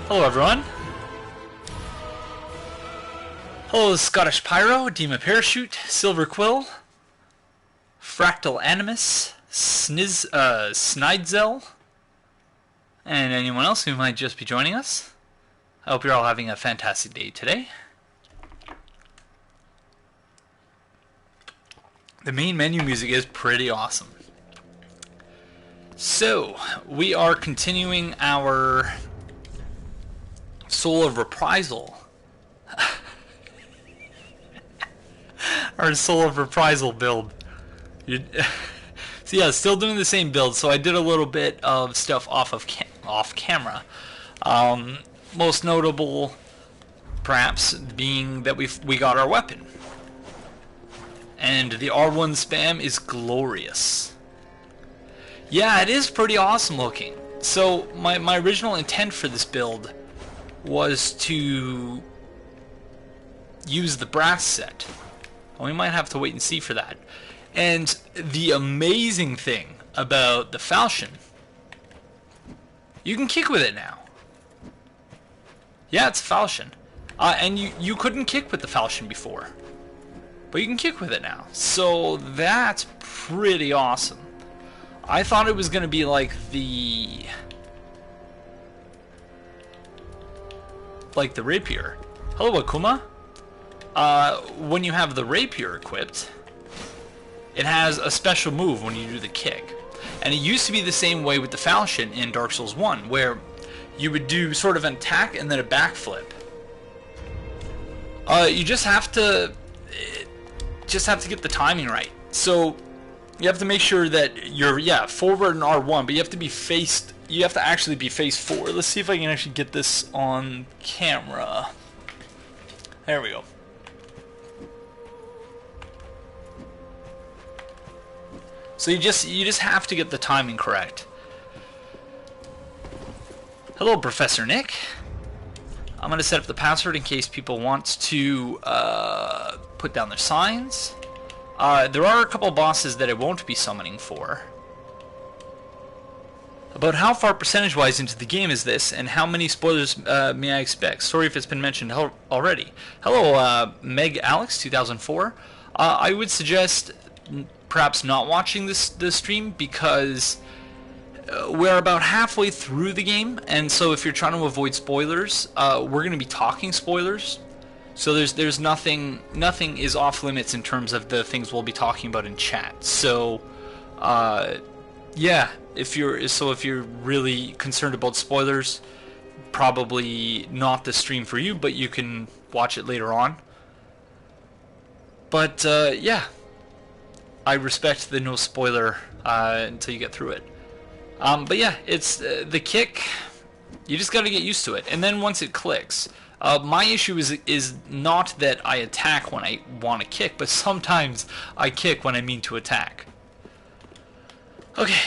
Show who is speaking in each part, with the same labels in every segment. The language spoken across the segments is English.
Speaker 1: Hello everyone. Hello Scottish Pyro, Dema Parachute, Silver Quill, Fractal Animus, Snidzel, and anyone else who might just be joining us. I hope you're all having a fantastic day today. The main menu music is pretty awesome. So, we are continuing our Soul of Reprisal. Our Soul of Reprisal build. So yeah, still doing the same build. So I did a little bit of stuff off camera. Most notable, perhaps, being that we got our weapon. And the R1 spam is glorious. Yeah, it is pretty awesome looking. So my original intent for this build was to use the brass set. We might have to wait and see for that. And the amazing thing about the falchion, you can kick with it now. Yeah, it's a falchion. And you couldn't kick with the falchion before. But you can kick with it now. So that's pretty awesome. I thought it was going to be like the rapier. Hello, Akuma. When you have the rapier equipped, it has a special move when you do the kick. And it used to be the same way with the falchion in Dark Souls 1, where you would do sort of an attack and then a backflip. You just have to get the timing right. So you have to make sure that you're forward in R1, but you have to be faced. You have to actually be face forward. Let's see if I can actually get this on camera. There we go. So you just have to get the timing correct. Hello, Professor Nick. I'm going to set up the password in case people want to put down their signs. There are a couple bosses that I won't be summoning for. About how far percentage-wise into the game is this, and how many spoilers may I expect? Sorry if it's been mentioned already. Hello, Meg Alex 2004. I would suggest perhaps not watching this stream because we're about halfway through the game, and so if you're trying to avoid spoilers, we're going to be talking spoilers. So there's nothing is off limits in terms of the things we'll be talking about in chat. So yeah, if you're really concerned about spoilers, probably not the stream for you, but you can watch it later on. But yeah, I respect the no spoiler until you get through it. But yeah, it's the kick. You just got to get used to it, and then once it clicks. My issue is not that I attack when I want to kick, but sometimes I kick when I mean to attack. Okay.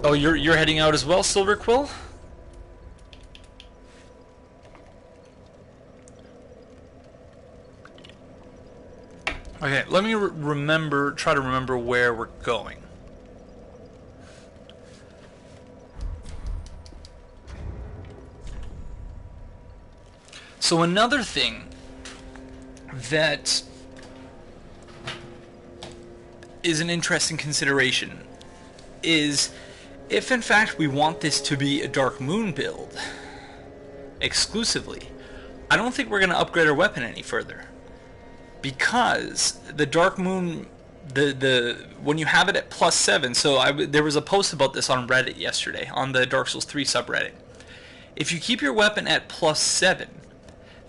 Speaker 1: Oh, you're heading out as well, Silver Quill? Okay, let me try to remember where we're going. So another thing that is an interesting consideration is if in fact we want this to be a Dark Moon build exclusively, I don't think we're going to upgrade our weapon any further. Because the Dark Moon, when you have it at +7, so there was a post about this on Reddit yesterday, on the Dark Souls 3 subreddit. If you keep your weapon at +7,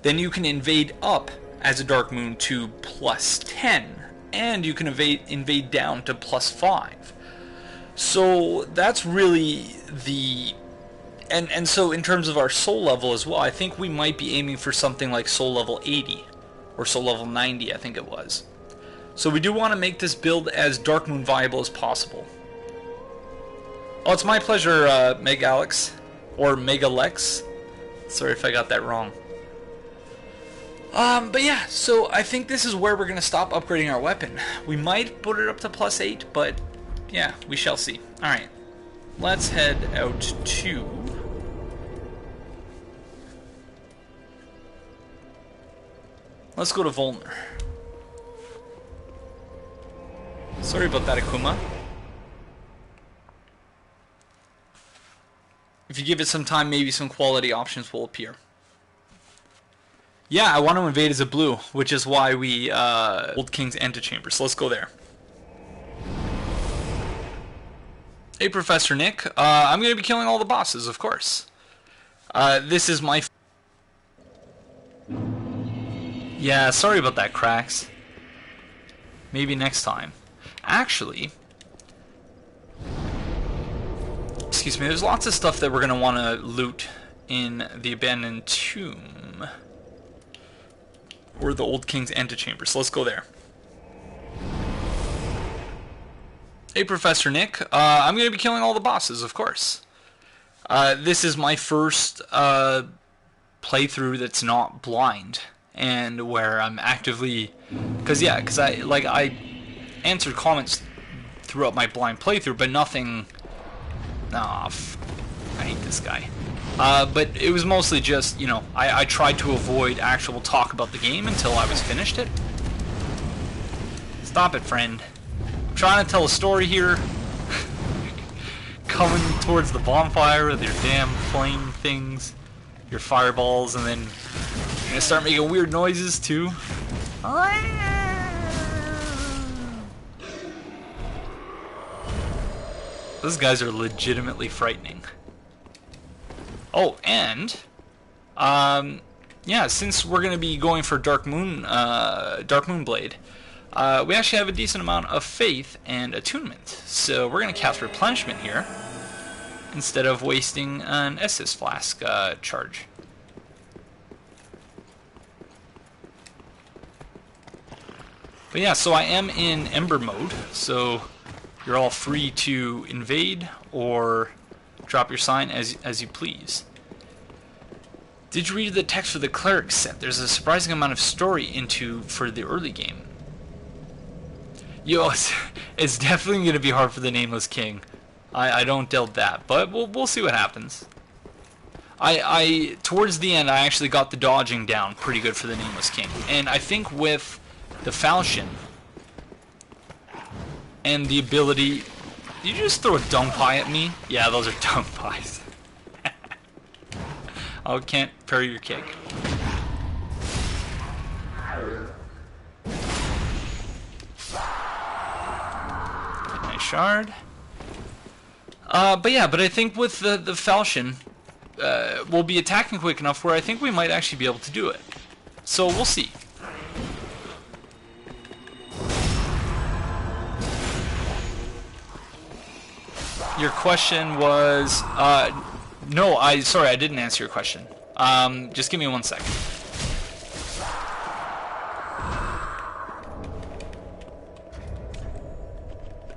Speaker 1: then you can invade up as a Dark Moon to +10, and you can invade down to +5. So that's really the... And so in terms of our soul level as well, I think we might be aiming for something like soul level 80. Or soul level 90, I think it was. So we do want to make this build as Dark Moon viable as possible. Oh, it's my pleasure, Meg Alex. Or Megalex. Sorry if I got that wrong. But yeah, so I think this is where we're going to stop upgrading our weapon. We might put it up to +8, but yeah, we shall see. Alright, let's head out to Let's go to Volner. Sorry about that, Akuma. If you give it some time, maybe some quality options will appear. Yeah, I want to invade as a blue, which is why we Old King's Antechamber. So let's go there. Hey, Professor Nick. I'm going to be killing all the bosses, of course. This is my... Yeah, sorry about that, Cracks. Maybe next time. Actually... Excuse me, there's lots of stuff that we're going to want to loot in the Abandoned Tomb. Or the Old King's Antechamber, so let's go there. Hey, Professor Nick. I'm going to be killing all the bosses, of course. This is my first playthrough that's not blind, and where I'm actively... Because I answered comments throughout my blind playthrough, but nothing... Nah, I hate this guy. But it was mostly just, you know, I tried to avoid actual talk about the game until I was finished it. Stop it, friend. I'm trying to tell a story here. Coming towards the bonfire with your damn flame things, your fireballs, and then you're gonna start making weird noises too. Those guys are legitimately frightening. Oh, and yeah, since we're gonna be going for Dark Moon Blade, we actually have a decent amount of faith and attunement. So we're gonna cast replenishment here instead of wasting an Estus flask charge. But yeah, so I am in Ember mode, so you're all free to invade or drop your sign as you please. Did you read the text for the Cleric set? There's a surprising amount of story for the early game. Yo, it's definitely going to be hard for the Nameless King. I don't doubt that, but we'll see what happens. I towards the end, I actually got the dodging down pretty good for the Nameless King, and I think with the falchion and the ability... Did you just throw a dung pie at me? Yeah, those are dung pies. Oh, can't parry your kick. Nice shard. But yeah, but I think with the falchion, we'll be attacking quick enough where I think we might actually be able to do it. So we'll see. Your question was, no, sorry, I didn't answer your question. Just give me 1 second.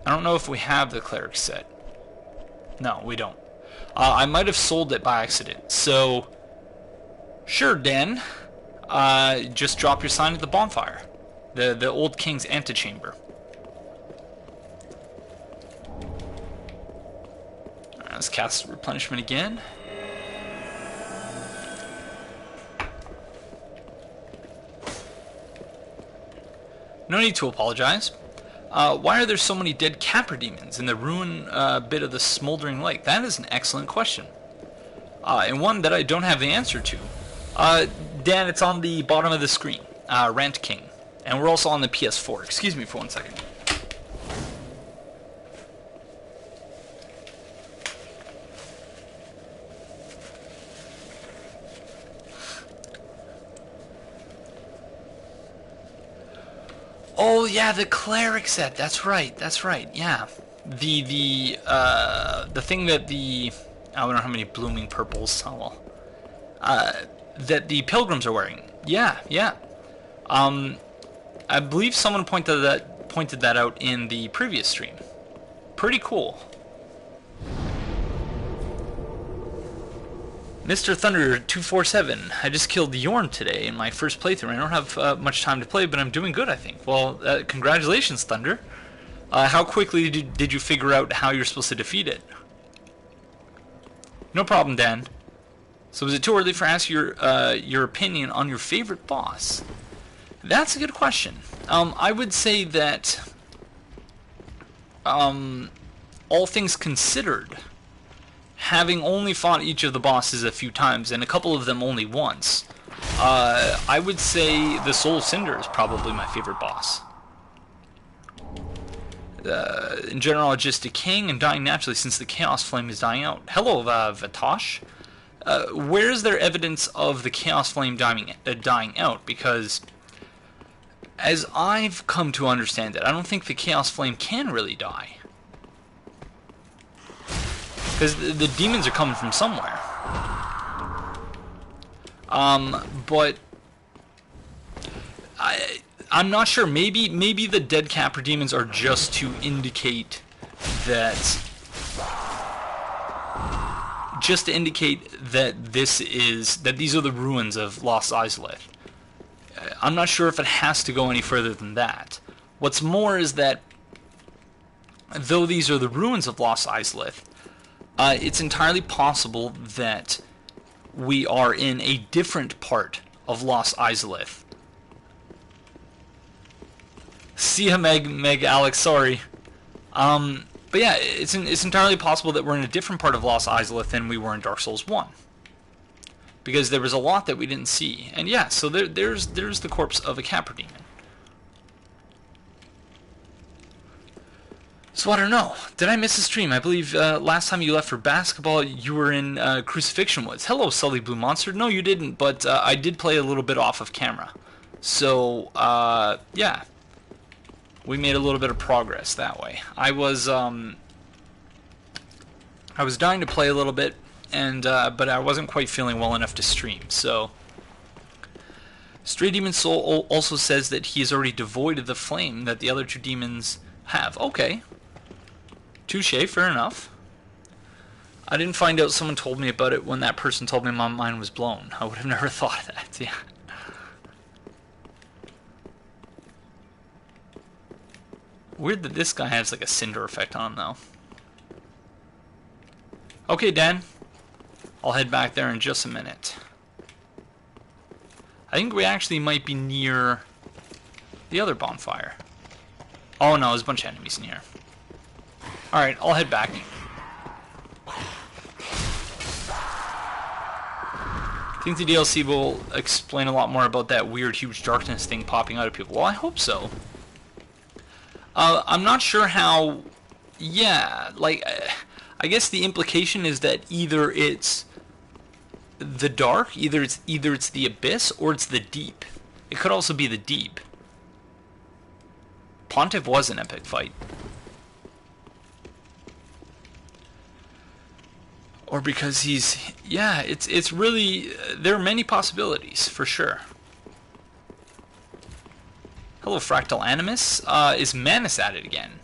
Speaker 1: I don't know if we have the Cleric set. No, we don't. I might have sold it by accident. So, sure, Dan. Just drop your sign at the bonfire. The Old King's Antechamber. Let's cast replenishment again. No need to apologize. Why are there so many dead Capra demons in the ruin bit of the Smouldering Lake? That is an excellent question. And one that I don't have the answer to. Dan, it's on the bottom of the screen. Rant King. And we're also on the PS4. Excuse me for 1 second. Oh yeah, the Cleric set. That's right. That's right. Yeah, the thing that I don't know how many blooming purples. Oh well. That the pilgrims are wearing. Yeah, yeah. I believe someone pointed that out in the previous stream. Pretty cool. Mr. Thunder 247, I just killed Yorn today in my first playthrough. I don't have much time to play, but I'm doing good, I think. Well, congratulations, Thunder. How quickly did you figure out how you're supposed to defeat it? No problem, Dan. So is it too early for ask your opinion on your favorite boss? That's a good question. I would say that, all things considered, having only fought each of the bosses a few times, and a couple of them only once, I would say the Soul Cinder is probably my favorite boss. In general, just decaying and dying naturally since the Chaos Flame is dying out. Hello, Vatosh. Where is there evidence of the Chaos Flame dying out? Because, as I've come to understand it, I don't think the Chaos Flame can really die. Because the demons are coming from somewhere. But I'm not sure. Maybe the dead Capra demons are just to indicate that these are the ruins of Lost Izalith. I'm not sure if it has to go any further than that. What's more is that though these are the ruins of Lost Izalith, it's entirely possible that we are in a different part of Lost Izalith. See ya, Meg Alex, sorry. But yeah, it's entirely possible that we're in a different part of Lost Izalith than we were in Dark Souls 1. Because there was a lot that we didn't see. And yeah, so there's the corpse of a Capra demon. So I don't know. Did I miss a stream? I believe last time you left for basketball, you were in Crucifixion Woods. Hello, Sully Blue Monster. No, you didn't, but I did play a little bit off of camera. So, yeah. We made a little bit of progress that way. I was dying to play a little bit, and but I wasn't quite feeling well enough to stream. So, Stray Demon Soul also says that he is already devoid of the flame that the other two demons have. Okay. Touché, fair enough. I didn't find out. Someone told me about it when that person told me my mind was blown. I would have never thought of that. Yeah. Weird that this guy has like a cinder effect on him, though. Okay, Dan. I'll head back there in just a minute. I think we actually might be near the other bonfire. Oh no, there's a bunch of enemies in here. Alright, I'll head back. I think the DLC will explain a lot more about that weird huge darkness thing popping out of people. Well, I hope so. I'm not sure how... Yeah, like... I guess the implication is that either it's the dark, either it's the abyss, or it's the deep. It could also be the deep. Pontiff was an epic fight. Or because he's... Yeah, it's really... There are many possibilities, for sure. Hello, Fractal Animus. Is Manus at it again?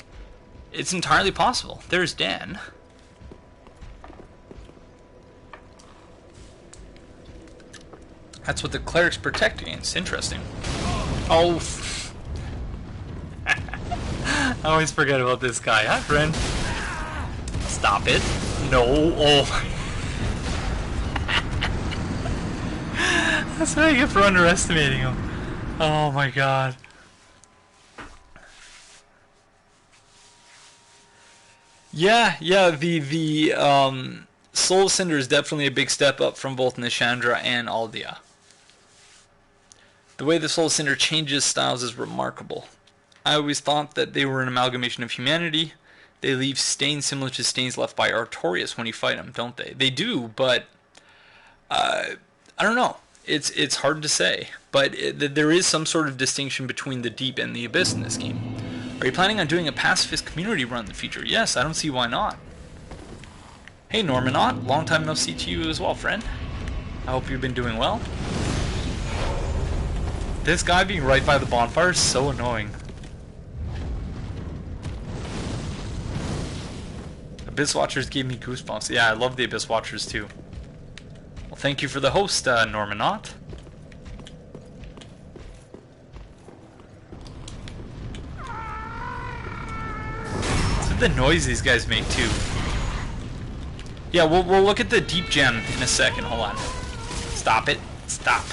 Speaker 1: It's entirely possible. There's Dan. That's what the clerics protect against. Interesting. Oh... I always forget about this guy. Hi, friend. Stop it. No. Oh. That's what I get for underestimating him. Oh my god. Yeah, the Soul Cinder is definitely a big step up from both Nishandra and Aldia. The way the Soul Cinder changes styles is remarkable. I always thought that they were an amalgamation of humanity. They leave stains similar to stains left by Artorias when you fight them, don't they? They do, but I don't know. It's hard to say. But there is some sort of distinction between the deep and the abyss in this game. Are you planning on doing a pacifist community run in the future? Yes, I don't see why not. Hey Normanot, long time no see to you as well, friend. I hope you've been doing well. This guy being right by the bonfire is so annoying. Abyss Watchers gave me goosebumps. Yeah, I love the Abyss Watchers too. Well, thank you for the host, Normanot. Look at the noise these guys make too. Yeah, we'll look at the deep gem in a second. Hold on. Stop it. Stop.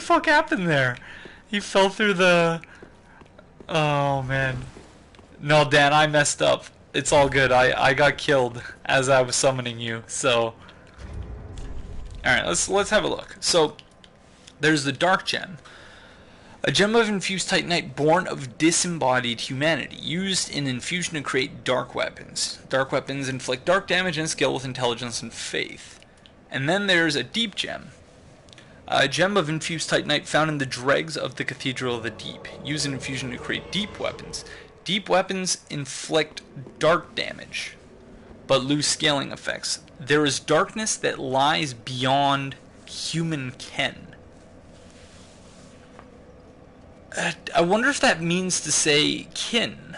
Speaker 1: fuck happened there? He fell through the... Oh, man. No, Dan, I messed up. It's all good. I got killed as I was summoning you, so... Alright, let's have a look. So, there's the Dark Gem. A gem of infused titanite born of disembodied humanity, used in infusion to create dark weapons. Dark weapons inflict dark damage and skill with intelligence and faith. And then there's a Deep Gem. A gem of infused titanite found in the dregs of the Cathedral of the Deep, used in infusion to create deep weapons. Deep weapons inflict dark damage, but lose scaling effects. There is darkness that lies beyond human ken. I wonder if that means to say kin.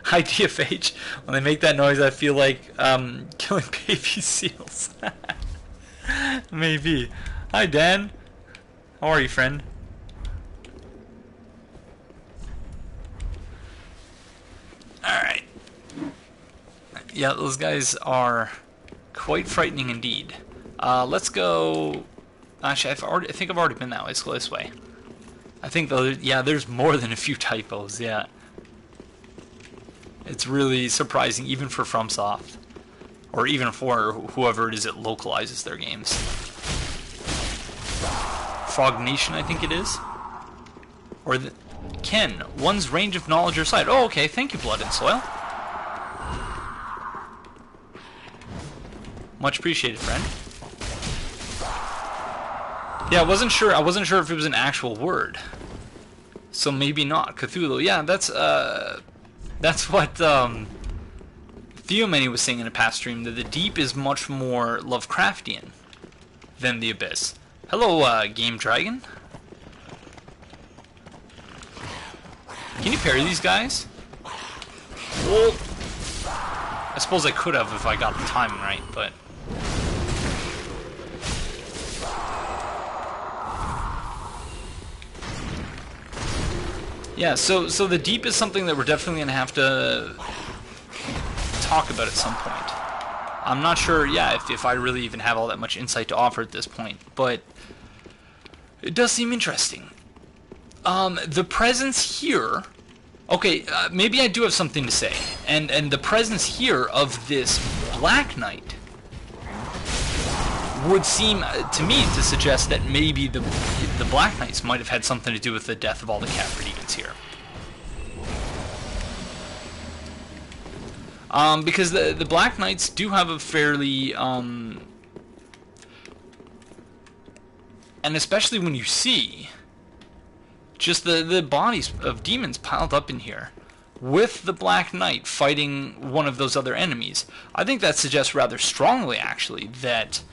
Speaker 1: Hi DFH. When they make that noise, I feel like killing baby seals. Maybe. Hi Dan. How are you, friend? Alright. Yeah, those guys are quite frightening indeed. Let's go... Actually, I think I've already been that way. Let's go this way. I think, though, yeah, there's more than a few typos, yeah. It's really surprising, even for FromSoft. Or even for whoever it is that localizes their games. Frog Nation, I think it is. Or the... Ken, one's range of knowledge or sight. Oh, okay, thank you, Blood and Soil. Much appreciated, friend. Yeah, I wasn't sure if it was an actual word. So maybe not. Cthulhu. Yeah, that's what Theomany was saying in a past stream, that the deep is much more Lovecraftian than the abyss. Hello, Game Dragon. Can you parry these guys? Well, I suppose I could have if I got the timing right, but... Yeah, so the deep is something that we're definitely going to have to talk about at some point. I'm not sure, yeah, if I really even have all that much insight to offer at this point, but it does seem interesting. The presence here... Okay, maybe I do have something to say. And the presence here of this Black Knight would seem to me to suggest that maybe the Black Knights might have had something to do with the death of all the Capra Demons here. Because the Black Knights do have a fairly... and especially when you see just the bodies of demons piled up in here with the Black Knight fighting one of those other enemies, I think that suggests rather strongly, actually, that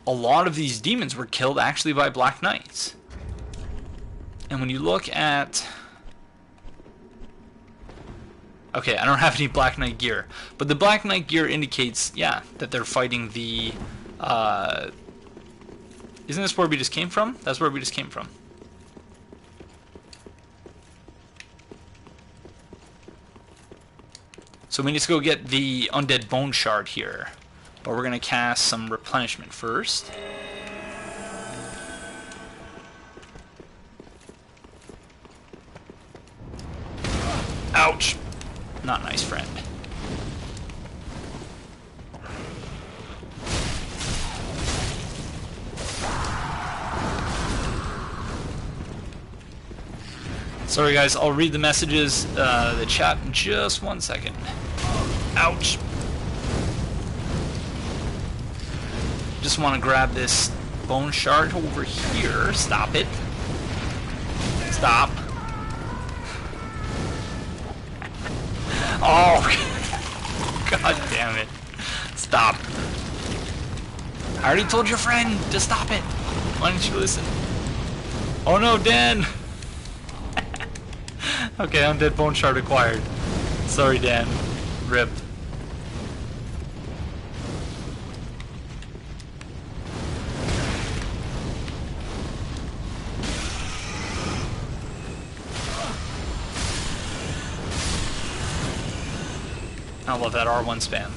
Speaker 1: a lot of these demons were killed actually by Black Knights. And when you look at... Okay, I don't have any Black Knight gear, but the Black Knight gear indicates, yeah, that they're fighting the... Isn't this where we just came from? That's where we just came from. So we need to go get the Undead Bone Shard here. But we're going to cast some replenishment first. Ouch! Not nice, friend. Sorry guys, I'll read the messages, the chat in just 1 second. Ouch! Just want to grab this bone shard over here. Stop it. Stop. Oh, god damn it. Stop. I already told your friend to stop it. Why didn't you listen? Oh no, Dan! Okay, Undead Bone Shard acquired. Sorry, Dan. RIP. I love that R1 spam.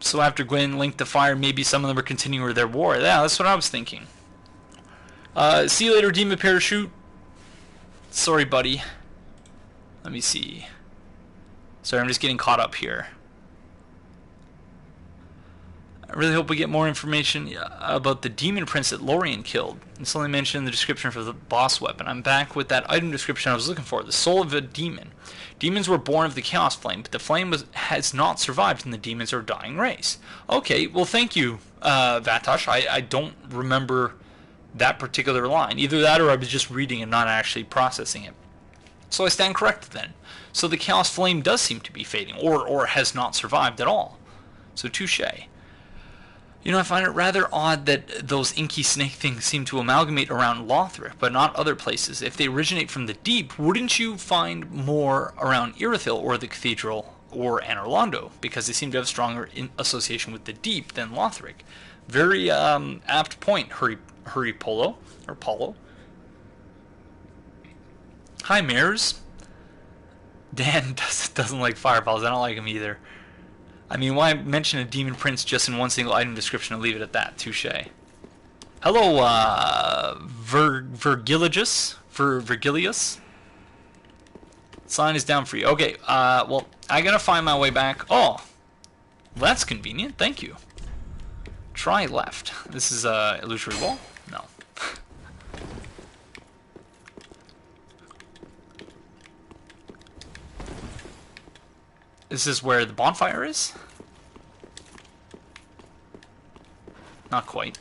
Speaker 1: So after Gwyn linked the fire, maybe some of them are continuing their war. Yeah, that's what I was thinking. See you later, Demon Parachute. Sorry, buddy. Let me see. Sorry, I'm just getting caught up here. I really hope we get more information about the demon prince that Lorien killed. It's only mentioned in the description for the boss weapon. I'm back with that item description I was looking for. The soul of a demon. Demons were born of the chaos flame, but the flame has not survived, and the demons are a dying race. Okay, well thank you, Vatosh. I don't remember that particular line. Either that or I was just reading and not actually processing it. So I stand corrected then. So the chaos flame does seem to be fading, or has not survived at all. So touche. You know, I find it rather odd that those inky snake things seem to amalgamate around Lothric, but not other places. If they originate from the deep, wouldn't you find more around Irithyll or the Cathedral or Anor Londo? Because they seem to have stronger association with the deep than Lothric. Very apt point, Hurry Polo, or Polo. Hi, Mares. Dan doesn't like fireballs. I don't like him either. I mean, why mention a demon prince just in one single item description and leave it at that? Touche. Hello, Virgilius. Sign is down for you. Okay, well, I gotta find my way back. Oh, well, that's convenient. Thank you. Try left. This is a illusory wall? No. This is where the bonfire is? Not quite.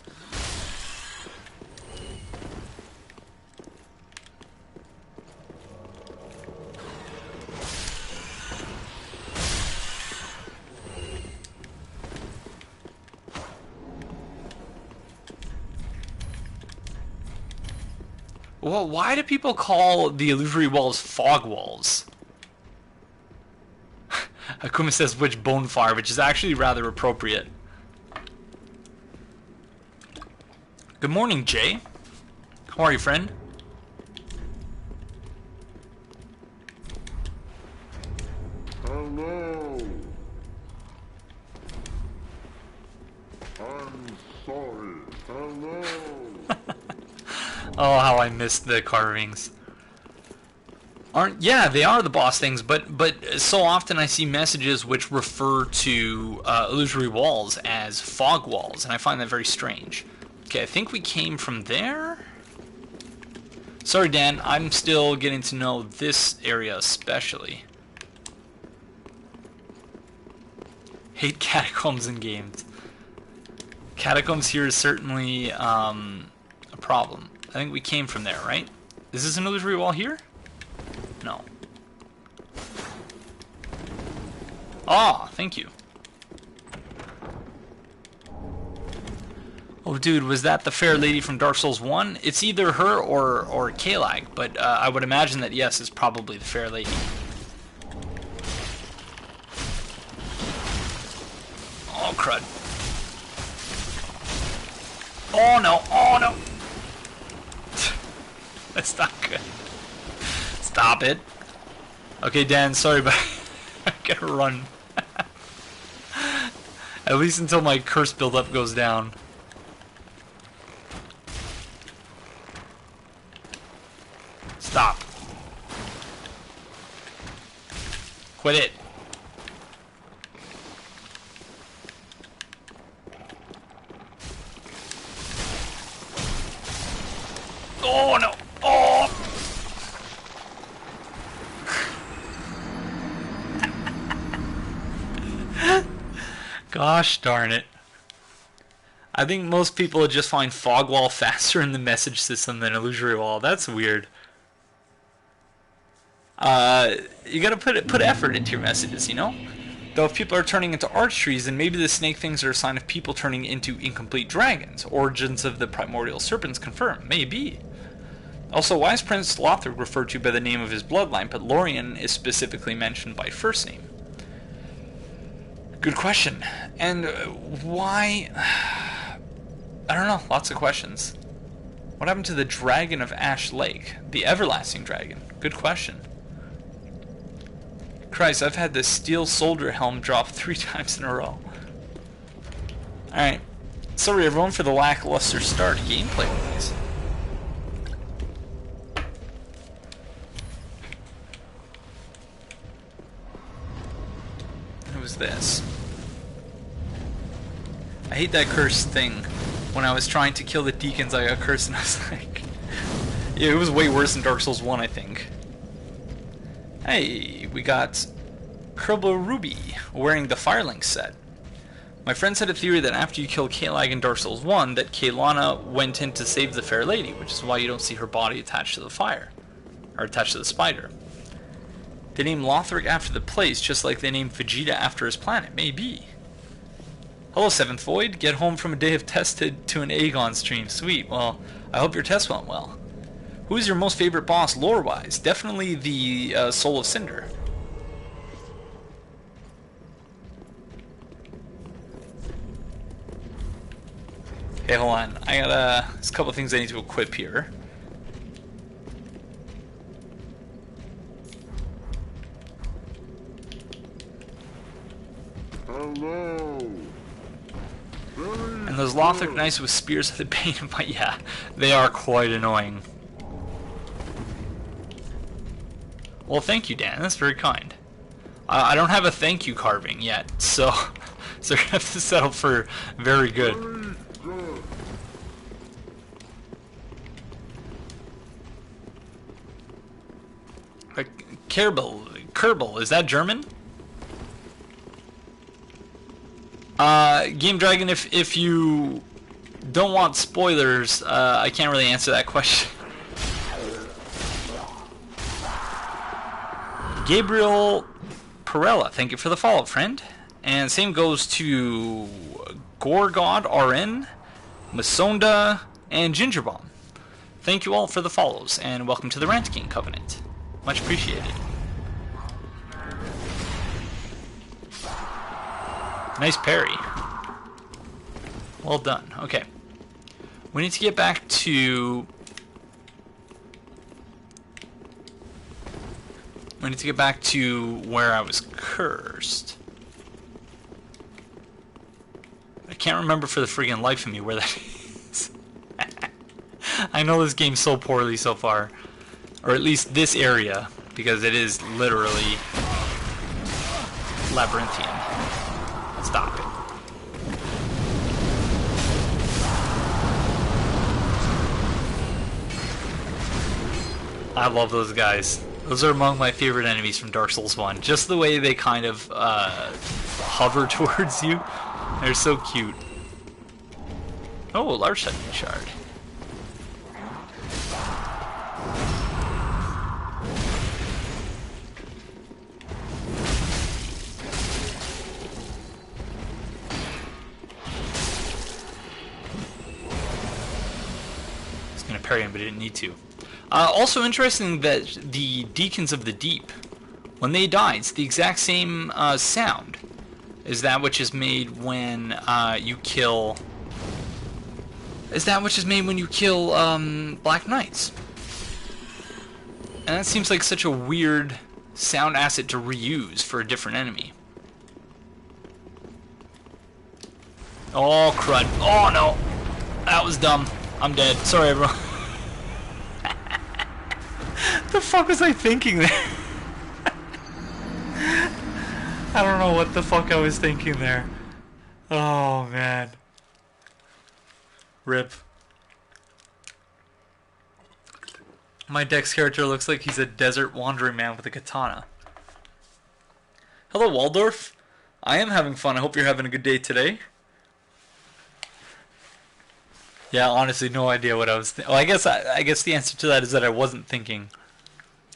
Speaker 1: Well, why do people call the illusory walls fog walls? Akuma says which bonfire, which is actually rather appropriate. Good morning, Jay. How are you, friend?
Speaker 2: Hello. I'm sorry. Hello.
Speaker 1: Oh, how I missed the carvings. Yeah, they are the boss things, but so often I see messages which refer to illusory walls as fog walls, and I find that very strange. Okay, I think we came from there. Sorry, Dan, I'm still getting to know this area especially. Hate catacombs in games. Catacombs here is certainly a problem. I think we came from there, right? Is this an illusory wall here? No. Ah, thank you. Oh, dude, was that the fair lady from Dark Souls 1? It's either her or Kalag, but I would imagine that, yes, it's probably the fair lady. Oh, crud. Oh, no. Oh, no. That's not good. Stop it. Okay, Dan, sorry, but I gotta run. At least until my curse buildup goes down. Stop. Quit it. Oh, no. Oh! Gosh darn it. I think most people would just find fog wall faster in the message system than illusory wall. That's weird. You gotta put effort into your messages, you know? Though if people are turning into arch trees, then maybe the snake things are a sign of people turning into incomplete dragons. Origins of the primordial serpents confirmed. Maybe. Also, why is Prince Lothric referred to by the name of his bloodline, but Lorien is specifically mentioned by first name? Good question. And why... I don't know. Lots of questions. What happened to the Dragon of Ash Lake? The Everlasting Dragon? Good question. Christ, I've had the Steel Soldier Helm drop 3 times in a row. Alright. Sorry everyone for the lackluster start gameplay-wise. Who's this? I hate that curse thing. When I was trying to kill the deacons, I got cursed and I was like... Yeah, it was way worse than Dark Souls 1, I think. Hey, we got Kerbal Ruby wearing the Firelink set. My friends had a theory that after you kill Kalag in Dark Souls 1, that Kaelana went in to save the Fair Lady, which is why you don't see her body attached to the fire. Or attached to the spider. They named Lothric after the place, just like they named Vegeta after his planet. Maybe. Hello, Seventh Void. Get home from a day of tested to an Aegon stream. Sweet. Well, I hope your test went well. Who's your most favorite boss lore-wise? Definitely the Soul of Cinder. Okay, hold on. I got there's a couple things I need to equip here.
Speaker 2: Hello.
Speaker 1: And those Lothric knights with spears are the bane of my... Yeah, they are quite annoying. Well, thank you, Dan. That's very kind. I don't have a thank you carving yet, so so I have to settle for very good. Kerbal, is that German? Game Dragon, if you don't want spoilers, I can't really answer that question. Gabriel Perella, thank you for the follow, friend. And same goes to Gorgod RN, Masonda, and Gingerbomb. Thank you all for the follows, and welcome to the Rant King Covenant. Much appreciated. Nice parry. Well done. Okay. We need to get back to... We need to get back to where I was cursed. I can't remember for the friggin' life of me where that is. I know this game so poorly so far. Or at least this area, because it is literally labyrinthian. Stop it. I love those guys. Those are among my favorite enemies from Dark Souls 1. Just the way they kind of hover towards you. They're so cute. Oh, a large Titan shard. It's gonna parry him, but it didn't need to. Also interesting that the Deacons of the Deep, when they die, it's the exact same sound as that which is made when you kill... Black Knights. And that seems like such a weird sound asset to reuse for a different enemy. Oh, crud. Oh, no. That was dumb. I'm dead. Sorry, everyone. The fuck was I thinking there? I don't know what the fuck I was thinking there. Oh, man. Rip. My Dex character looks like he's a desert wandering man with a katana. Hello, Waldorf. I am having fun. I hope you're having a good day today. Yeah, honestly, no idea what I was thinking. Well, I guess the answer to that is that I wasn't thinking.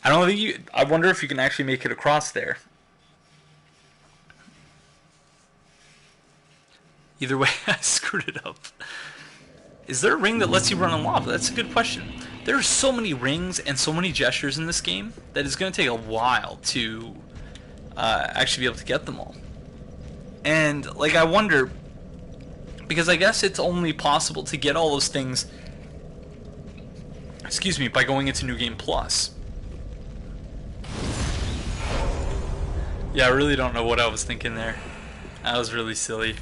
Speaker 1: I don't think you... I wonder if you can actually make it across there. Either way, I screwed it up. Is there a ring that lets you run on lava? That's a good question. There are so many rings and so many gestures in this game that it's going to take a while to actually be able to get them all. And, like, I wonder... Because I guess it's only possible to get all those things... Excuse me, by going into New Game Plus. Yeah, I really don't know what I was thinking there. That was really silly.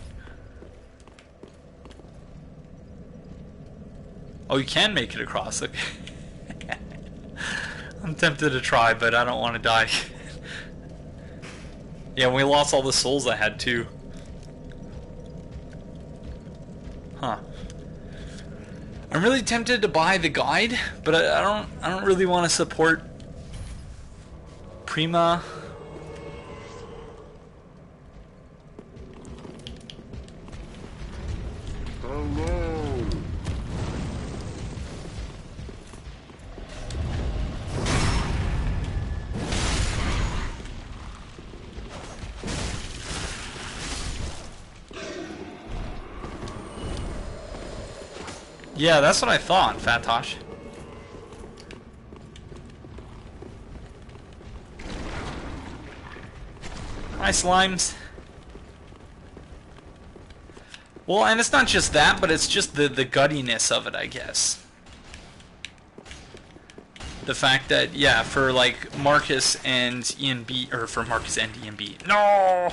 Speaker 1: Oh, you can make it across. Okay. I'm tempted to try, but I don't want to die. Yeah, we lost all the souls I had too. Huh. I'm really tempted to buy the guide, but I don't really want to support Prima.
Speaker 2: Hello.
Speaker 1: Yeah, that's what I thought, Fatosh. Hi, slimes. Well, and it's not just that, but it's just the guttiness of it, I guess. The fact that, yeah, for like Marcus and EMB, or for Marcus and EMB, no!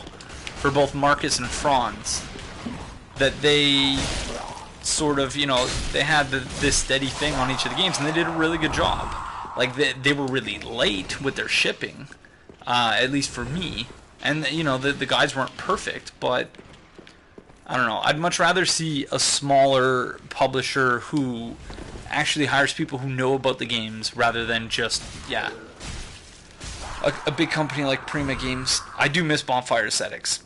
Speaker 1: For both Marcus and Franz, that they sort of, you know, they had this steady thing on each of the games, and they did a really good job. Like, they were really late with their shipping, at least for me. And, you know, the guys weren't perfect, but I don't know. I'd much rather see a smaller publisher who actually hires people who know about the games rather than just, yeah, a big company like Prima Games. I do miss Bonfire aesthetics.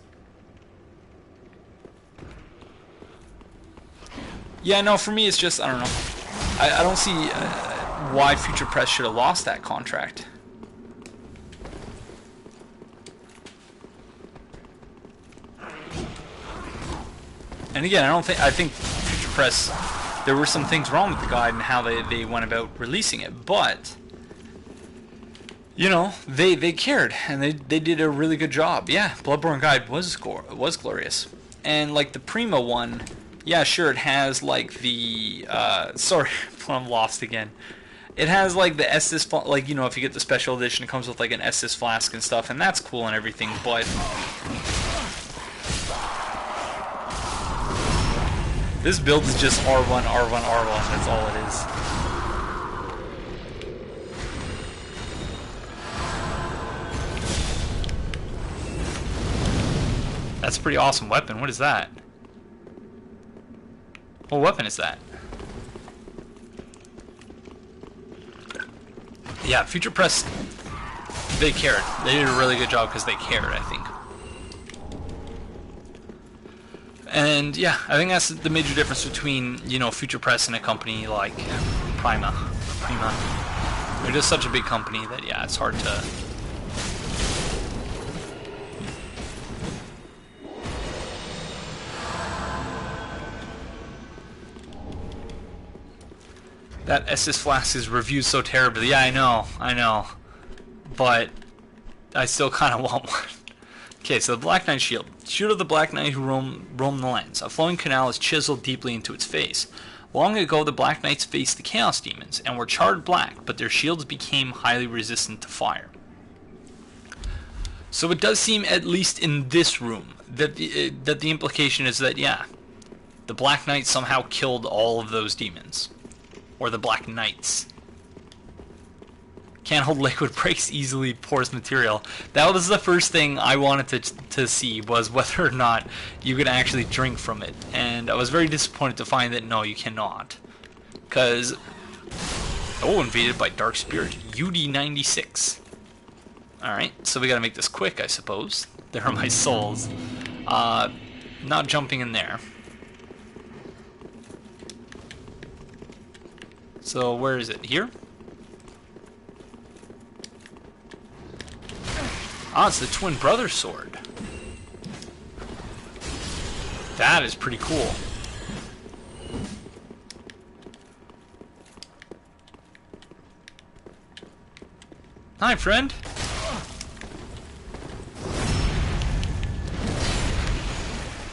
Speaker 1: Yeah, no, for me it's just, I don't know. I don't see why Future Press should have lost that contract. And again, I think Future Press, there were some things wrong with the guide and how they went about releasing it, but you know, they cared and they did a really good job. Yeah, Bloodborne Guide was glorious. And like the Prima one, yeah, sure, it has like the sorry, I'm lost again. It has like the Estus, like, you know, if you get the special edition, it comes with like an Estus flask and stuff, and that's cool and everything, but this build is just R1, R1, R1. That's all it is. That's a pretty awesome weapon. What is that? What weapon is that? Yeah, Future Press, they cared. They did a really good job because they cared, I think. And yeah, I think that's the major difference between, you know, Future Press and a company like Prima. They're just such a big company that, yeah, it's hard to... That Estus Flask is reviewed so terribly. Yeah, I know. But I still kind of want one. Okay, so the Black Knight Shield. Shield of the Black Knight who roam the lands. A flowing canal is chiseled deeply into its face. Long ago, the Black Knights faced the Chaos Demons and were charred black, but their shields became highly resistant to fire. So it does seem, at least in this room, that the implication is that, yeah, the Black Knight somehow killed all of those demons. Or the Black Knights. Can't hold liquid, breaks easily, pours material. That was the first thing I wanted to see, was whether or not you could actually drink from it. And I was very disappointed to find that no, you cannot. Because, oh, invaded by Dark Spirit, UD96. Alright, so we gotta make this quick, I suppose. There are my souls. Not jumping in there. So where is it? Here? Ah, it's the twin brother sword. That is pretty cool. Hi, friend.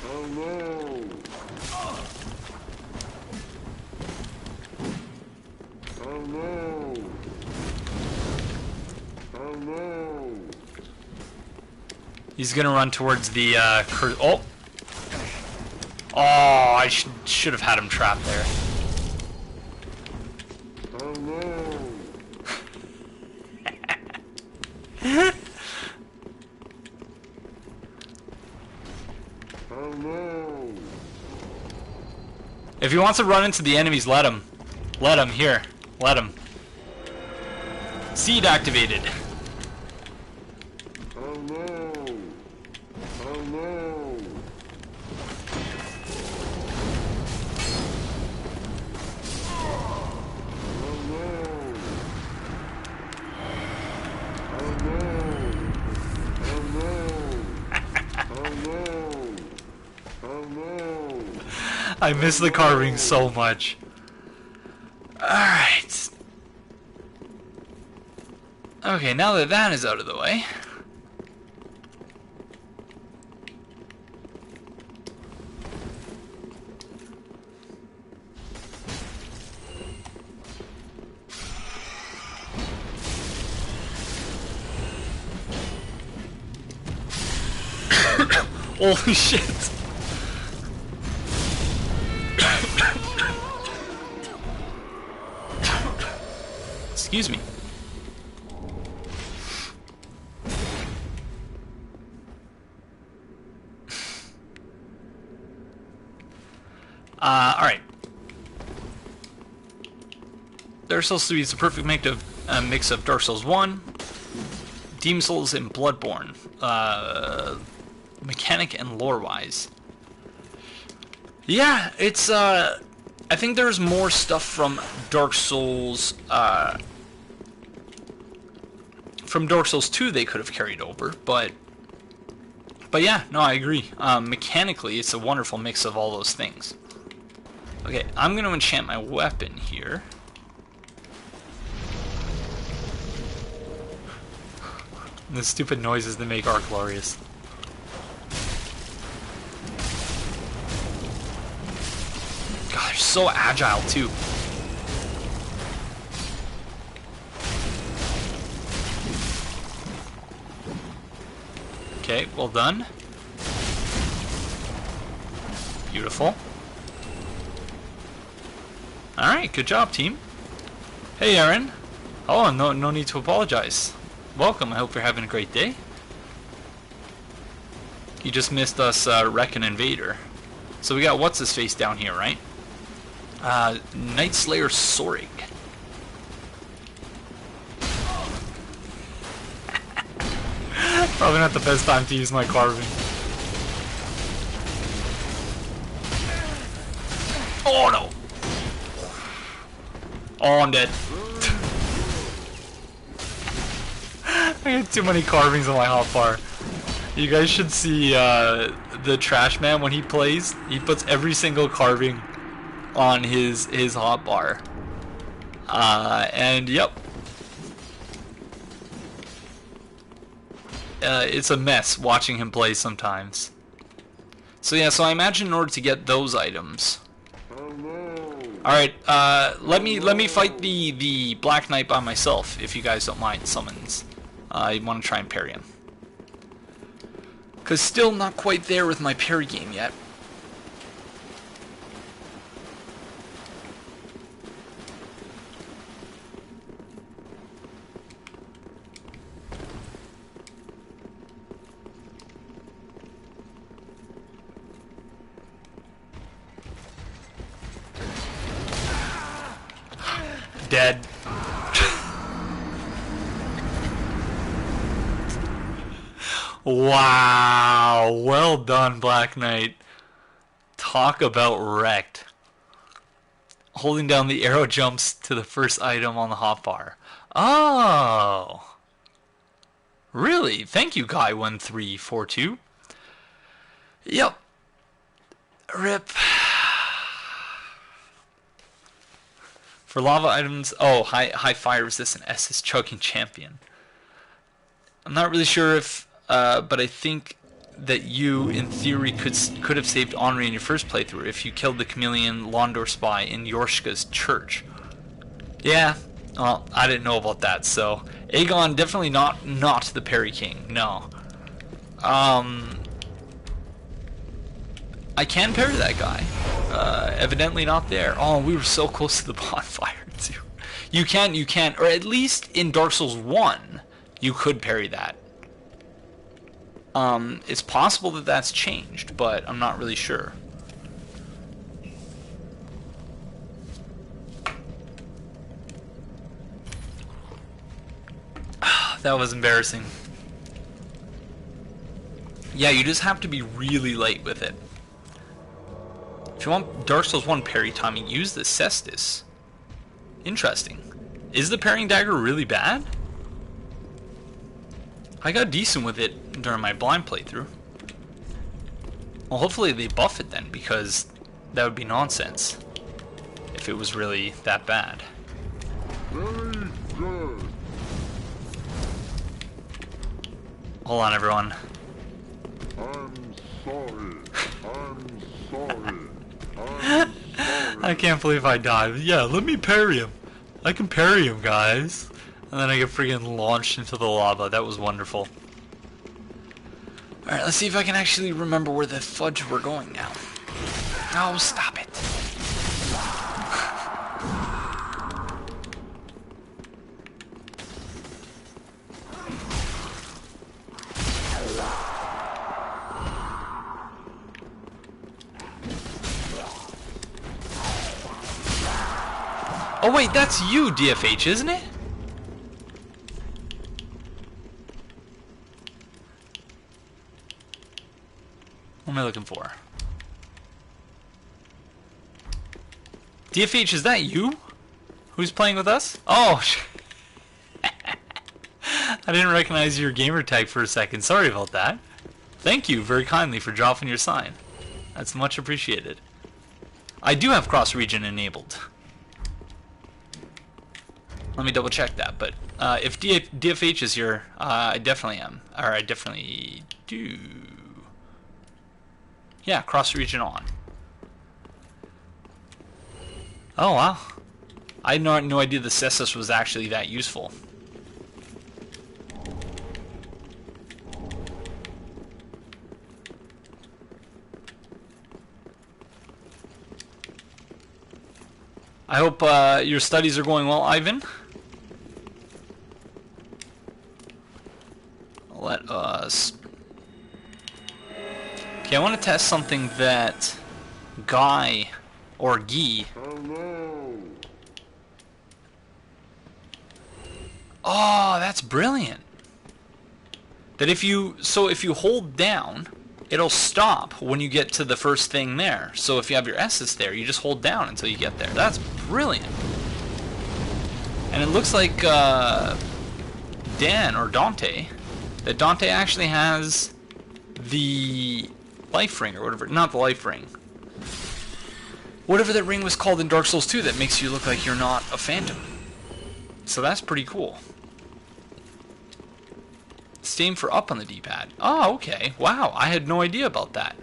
Speaker 2: Hello. Hello. Hello.
Speaker 1: He's gonna run towards the oh! Oh, I should have had him trapped there.
Speaker 2: Oh no!
Speaker 1: If he wants to run into the enemies, let him. Let him, here. Let him. Seed activated.
Speaker 2: Oh no! Oh no! Oh no! Oh no! Oh no! Oh no! Oh no!
Speaker 1: I miss the carving so much. Alright. Okay, now that that is out of the way. Holy shit. Excuse me. Alright. Dark Souls 3 is the perfect mix of Dark Souls 1, Demon Souls, and Bloodborne. Mechanic and lore-wise. Yeah, it's, I think there's more stuff from Dark Souls, from Dark Souls 2 they could have carried over, but yeah, no, I agree. Mechanically, it's a wonderful mix of all those things. Okay, I'm going to enchant my weapon here. The stupid noises that make are glorious. God, they're so agile too. Okay, well done. Beautiful. Alright, good job, team. Hey, Aaron. Oh, no need to apologize. Welcome, I hope you're having a great day. You just missed us wreck an invader. So we got what's-his-face down here, right? Night Slayer Sorig. Probably not the best time to use my carving. Oh no! Oh, I'm dead. I got too many carvings on my hotbar. You guys should see the Trash Man when he plays. He puts every single carving on his hotbar. And yep. It's a mess watching him play sometimes. So yeah, so I imagine in order to get those items. Alright, let me fight the Black Knight by myself, if you guys don't mind summons. I want to try and parry him. Cause still not quite there with my parry game yet. Dead. Wow, well done, Black Knight. Talk about wrecked. Holding down the arrow jumps to the first item on the hotbar. Oh, really? Thank you, Guy1342. Yep. Rip. For lava items, oh, high fire resistant S is choking champion. I'm not really sure if, but I think that you, in theory, could have saved Henri in your first playthrough if you killed the chameleon Londor spy in Yorshka's church. Yeah, well, I didn't know about that, so Aegon definitely not the Parry King. No. I can parry that guy. Evidently not there. Oh, we were so close to the bonfire too. You can, or at least in Dark Souls 1, you could parry that. It's possible that that's changed, but I'm not really sure. That was embarrassing. Yeah, you just have to be really light with it. If you want Dark Souls 1 parry timing, use the Cestus. Interesting. Is the parrying dagger really bad? I got decent with it during my blind playthrough. Well, hopefully they buff it then, because that would be nonsense if it was really that bad.
Speaker 2: Very good.
Speaker 1: Hold on, everyone.
Speaker 2: I'm sorry. I'm sorry. I'm sorry.
Speaker 1: I can't believe I died. Yeah, let me parry him. I can parry him, guys. And then I get freaking launched into the lava. That was wonderful. Alright, let's see if I can actually remember where the fudge we're going now. Oh, stop it. Oh wait, that's you, DFH, isn't it? What am I looking for? DFH, is that you? Who's playing with us? Oh, I didn't recognize your gamer tag for a second. Sorry about that. Thank you very kindly for dropping your sign. That's much appreciated. I do have cross-region enabled. Let me double check that, but if DFH is here, I definitely am. Or I definitely do. Yeah, cross-region on. Oh, wow. I had no idea the Cestus was actually that useful. I hope your studies are going well, Ivan. Let us... Okay, I want to test something that Guy, or Guy...
Speaker 2: Hello.
Speaker 1: Oh, that's brilliant. That if you hold down, it'll stop when you get to the first thing there. So if you have your S's there, you just hold down until you get there. That's brilliant. And it looks like Dan, or Dante, that Dante actually has the life ring, or whatever, not the life ring. Whatever that ring was called in Dark Souls 2 that makes you look like you're not a phantom. So that's pretty cool. Same for up on the D-pad. Oh, okay. Wow, I had no idea about that.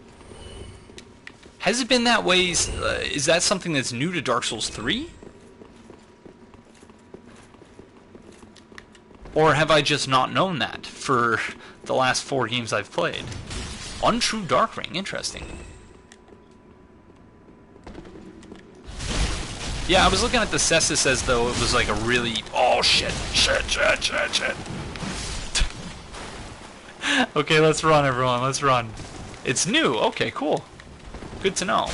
Speaker 1: Has it been that way? Is that something that's new to Dark Souls 3? Or have I just not known that for the last 4 games I've played? Untrue Dark Ring, interesting. Yeah, I was looking at the Cestus as though it was like a really... Oh, shit. Okay, let's run, everyone. Let's run. It's new. Okay, cool. Good to know.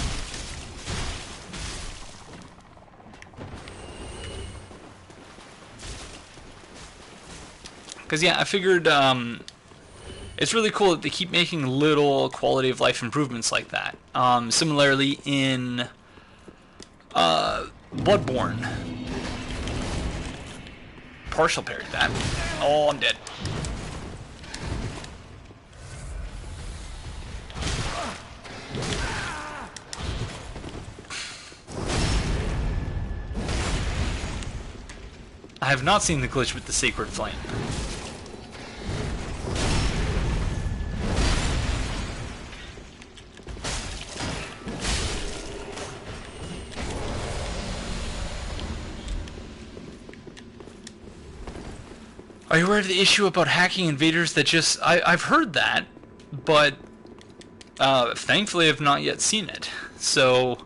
Speaker 1: Because, yeah, I figured it's really cool that they keep making little quality of life improvements like that. Similarly, in Bloodborne. Partial parried that. Oh, I'm dead. I have not seen the glitch with the Sacred Flame. Are you aware of the issue about hacking invaders that just... I've heard that, but thankfully I've not yet seen it. So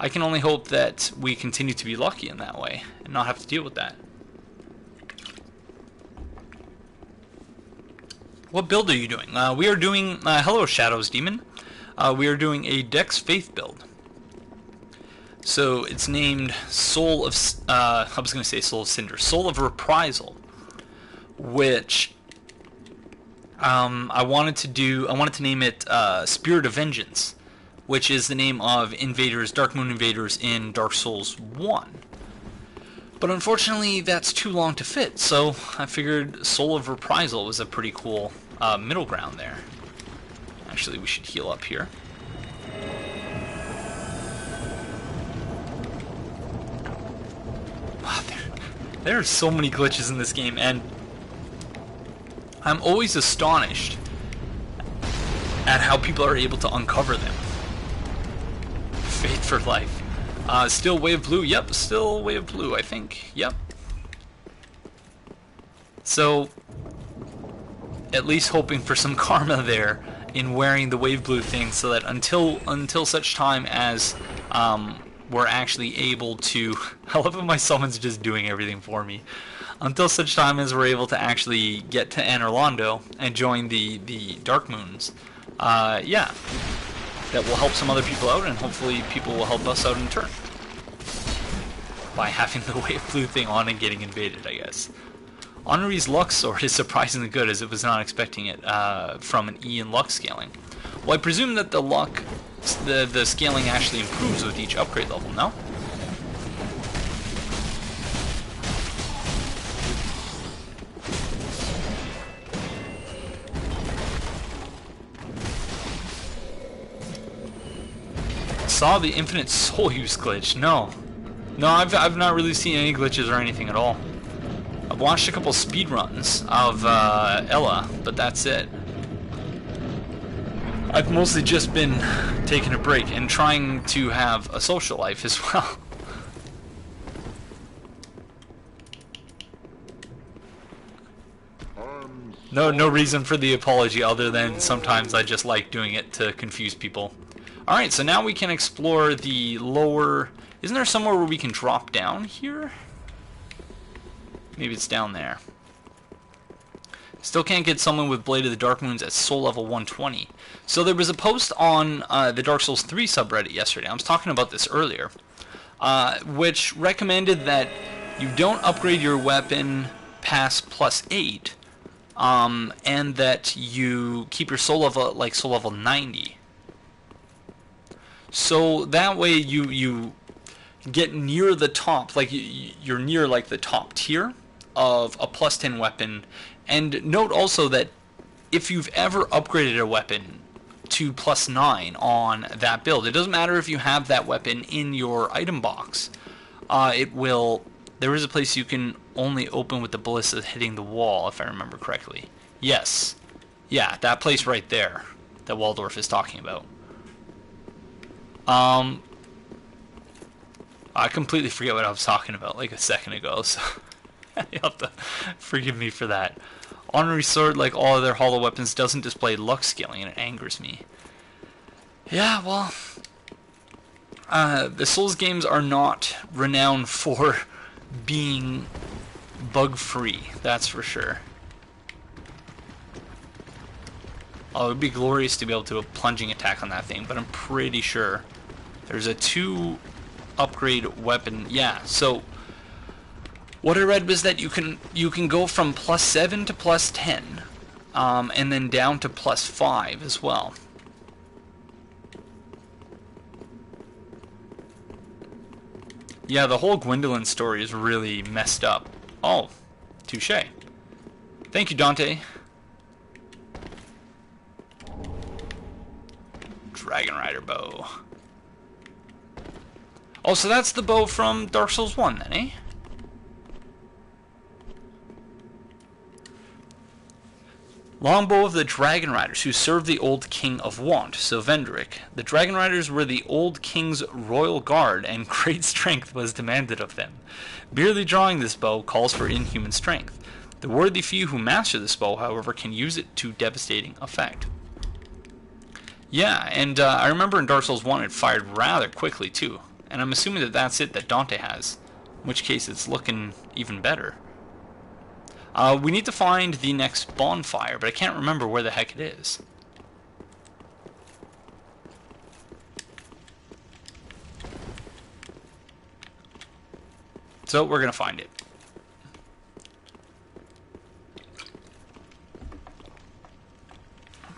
Speaker 1: I can only hope that we continue to be lucky in that way and not have to deal with that. What build are you doing? We are doing, hello Shadows Demon. We are doing a Dex Faith build. So it's named Soul of, I was going to say Soul of Cinder, Soul of Reprisal, which I wanted to name it Spirit of Vengeance, which is the name of invaders, Dark Moon invaders in Dark Souls 1. But unfortunately, that's too long to fit, so I figured Soul of Reprisal was a pretty cool middle ground there. Actually, we should heal up here. Wow, there are so many glitches in this game, and I'm always astonished at how people are able to uncover them. Fate for life. Still Wave Blue. Yep, still Wave Blue, I think. Yep. So, at least hoping for some karma there in wearing the Wave Blue thing, so that until such time as we're actually able to... I love how my summon's just doing everything for me. Until such time as we're able to actually get to Anor Londo and join the Dark Moons. Yeah. That will help some other people out, and hopefully people will help us out in turn. By having the Wave Blue thing on and getting invaded, I guess. Honoree's Luck Sword is surprisingly good, as it was not expecting it from an E in luck scaling. Well, I presume that the luck, the scaling actually improves with each upgrade level, no? Saw the infinite soul use glitch. No, I've not really seen any glitches or anything at all. I've watched a couple speedruns of Ella, but that's it. I've mostly just been taking a break and trying to have a social life as well. No reason for the apology other than sometimes I just like doing it to confuse people. Alright, so now we can explore the lower... Isn't there somewhere where we can drop down here? Maybe it's down there. Still can't get someone with Blade of the Dark Moons at soul level 120. So there was a post on the Dark Souls 3 subreddit yesterday. I was talking about this earlier. Which recommended that you don't upgrade your weapon past +8. And that you keep your soul level like soul level 90. So that way you get near the top, like you're near like the top tier of a +10 weapon. And note also that if you've ever upgraded a weapon to +9 on that build, it doesn't matter if you have that weapon in your item box. There is a place you can only open with the ballista hitting the wall, if I remember correctly. Yes. Yeah, that place right there that Waldorf is talking about. I completely forget what I was talking about like a second ago, so you'll have to forgive me for that. Honorary Sword, like all other hollow weapons, doesn't display luck scaling, and it angers me. Yeah, well, the Souls games are not renowned for being bug-free, that's for sure. Oh, it would be glorious to be able to do a plunging attack on that thing, but I'm pretty sure there's a 2 upgrade weapon. Yeah, so what I read was that you can go from +7 to +10, and then down to +5 as well. Yeah, the whole Gwendolyn story is really messed up. Oh, touche. Thank you, Dante. Dragon Rider bow. Oh, so that's the bow from Dark Souls 1 then, eh? Longbow of the Dragon Riders, who served the old king of Want, Sylvendric. The Dragon Riders were the old king's royal guard, and great strength was demanded of them. Merely drawing this bow calls for inhuman strength. The worthy few who master this bow, however, can use it to devastating effect. Yeah, and I remember in Dark Souls 1 it fired rather quickly too. And I'm assuming that that's it that Dante has. In which case it's looking even better. We need to find the next bonfire, but I can't remember where the heck it is. So we're gonna find it.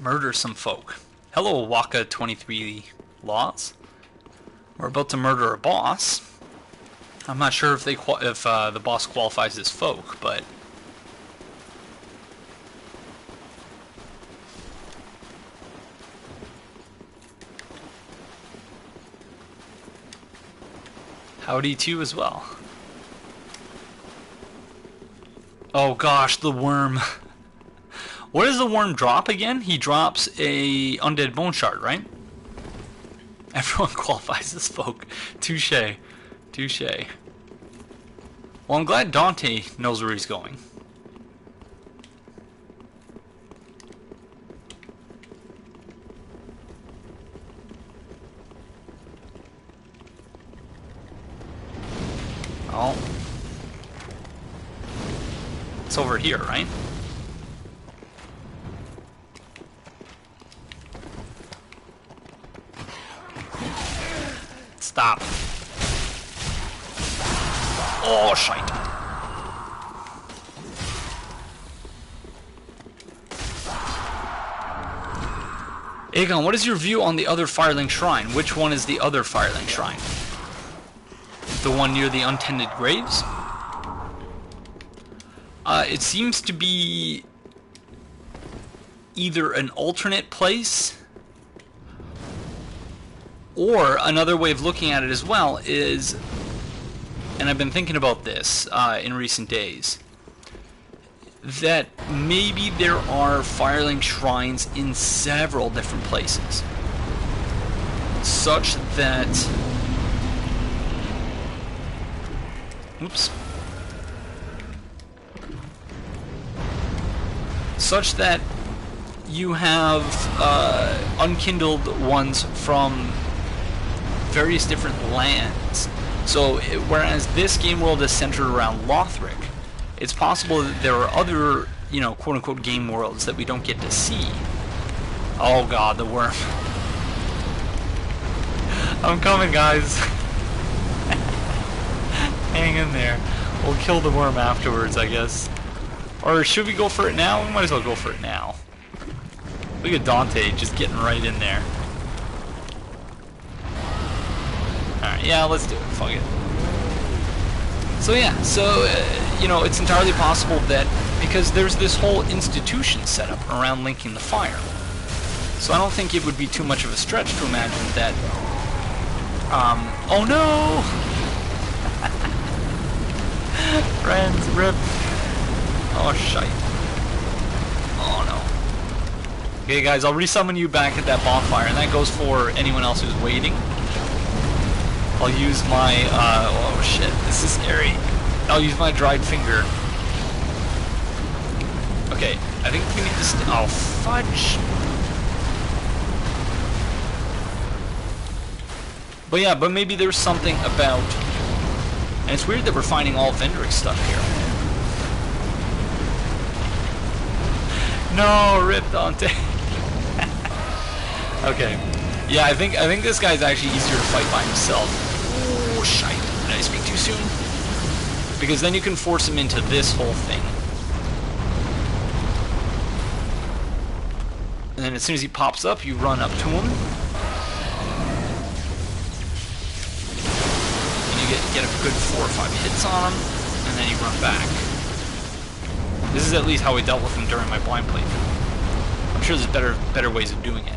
Speaker 1: Murder some folk. Hello, Waka 23 Laws. We're about to murder a boss. I'm not sure if the boss qualifies as folk, but howdy to you as well. Oh gosh, the worm. What does the worm drop again? He drops a undead bone shard, right? Everyone qualifies as folk. Touche. Touche. Well, I'm glad Dante knows where he's going. Oh. It's over here, right? Stop. Oh, shite. Aegon, what is your view on the other Firelink Shrine? Which one is the other Firelink Shrine? The one near the untended graves? It seems to be either an alternate place, or another way of looking at it as well is, and I've been thinking about this in recent days, that maybe there are Firelink shrines in several different places, such that, oops, such that you have unkindled ones from various different lands. So whereas this game world is centered around Lothric, it's possible that there are other, you know, quote-unquote game worlds that we don't get to see. Oh god, the worm. I'm coming, guys. Hang in there. We'll kill the worm afterwards, I guess. Or should we go for it now? We might as well go for it now. Look at Dante just getting right in there. Alright, yeah, let's do it. Fuck it. So yeah, you know, it's entirely possible that, because there's this whole institution set up around linking the fire. So I don't think it would be too much of a stretch to imagine that, oh no! Friends, rip. Oh, shite. Oh no. Okay guys, I'll resummon you back at that bonfire, and that goes for anyone else who's waiting. I'll use my, oh shit, this is scary. I'll use my dried finger. Okay, I think we need to oh, fudge. But yeah, but maybe there's something about, and it's weird that we're finding all Vendrick stuff here. No, rip Dante. Okay. Yeah, I think this guy's actually easier to fight by himself. Oh, shite. Did I speak too soon? Because then you can force him into this whole thing. And then as soon as he pops up, you run up to him. And you get a good 4 or 5 hits on him, and then you run back. This is at least how we dealt with him during my blind playthrough. I'm sure there's better ways of doing it.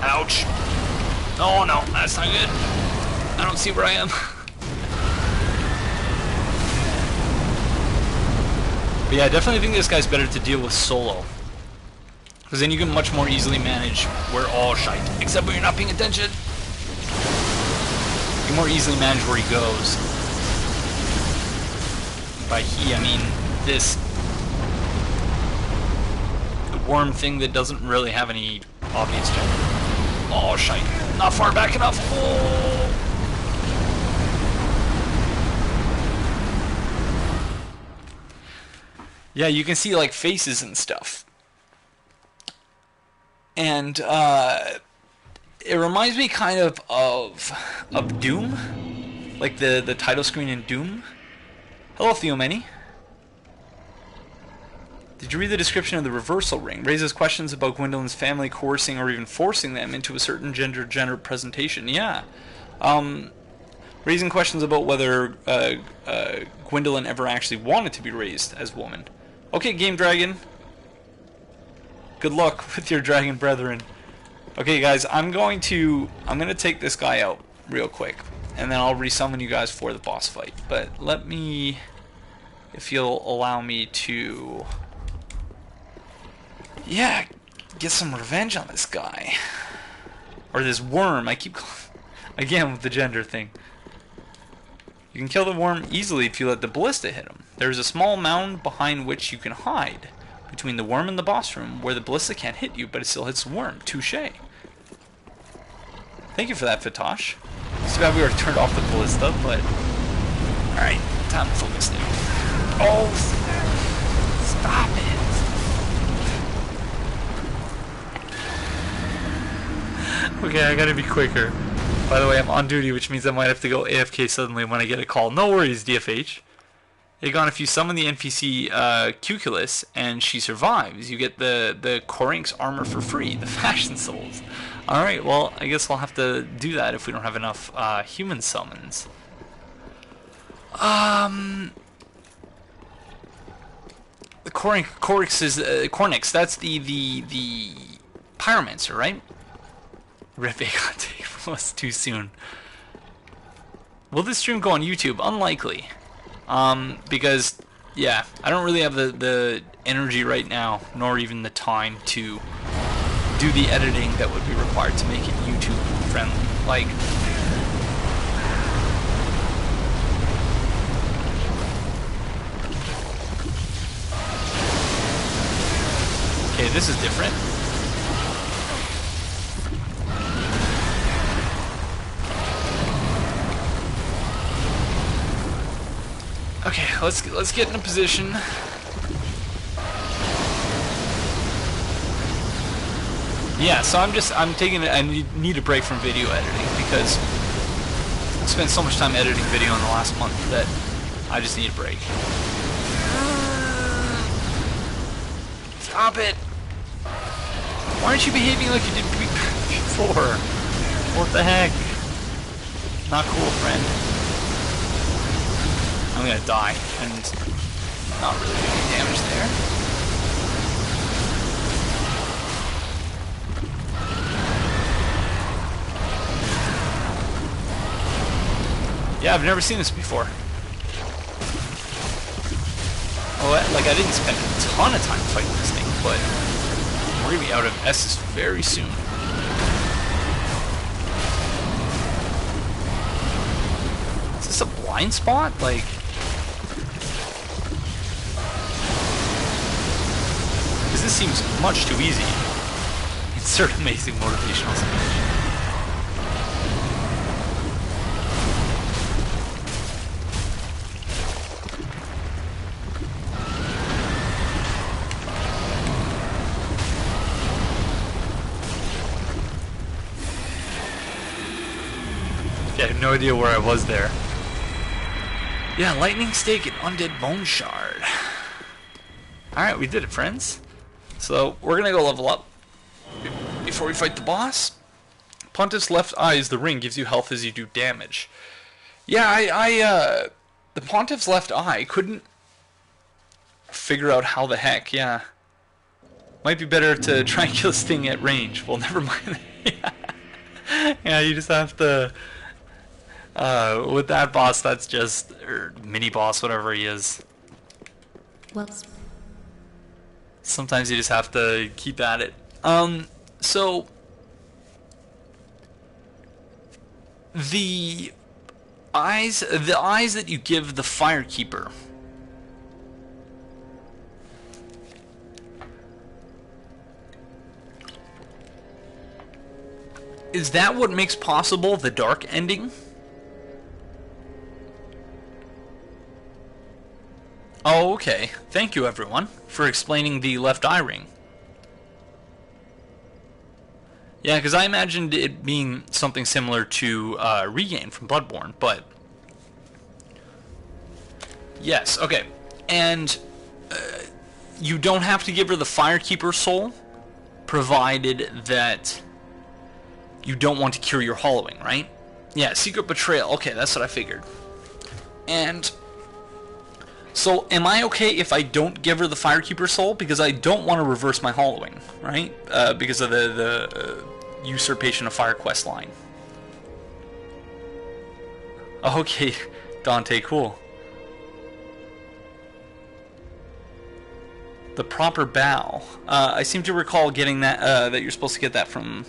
Speaker 1: Ouch. Oh no, that's not good. I don't see where I am. But yeah, I definitely think this guy's better to deal with solo. Because then you can much more easily manage where all shite. Except when you're not paying attention. You can more easily manage where he goes. By he, I mean this worm thing that doesn't really have any obvious gender. Oh, shite. Not far back enough. Oh! Yeah, you can see, like, faces and stuff. And, it reminds me kind of Doom. Like the title screen in Doom. Hello, Theomany. Did you read the description of the reversal ring? Raises questions about Gwendolyn's family coercing or even forcing them into a certain gender presentation. Yeah. Raising questions about whether Gwendolyn ever actually wanted to be raised as a woman. Okay, Game Dragon. Good luck with your dragon brethren. Okay, guys, I'm gonna take this guy out real quick, and then I'll resummon you guys for the boss fight. But let me, if you'll allow me to, yeah, get some revenge on this guy. Or this worm. I keep again with the gender thing. You can kill the worm easily if you let the ballista hit him. There's a small mound behind which you can hide between the worm and the boss room, where the ballista can't hit you, but it still hits the worm. Touché. Thank you for that, Fatosh. It's too bad we already turned off the ballista, but alright, time to focus now. Oh, stop it. Okay, I gotta be quicker. By the way, I'm on duty, which means I might have to go AFK suddenly when I get a call. No worries, DFH. Aegon, if you summon the NPC Cuculus and she survives, you get the Korinx armor for free, the Fashion Souls. Alright, well, I guess I'll have to do that if we don't have enough human summons. The Korinx is Cornix, that's the Pyromancer, right? Rip Aegon was too soon. Will this stream go on YouTube? Unlikely. Because, yeah, I don't really have the energy right now, nor even the time to do the editing that would be required to make it YouTube friendly. Like, okay, this is different. Okay, let's get in a position. Yeah, so I'm taking I need a break from video editing because I spent so much time editing video in the last month that I just need a break. Stop it! Why aren't you behaving like you did before? What the heck? Not cool, friend. I'm gonna die, and not really doing any damage there. Yeah, I've never seen this before. Oh, like I didn't spend a ton of time fighting this thing, but we're gonna be out of S's very soon. Is this a blind spot? Like, this seems much too easy. Insert amazing motivational speech. Okay, I have no idea where I was there. Yeah, lightning stake and undead bone shard. Alright, we did it, friends. So, we're gonna go level up before we fight the boss. Pontiff's left eye is the ring, gives you health as you do damage. Yeah, the Pontiff's left eye couldn't figure out how the heck, yeah. Might be better to try and kill this thing at range. Well, never mind. Yeah, you just have to, with that boss, that's just, or mini boss, whatever he is.
Speaker 3: Well,
Speaker 1: sometimes you just have to keep at it. So the eyes that you give the Firekeeper Is that what makes possible the dark ending? Oh, okay. Thank you, everyone, for explaining the left eye ring. Yeah, because I imagined it being something similar to Regain from Bloodborne, but... Yes, okay. And you don't have to give her the Firekeeper soul, provided that you don't want to cure your hollowing, right? Yeah, Secret Betrayal. Okay, that's what I figured. And... So, am I okay if I don't give her the Firekeeper soul? Because I don't want to reverse my hollowing, right? Because of the Usurpation of Fire quest line. Okay, Dante, cool. The proper bow. I seem to recall getting that, that you're supposed to get that from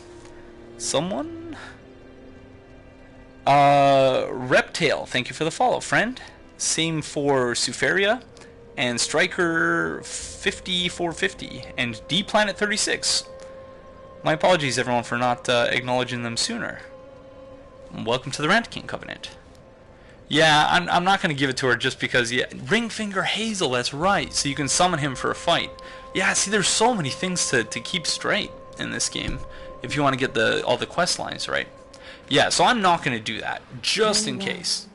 Speaker 1: someone? Reptile, thank you for the follow, friend. Same for Suferia, and Striker 5450, and D Planet 36. My apologies, everyone, for not acknowledging them sooner. Welcome to the Rant King Covenant. Yeah, I'm not going to give it to her just because, yeah, Ringfinger Hazel, that's right, so you can summon him for a fight. Yeah, see, there's so many things to keep straight in this game, if you want to get all the quest lines right. Yeah, so I'm not going to do that, just in case.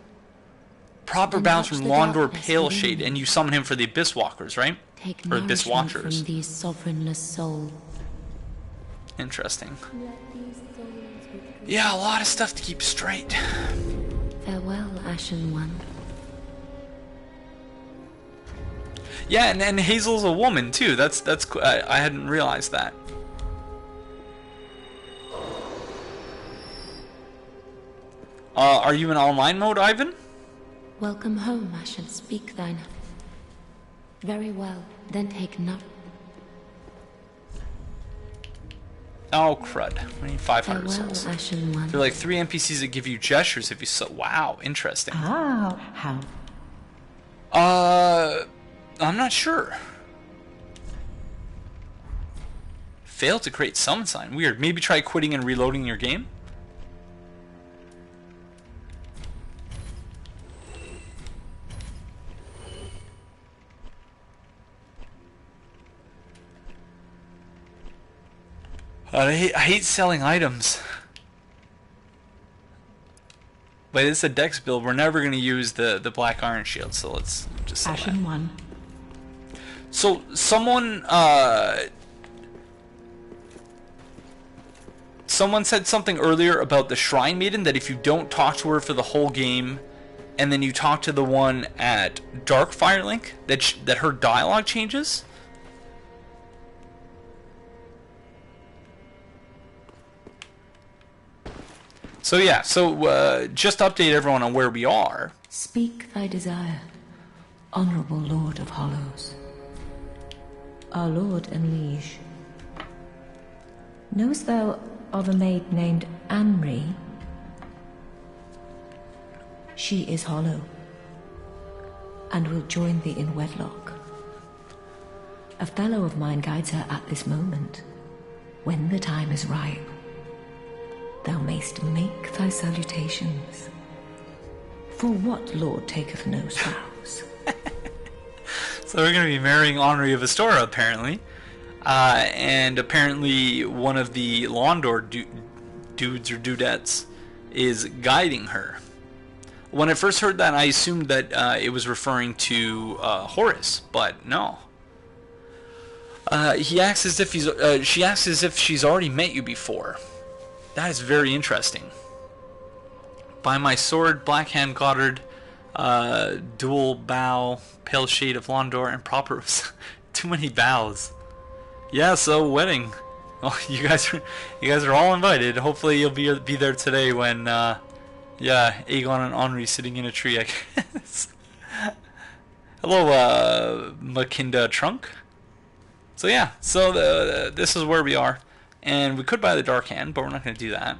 Speaker 1: Proper bounce from Londor Paleshade, and you summon him for the Abyss Walkers, right? Or Abyss Watchers.
Speaker 3: From these sovereignless souls.
Speaker 1: Interesting. Yeah, a lot of stuff to keep straight.
Speaker 3: Farewell, Ashen One.
Speaker 1: Yeah, and Hazel's a woman too. That's I hadn't realized that. Are you in online mode, Ivan?
Speaker 3: Welcome home, Ashen. Speak thine. Very well, then take note.
Speaker 1: Oh, crud. We need 500
Speaker 3: Farewell,
Speaker 1: souls.
Speaker 3: Ashen One.
Speaker 1: There are like 3 NPCs that give you gestures if you so. Wow, interesting.
Speaker 4: Ah, how?
Speaker 1: I'm not sure. Failed to create summon sign. Weird. Maybe try quitting and reloading your game? I hate selling items. But it's a dex build. We're never going to use the black iron shield, so let's just sell
Speaker 4: Ashen
Speaker 1: that.
Speaker 4: One.
Speaker 1: So, someone said something earlier about the Shrine Maiden, that if you don't talk to her for the whole game, and then you talk to the one at Dark Firelink, that her dialogue changes. So yeah, just update everyone on where we are.
Speaker 4: Speak thy desire, honorable Lord of Hollows. Our lord and liege. Knowest thou of a maid named Anri? She is hollow, and will join thee in wedlock. A fellow of mine guides her at this moment. When the time is ripe, thou mayst make thy salutations. For what lord taketh no spouse?
Speaker 1: So we're going to be marrying Henri of Astora, apparently. And apparently one of the Londor dudes or dudettes is guiding her. When I first heard that, I assumed that it was referring to Horus, but no. He asks as if she asks as if she's already met you before. That is very interesting. By my sword, Blackhand Goddard, dual bow, pale shade of Londor, and proper. Too many bows. Yeah, so wedding. Well, you guys are all invited. Hopefully you'll be there today when yeah, Aegon and Henri sitting in a tree, I guess. Hello, Makinda Trunk. So yeah, this is where we are. And we could buy the Dark Hand, but we're not going to do that.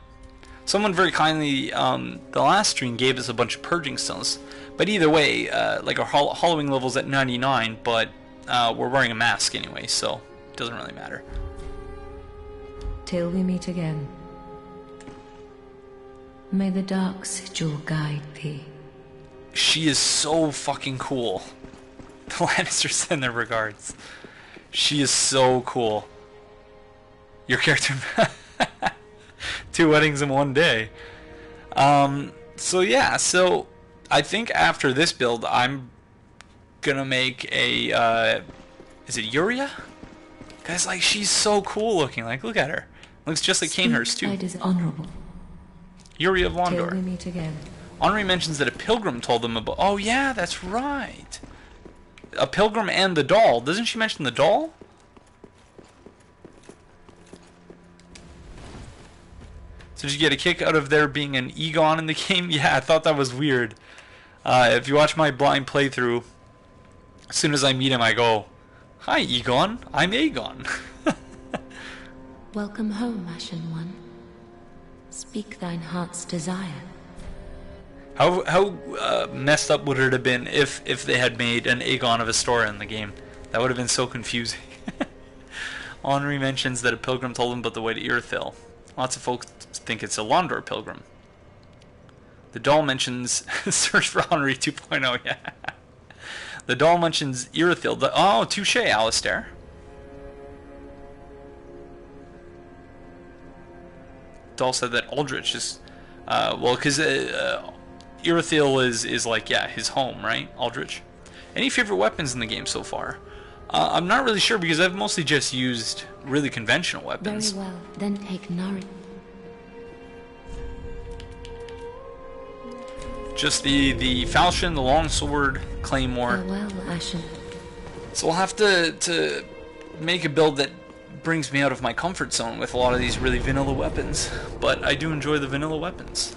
Speaker 1: Someone very kindly, the last stream, gave us a bunch of Purging Stones. But either way, like our Hollowing level's at 99, but we're wearing a mask anyway, so it doesn't really matter.
Speaker 4: Till we meet again. May the dark sigil guide thee.
Speaker 1: She is so fucking cool. The Lannisters send their regards. She is so cool. Your character... 2 weddings in one day. So yeah, so I think after this build, I'm gonna make a, is it Yuria? Guys, like, she's so cool looking. Like, look at her. Looks just like Kanehurst, too.
Speaker 4: It is honorable.
Speaker 1: Yuria of
Speaker 4: Till we
Speaker 1: Londor.
Speaker 4: meet again.
Speaker 1: Henri mentions that a pilgrim told them about... Oh, yeah, that's right. A pilgrim and the doll. Doesn't she mention the doll? So did you get a kick out of there being an Egon in the game? Yeah, I thought that was weird. If you watch my blind playthrough, as soon as I meet him, I go, "Hi, Egon. I'm Aegon."
Speaker 3: Welcome home, Ashen One. Speak thine heart's desire.
Speaker 1: How messed up would it have been if they had made an Aegon of Astoria in the game? That would have been so confusing. Henri mentions that a pilgrim told him about the way to Irithyll. Lots of folks think it's a Londor pilgrim. The doll mentions search for Henri 2.0. Yeah. The doll mentions Irithyll. Oh, touche, Alistair. Doll said that Aldrich is, well, because Irithyll is like, yeah, his home, right? Aldrich. Any favorite weapons in the game so far? I'm not really sure because I've mostly just used really conventional weapons.
Speaker 3: Very well, then take Nari.
Speaker 1: Just the falchion, the longsword, claymore.
Speaker 3: Farewell, Ashen.
Speaker 1: So we'll have to make a build that brings me out of my comfort zone with a lot of these really vanilla weapons. But I do enjoy the vanilla weapons.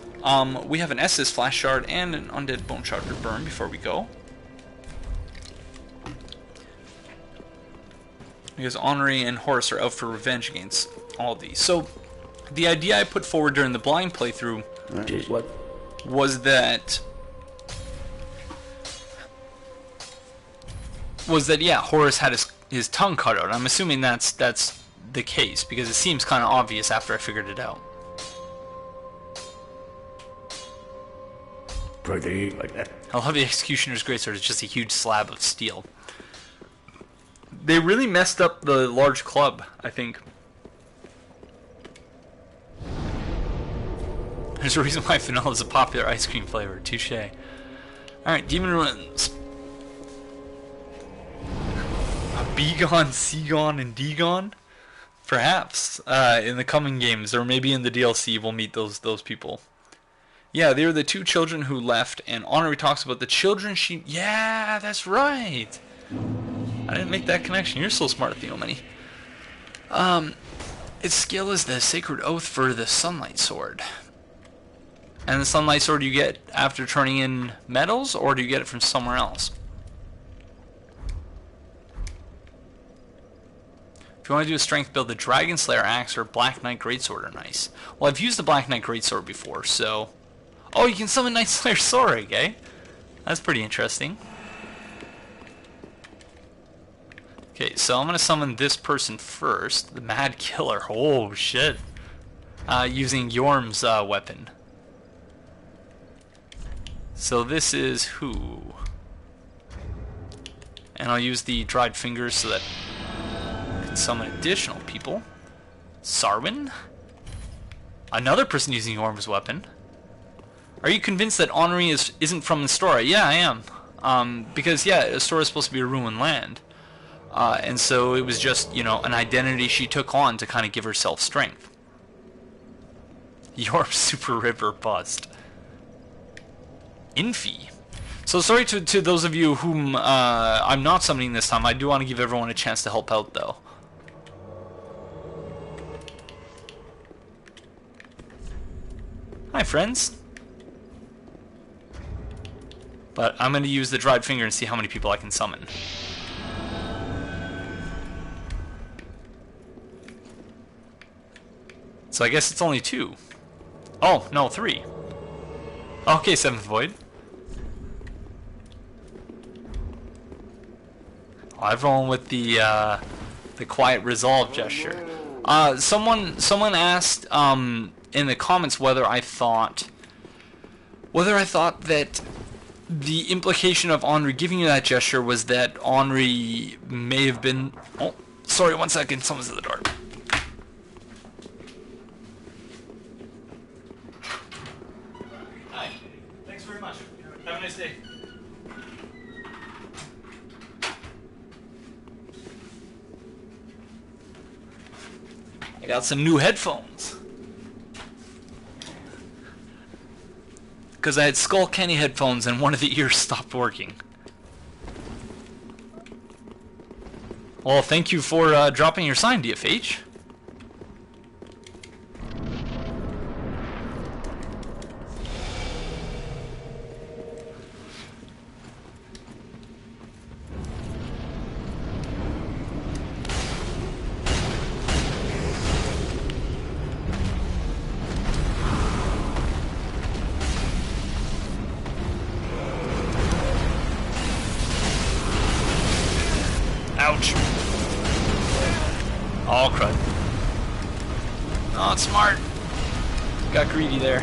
Speaker 1: We have an Estus Flash Shard and an Undead Bone Shard to burn before we go. Because Henri and Horus are out for revenge against all of these. So the idea I put forward during the blind playthrough was that yeah, Horus had his tongue cut out. I'm assuming that's the case because it seems kind of obvious after I figured it out.
Speaker 5: Pretty like that.
Speaker 1: I love the Executioner's Greatsword. It's just a huge slab of steel. They really messed up the large club, I think. There's a reason why vanilla is a popular ice cream flavor. Touche. Alright, Demon Ruins. Begon, Segon, and Degon? Perhaps. In the coming games, or maybe in the DLC, we'll meet those people. Yeah, they were the 2 children who left, and Henri talks about the children she... Yeah, that's right! I didn't make that connection. You're so smart, Theomany. Its skill is the Sacred Oath for the Sunlight Sword. And the Sunlight Sword you get after turning in medals, or do you get it from somewhere else? If you want to do a strength build, the Dragon Slayer Axe or Black Knight Greatsword are nice. Well, I've used the Black Knight Greatsword before, so... Oh, you can summon Night Slayer Sorig, eh? That's pretty interesting. Okay, so I'm going to summon this person first. The Mad Killer. Oh, shit. Using Yorm's weapon. So this is who? And I'll use the Dried Fingers so that I can summon additional people. Sarwin? Another person using Yorm's weapon. Are you convinced that Henri isn't from Astoria? Yeah, I am. Because, yeah, Astoria is supposed to be a ruined land. And so it was just, you know, an identity she took on to kind of give herself strength. Yorm Super River bust. Infi. So sorry to those of you whom I'm not summoning this time. I do want to give everyone a chance to help out, though. Hi, friends. But I'm going to use the Dried Finger and see how many people I can summon. So I guess it's only 2. Oh, no, 3. Okay, 7th Void. Oh, everyone with the quiet resolve gesture. Someone asked in the comments whether I thought whether I thought that the implication of Henri giving you that gesture was that Henri may have been... Oh, sorry, 1 second. Someone's at the door. Hi. Thanks very much. Have a nice day. I got some new headphones. Because I had Skull Kenny headphones and one of the ears stopped working. Well, thank you for dropping your sign, DFH. Ouch. Oh, crud. Oh, it's smart. Got greedy there.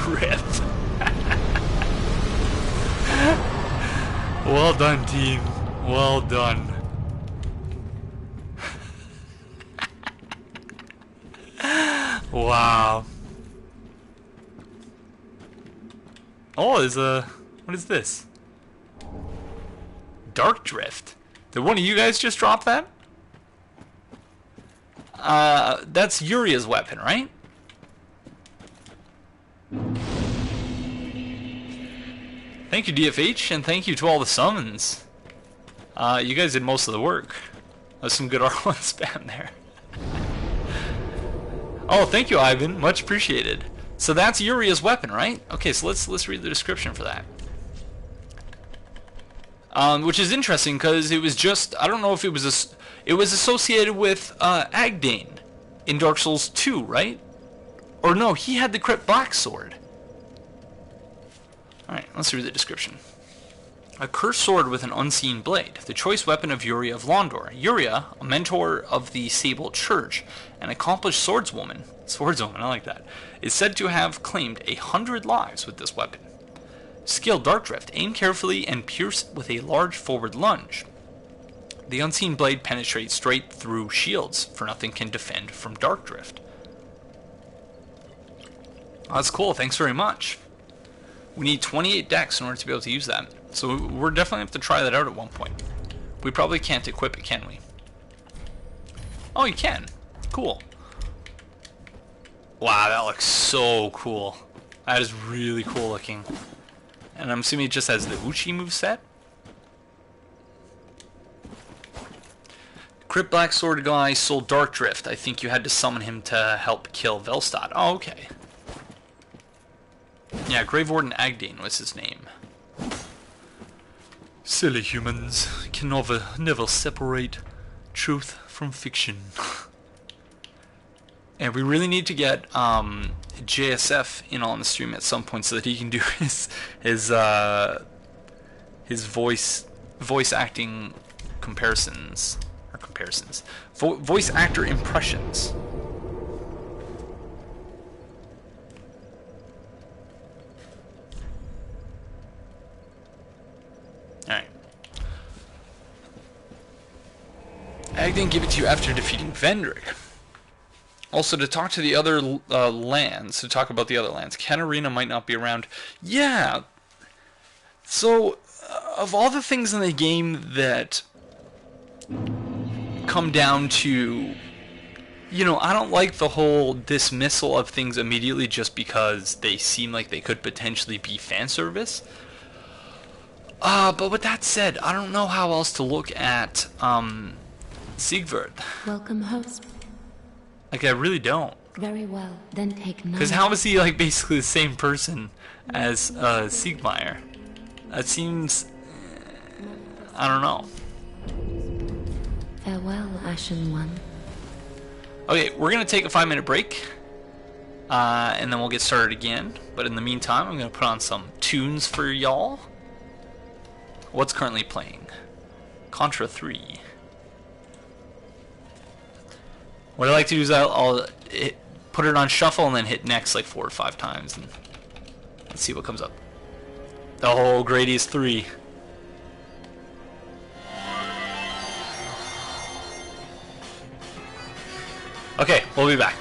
Speaker 1: Ripped. Well done, team. Well done. Wow. Oh, there's a... What is this? Dark Drift. Did one of you guys just drop that? That's Uria's weapon, right? Thank you, DFH, and thank you to all the summons. You guys did most of the work. That's some good R1 spam there. Oh, thank you, Ivan. Much appreciated. So that's Uria's weapon, right? Okay, so let's read the description for that. Which is interesting because it was just, I don't know if it was it was associated with Agdane in Dark Souls 2, right? Or no, he had the Crypt Black Sword. Alright, let's read the description. A cursed sword with an unseen blade, the choice weapon of Yuria of Londor. Yuria, a mentor of the Sable Church, an accomplished swordswoman, I like that, is said to have claimed 100 lives with this weapon. Skill Dark Drift, aim carefully and pierce with a large forward lunge. The unseen blade penetrates straight through shields, for nothing can defend from Dark Drift. Oh, that's cool, thanks very much. We need 28 decks in order to be able to use that. So we're definitely have to try that out at one point. We probably can't equip it, can we? Oh, you can. Cool. Wow, that looks so cool. That is really cool looking. And I'm assuming it just has the Uchi moveset. Crypt Black Sword guy sold Dark Drift. I think you had to summon him to help kill Velstad. Oh, okay. Yeah, Grave Warden Agdane was his name. Silly humans can never separate truth from fiction. And we really need to get JSF in on the stream at some point so that he can do his voice acting comparisons or voice actor impressions. Alright. Agdane give it to you after defeating Vendrick. Also, to talk to the other lands, to talk about the other lands, Katarina might not be around. Yeah. So, of all the things in the game that come down to, you know, I don't like the whole dismissal of things immediately just because they seem like they could potentially be fan service. But with that said, I don't know how else to look at Siegward.
Speaker 3: Welcome, host.
Speaker 1: Like, I really don't.
Speaker 3: Very well, then take note.
Speaker 1: Because how is he, like, basically the same person as Siegmeyer? That seems... I don't know.
Speaker 3: Farewell, Ashen One.
Speaker 1: Okay, we're going to take a 5-minute break. And then we'll get started again. But in the meantime, I'm going to put on some tunes for y'all. What's currently playing? Contra 3. What I like to do is I'll put it on shuffle and then hit next like 4 or 5 times. And let's see what comes up. Oh, Grady's 3. Okay, we'll be back.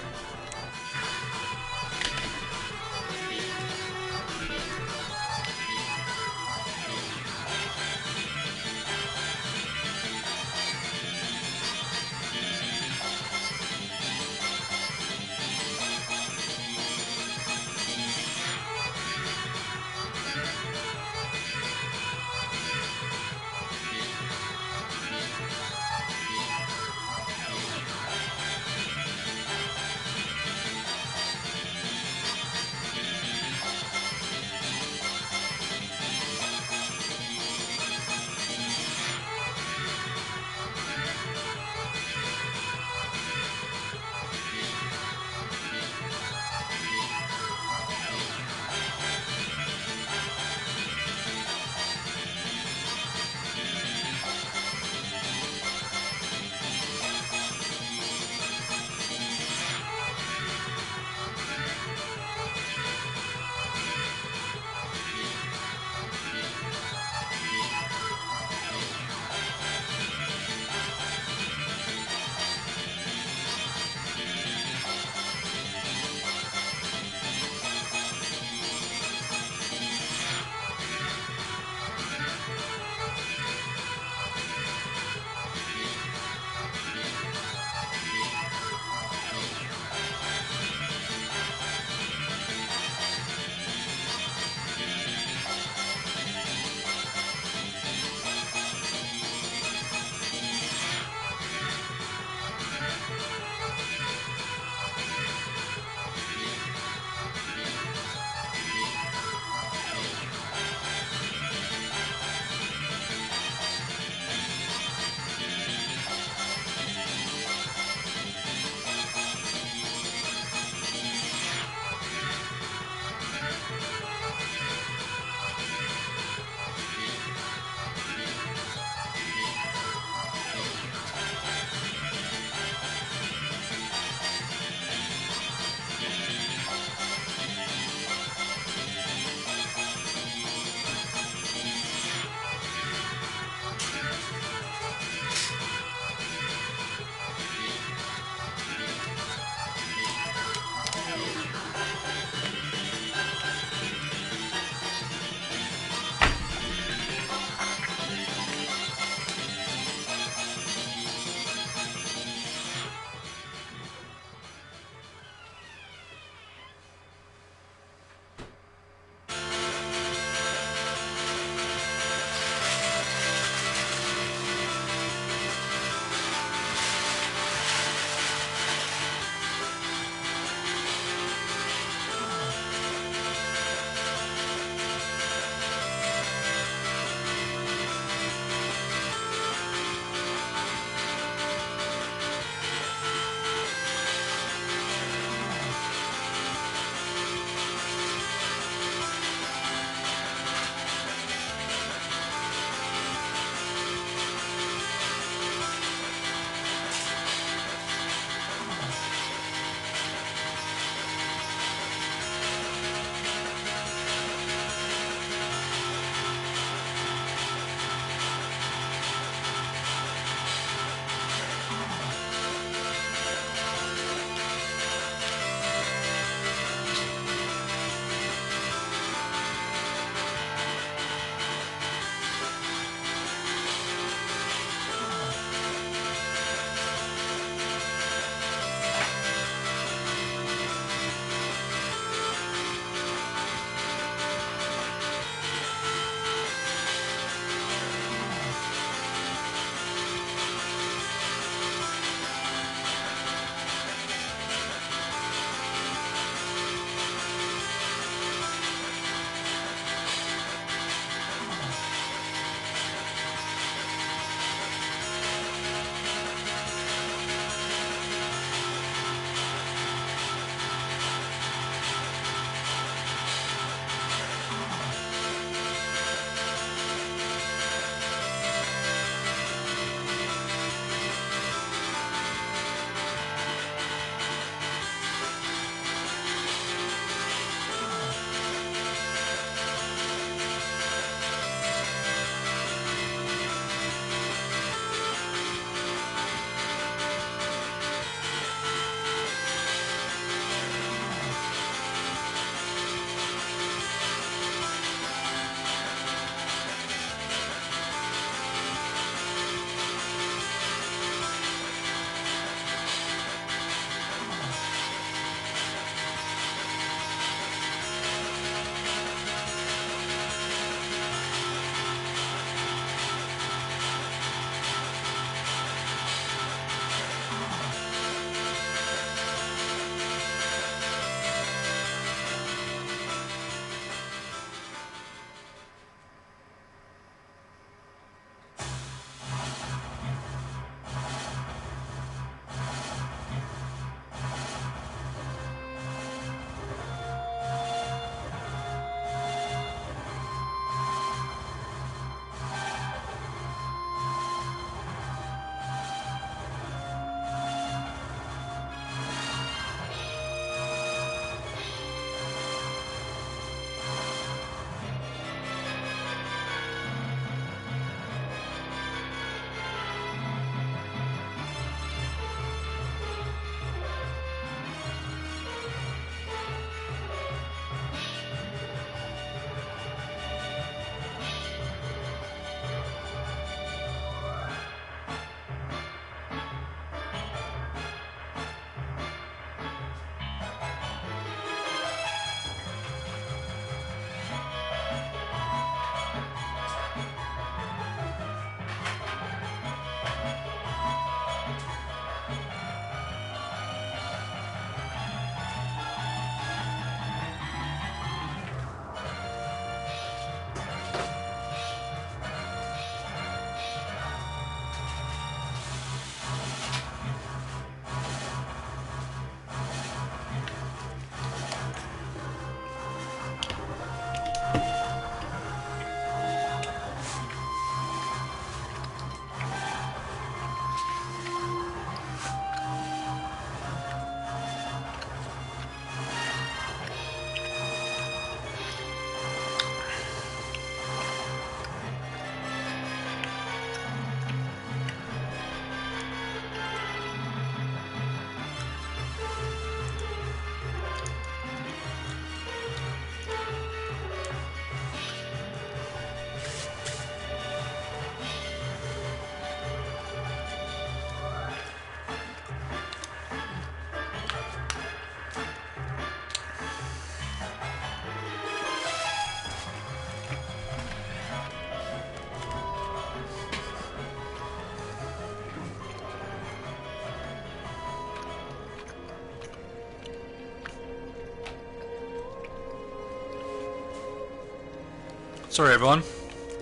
Speaker 1: Sorry, everyone.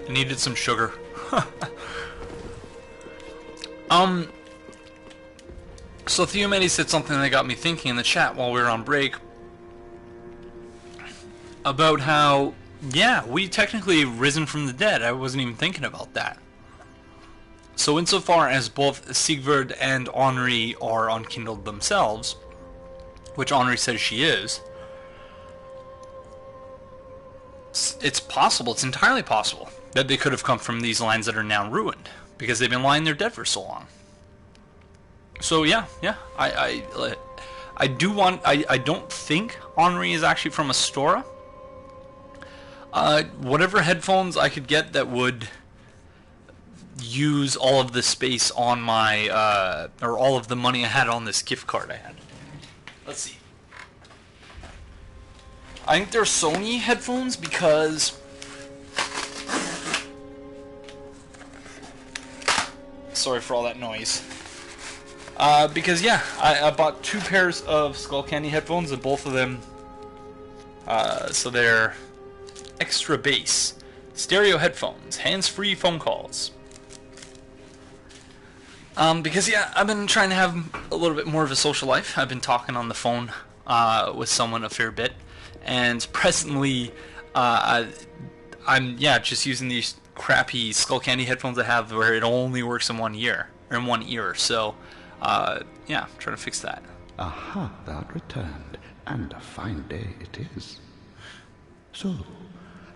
Speaker 1: I needed some sugar. So Theomedi said something that got me thinking in the chat while we were on break about how, yeah, we technically risen from the dead. I wasn't even thinking about that. So insofar as both Sigvard and Henri are unkindled themselves, which Henri says she is, it's possible, it's entirely possible, that they could have come from these lands that are now ruined, because they've been lying there dead for so long. So yeah, I don't think Henri is actually from Astora. Whatever headphones I could get that would use all of the space on my, or all of the money I had on this gift card I had. Let's see. I think they're Sony headphones because sorry for all that noise. Because yeah, I bought 2 pairs of Skull Candy headphones, and both of them, so they're extra bass stereo headphones, hands-free phone calls. Because yeah, I've been trying to have a little bit more of a social life. I've been talking on the phone with someone a fair bit, and presently I'm just using these crappy Skull Candy headphones I have where it only works in one ear. So yeah, trying to fix that.
Speaker 5: Aha, thou art returned, and a fine day it is. So,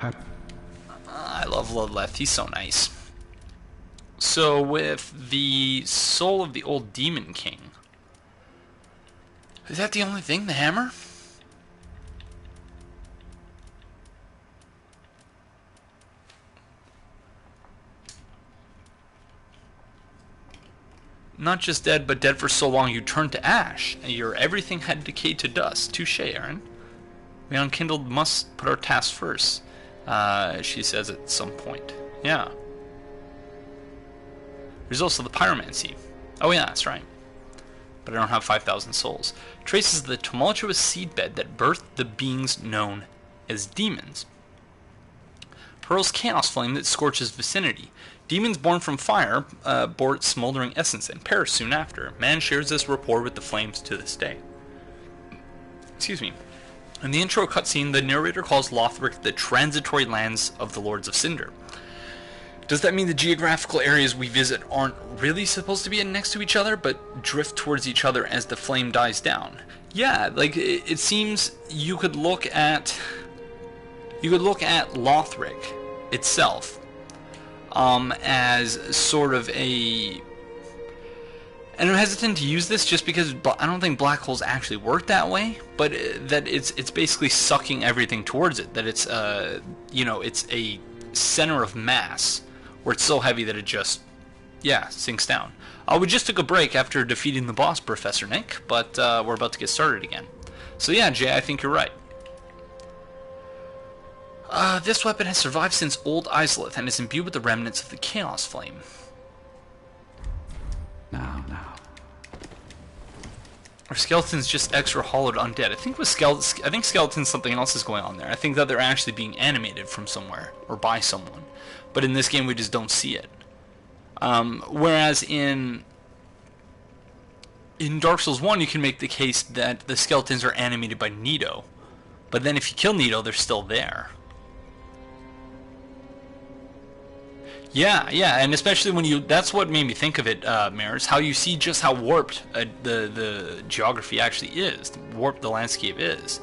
Speaker 1: I love Lodleth, he's so nice. So with the soul of the old Demon King, is that the only thing, the hammer? Not just dead, but dead for so long you turned to ash, and your everything had decayed to dust. Touche, Aaron. We unkindled must put our task first, she says at some point. Yeah. There's also the pyromancy. Oh yeah, that's right. But I don't have 5,000 souls. Traces the tumultuous seedbed that birthed the beings known as demons. Hurls chaos flame that scorches vicinity. Demons born from fire bore its smoldering essence and perish soon after. Man shares this rapport with the flames to this day. Excuse me. In the intro cutscene, the narrator calls Lothric the transitory lands of the Lords of Cinder. Does that mean the geographical areas we visit aren't really supposed to be next to each other, but drift towards each other as the flame dies down? Yeah, like it seems you could look at Lothric itself as sort of a, and I'm hesitant to use this just because I don't think black holes actually work that way, but that it's basically sucking everything towards it. That it's it's a center of mass where it's so heavy that it just sinks down. We just took a break after defeating the boss, Professor Nick, but we're about to get started again. So yeah, Jay, I think you're right. This weapon has survived since Old Izalith and is imbued with the remnants of the Chaos Flame.
Speaker 5: Now.
Speaker 1: Are skeletons just extra hollowed undead? I think skeletons something else is going on there. I think that they're actually being animated from somewhere or by someone. But in this game we just don't see it. Whereas in Dark Souls 1 you can make the case that the skeletons are animated by Nito. But then if you kill Nito, they're still there. Yeah, and especially when that's what made me think of it, Maris, how you see just how warped the geography actually is, warped the landscape is.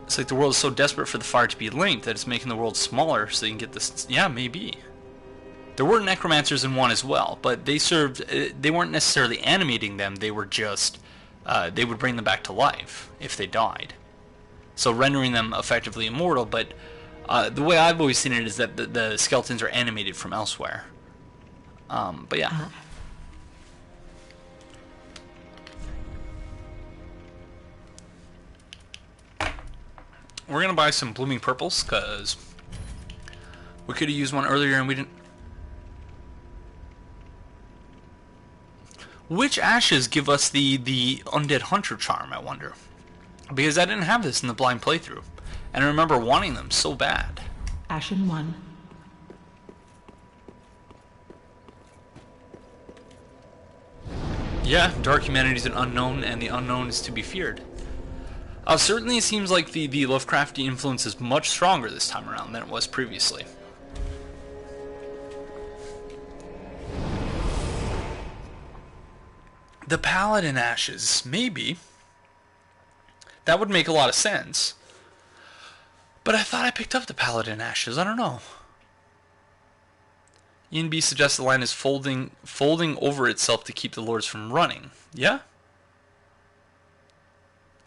Speaker 1: It's like the world is so desperate for the fire to be linked that it's making the world smaller so you can get this. Yeah, maybe. There were necromancers in 1 as well, but they weren't necessarily animating them, they were just, they would bring them back to life if they died. So rendering them effectively immortal, but the way I've always seen it is that the skeletons are animated from elsewhere. But yeah. We're going to buy some blooming purples, because we could have used one earlier and we didn't. Which ashes give us the Undead Hunter charm, I wonder? Because I didn't have this in the blind playthrough. And I remember wanting them so bad.
Speaker 4: Ashen 1.
Speaker 1: Yeah, dark humanity is an unknown, and the unknown is to be feared. Certainly it seems like the Lovecraftian influence is much stronger this time around than it was previously. The Paladin Ashes, maybe. That would make a lot of sense. But I thought I picked up the Paladin Ashes, I don't know. ENB suggests the land is folding over itself to keep the lords from running. Yeah?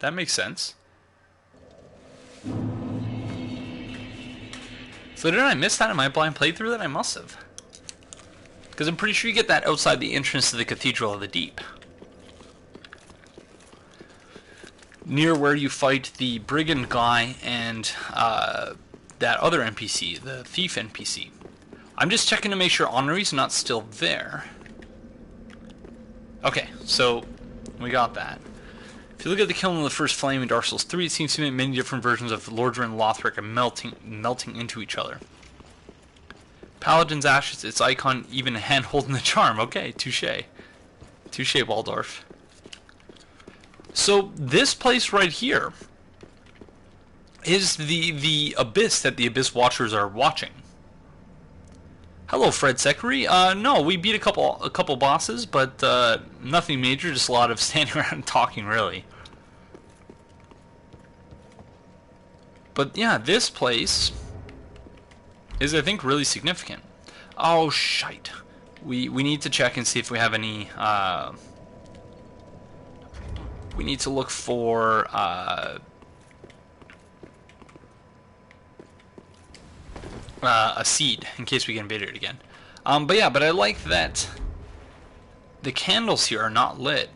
Speaker 1: That makes sense. So did I miss that in my blind playthrough? That I must have. Because I'm pretty sure you get that outside the entrance to the Cathedral of the Deep. Near where you fight the brigand guy and that other NPC, the thief NPC. I'm just checking to make sure Honoree's not still there. Okay, so we got that. If you look at the killing of the first flame in Dark Souls 3, it seems to be many different versions of Lordran and Lothric are melting into each other. Paladin's Ashes, its icon, even a hand holding the charm. Okay, touche. Touche, Waldorf. So this place right here is the abyss that the Abyss Watchers are watching. Hello, Fred Secretary. No, we beat a couple bosses, but nothing major. Just a lot of standing around and talking, really. But yeah, this place is, I think, really significant. Oh, shite. We need to check and see if we have any. We need to look for a seed in case we get invaded again. But I like that the candles here are not lit,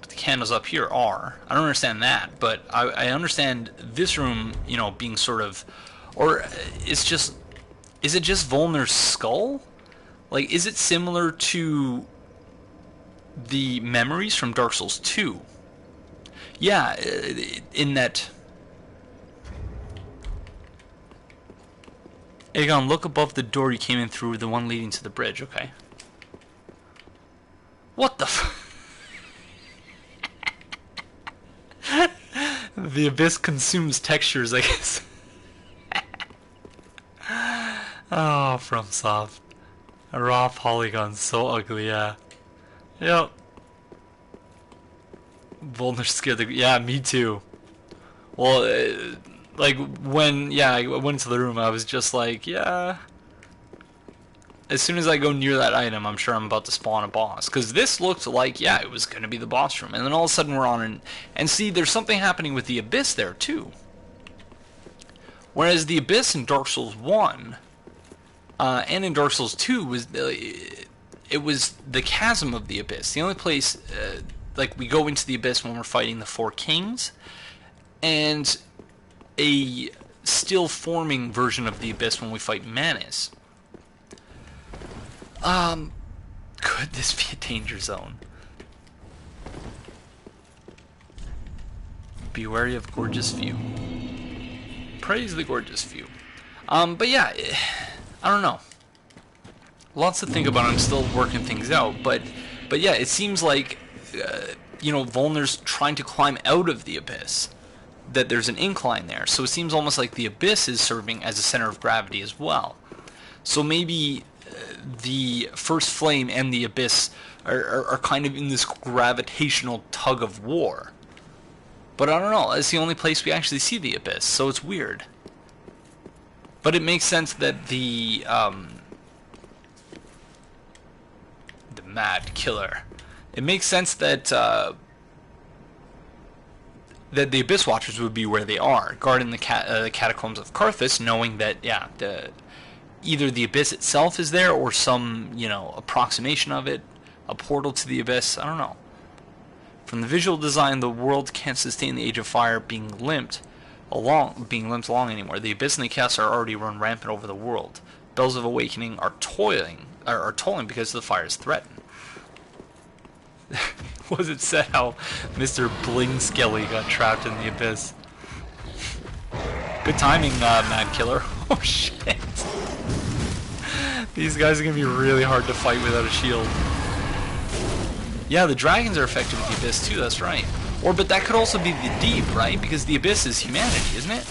Speaker 1: but the candles up here are. I don't understand that, but I understand this room, you know, being sort of, or is it just Volner's skull? Like, is it similar to the memories from Dark Souls 2? Yeah, in that. Aegon, look above the door you came in through, the one leading to the bridge. Okay. What the The abyss consumes textures, I guess. Oh, FromSoft. A raw polygon, so ugly, yeah. Yep. Volner scared the... Yeah, me too. Well, like, when... Yeah, I went into the room, I was just like, yeah... As soon as I go near that item, I'm sure I'm about to spawn a boss. Because this looked like, yeah, it was going to be the boss room. And then all of a sudden we're on... And see, there's something happening with the Abyss there, too. Whereas the Abyss in Dark Souls 1... and in Dark Souls 2 was... it was the chasm of the Abyss. The only place... like, we go into the Abyss when we're fighting the Four Kings, and a still forming version of the Abyss when we fight Manus. Could this be a danger zone? Be wary of gorgeous view. Praise the gorgeous view. But yeah, I don't know. Lots to think about. I'm still working things out, but yeah, it seems like you know, Volner's trying to climb out of the Abyss. That there's an incline there, so it seems almost like the Abyss is serving as a center of gravity as well. So maybe the First Flame and the Abyss are kind of in this gravitational tug of war. But I don't know, it's the only place we actually see the Abyss, so it's weird. But it makes sense that the Mad Killer. It makes sense that that the Abyss Watchers would be where they are, guarding the Catacombs of Carthus, knowing that, yeah, either the Abyss itself is there, or some, you know, approximation of it, a portal to the Abyss, I don't know. From the visual design, the world can't sustain the Age of Fire being limped along anymore. The Abyss and the Chaos are already run rampant over the world. Bells of Awakening are tolling because the fire is threatened. Was it said how Mr. Bling Skelly got trapped in the Abyss? Good timing, Mad Killer. Oh shit. These guys are gonna be really hard to fight without a shield. Yeah, the dragons are affected with the Abyss too, that's right. Or, but that could also be the Deep, right? Because the Abyss is humanity, isn't it?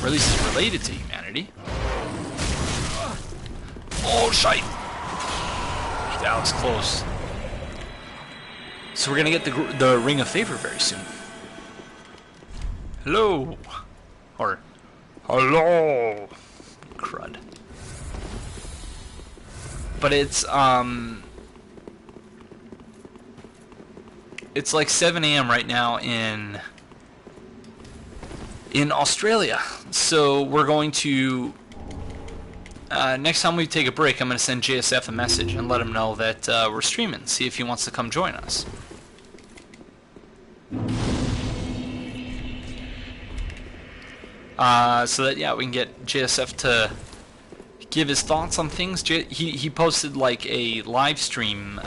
Speaker 1: Or at least it's related to humanity. Oh, shite! That was close. So we're gonna get the Ring of Favor very soon. Hello! Or, hello! Crud. But it's like 7 AM right now in Australia. So we're going to next time we take a break, I'm going to send JSF a message and let him know that we're streaming. See if he wants to come join us. So that yeah, we can get JSF to give his thoughts on things. He posted like a live stream,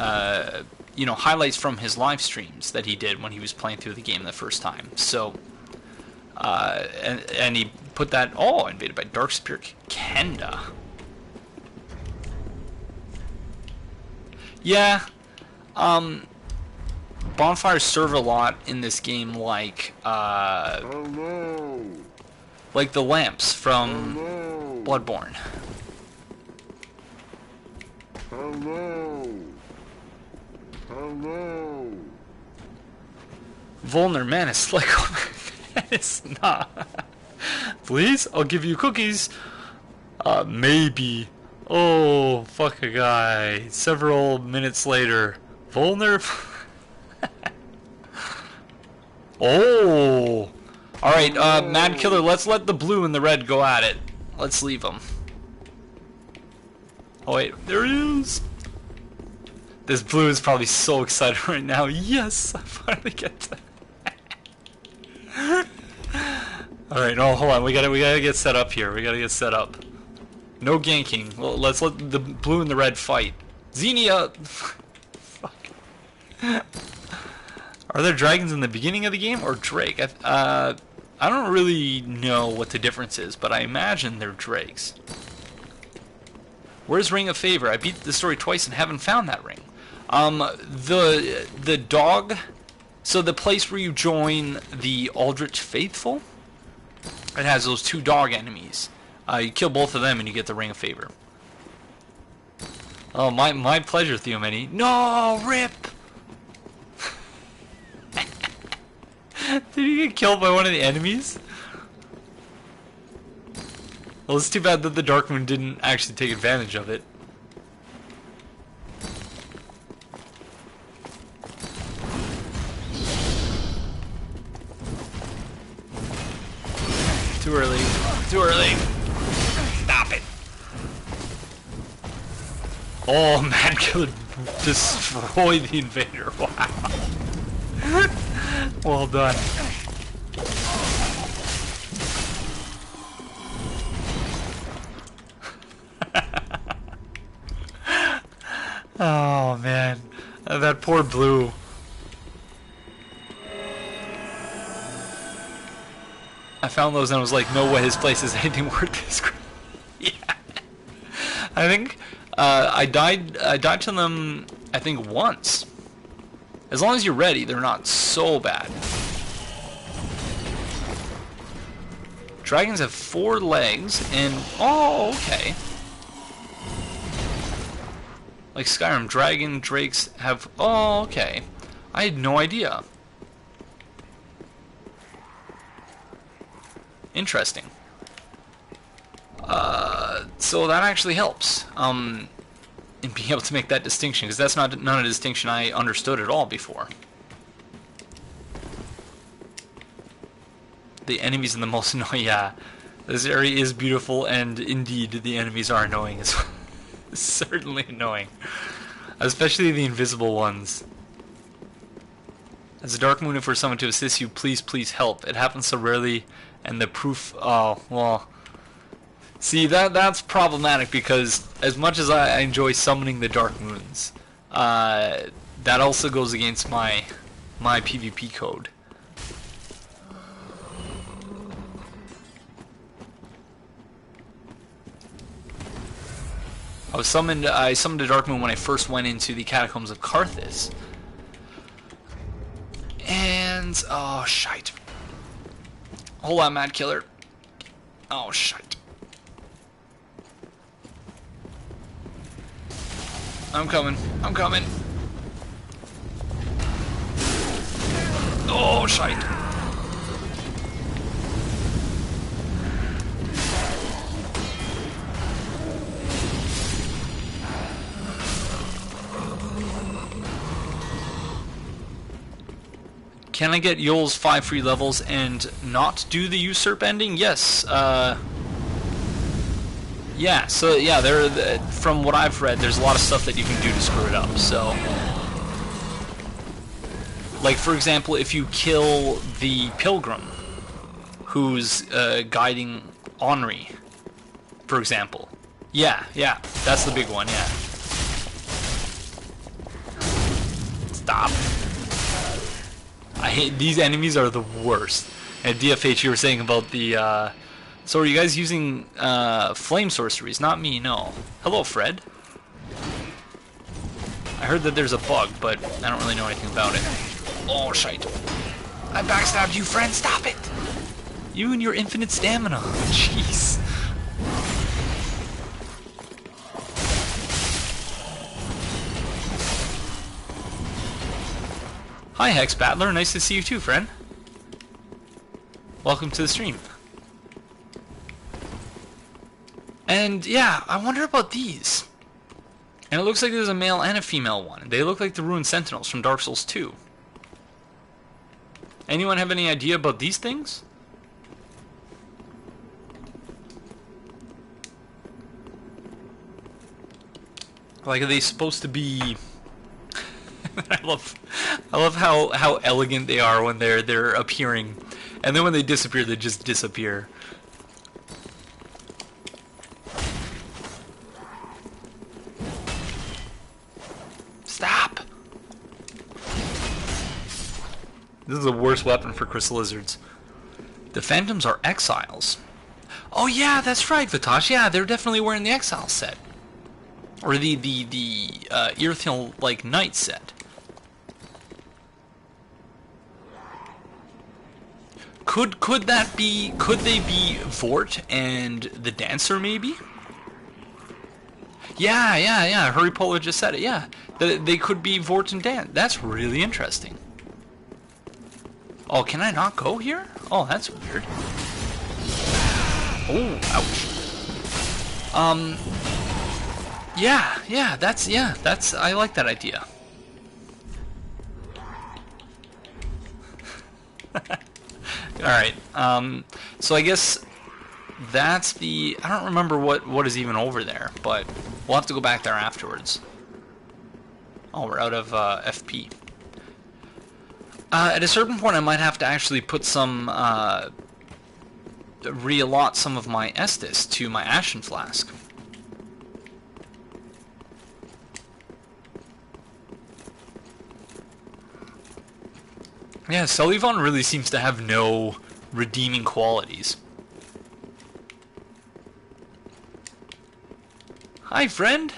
Speaker 1: you know, highlights from his live streams that he did when he was playing through the game the first time. So, and he put that, oh, invaded by Dark Spirit Kenda. Yeah, bonfires serve a lot in this game, like the lamps from Bloodborne. Volner, man, it's like, it's not. Please, I'll give you cookies. Maybe. Oh, fuck a guy. Several minutes later. Volner. Oh. Alright, Mad Killer, let's let the blue and the red go at it. Let's leave them. Oh wait, there he is. This blue is probably so excited right now. Yes, I finally get to. Alright, no, hold on. We gotta get set up here. We gotta get set up. No ganking. Well, let's let the blue and the red fight. Xenia! Fuck. Are there dragons in the beginning of the game or Drake? I don't really know what the difference is, but I imagine they're drakes. Where's Ring of Favor? I beat the story twice and haven't found that ring. The dog. So the place where you join the Aldrich Faithful, it has those two dog enemies. You kill both of them and you get the Ring of Favor. Oh, my pleasure, Theomany. No, rip. Did he get killed by one of the enemies? Well, it's too bad that the Dark Moon didn't actually take advantage of it. Too early. Too early. Stop it. Oh, Mad Killer destroyed the invader. Wow. Well done. Oh man, that poor blue. I found those and I was like, no way his place is anything worth this. Yeah. I think I died to them, I think, once. As long as you're ready, they're not so bad. Dragons have 4 legs and oh, okay. Like Skyrim, dragon drakes have... Oh, okay. I had no idea. Interesting. So that actually helps. In being able to make that distinction, because that's not a distinction I understood at all before. The enemies are the most annoying. Yeah, this area is beautiful, and indeed the enemies are annoying as well. Certainly annoying, especially the invisible ones. As a Dark Moon, for someone to assist you, please help. It happens so rarely, and the proof. Oh well. See, that's problematic because as much as I enjoy summoning the Dark Moons, that also goes against my PvP code. I summoned a Dark Moon when I first went into the Catacombs of Carthus. And oh shite. Hold on, Mad Killer. Oh shite. I'm coming. I'm coming. Oh shite. Can I get Yoel's 5 free levels and not do the usurp ending? Yes. Yeah, so yeah, from what I've read, there's a lot of stuff that you can do to screw it up, so. Like, for example, if you kill the pilgrim who's guiding Henri, for example. Yeah, that's the big one, yeah. Stop. I hate these enemies are the worst. And DFH, you were saying about the so are you guys using flame sorceries? Not me, no. Hello, Fred. I heard that there's a bug, but I don't really know anything about it. Oh shite. I backstabbed you, friend, stop it! You and your infinite stamina. Jeez. Hi, Hex Battler. Nice to see you too, friend. Welcome to the stream. And yeah, I wonder about these. And it looks like there's a male and a female one. They look like the Ruined Sentinels from Dark Souls 2. Anyone have any idea about these things? Like, are they supposed to be... I love how elegant they are when they're appearing, and then when they disappear, they just disappear. Stop! This is the worst weapon for crystal lizards. The phantoms are exiles. Oh yeah, that's right, Vitosh. Yeah, they're definitely wearing the exile set, or the Earthhill like knight set. Could that be? Could they be Vort and the Dancer maybe? Yeah. Hurry Polar just said it. Yeah, they could be Vort and Dan. That's really interesting. Oh, can I not go here? Oh, that's weird. Oh, ouch. Yeah. That's. I like that idea. Alright, so I guess that's the... I don't remember what is even over there, but we'll have to go back there afterwards. Oh, we're out of FP. At a certain point I might have to actually put some... re-allot some of my Estus to my Ashen Flask. Yeah, Sullivan really seems to have no redeeming qualities. Hi, friend.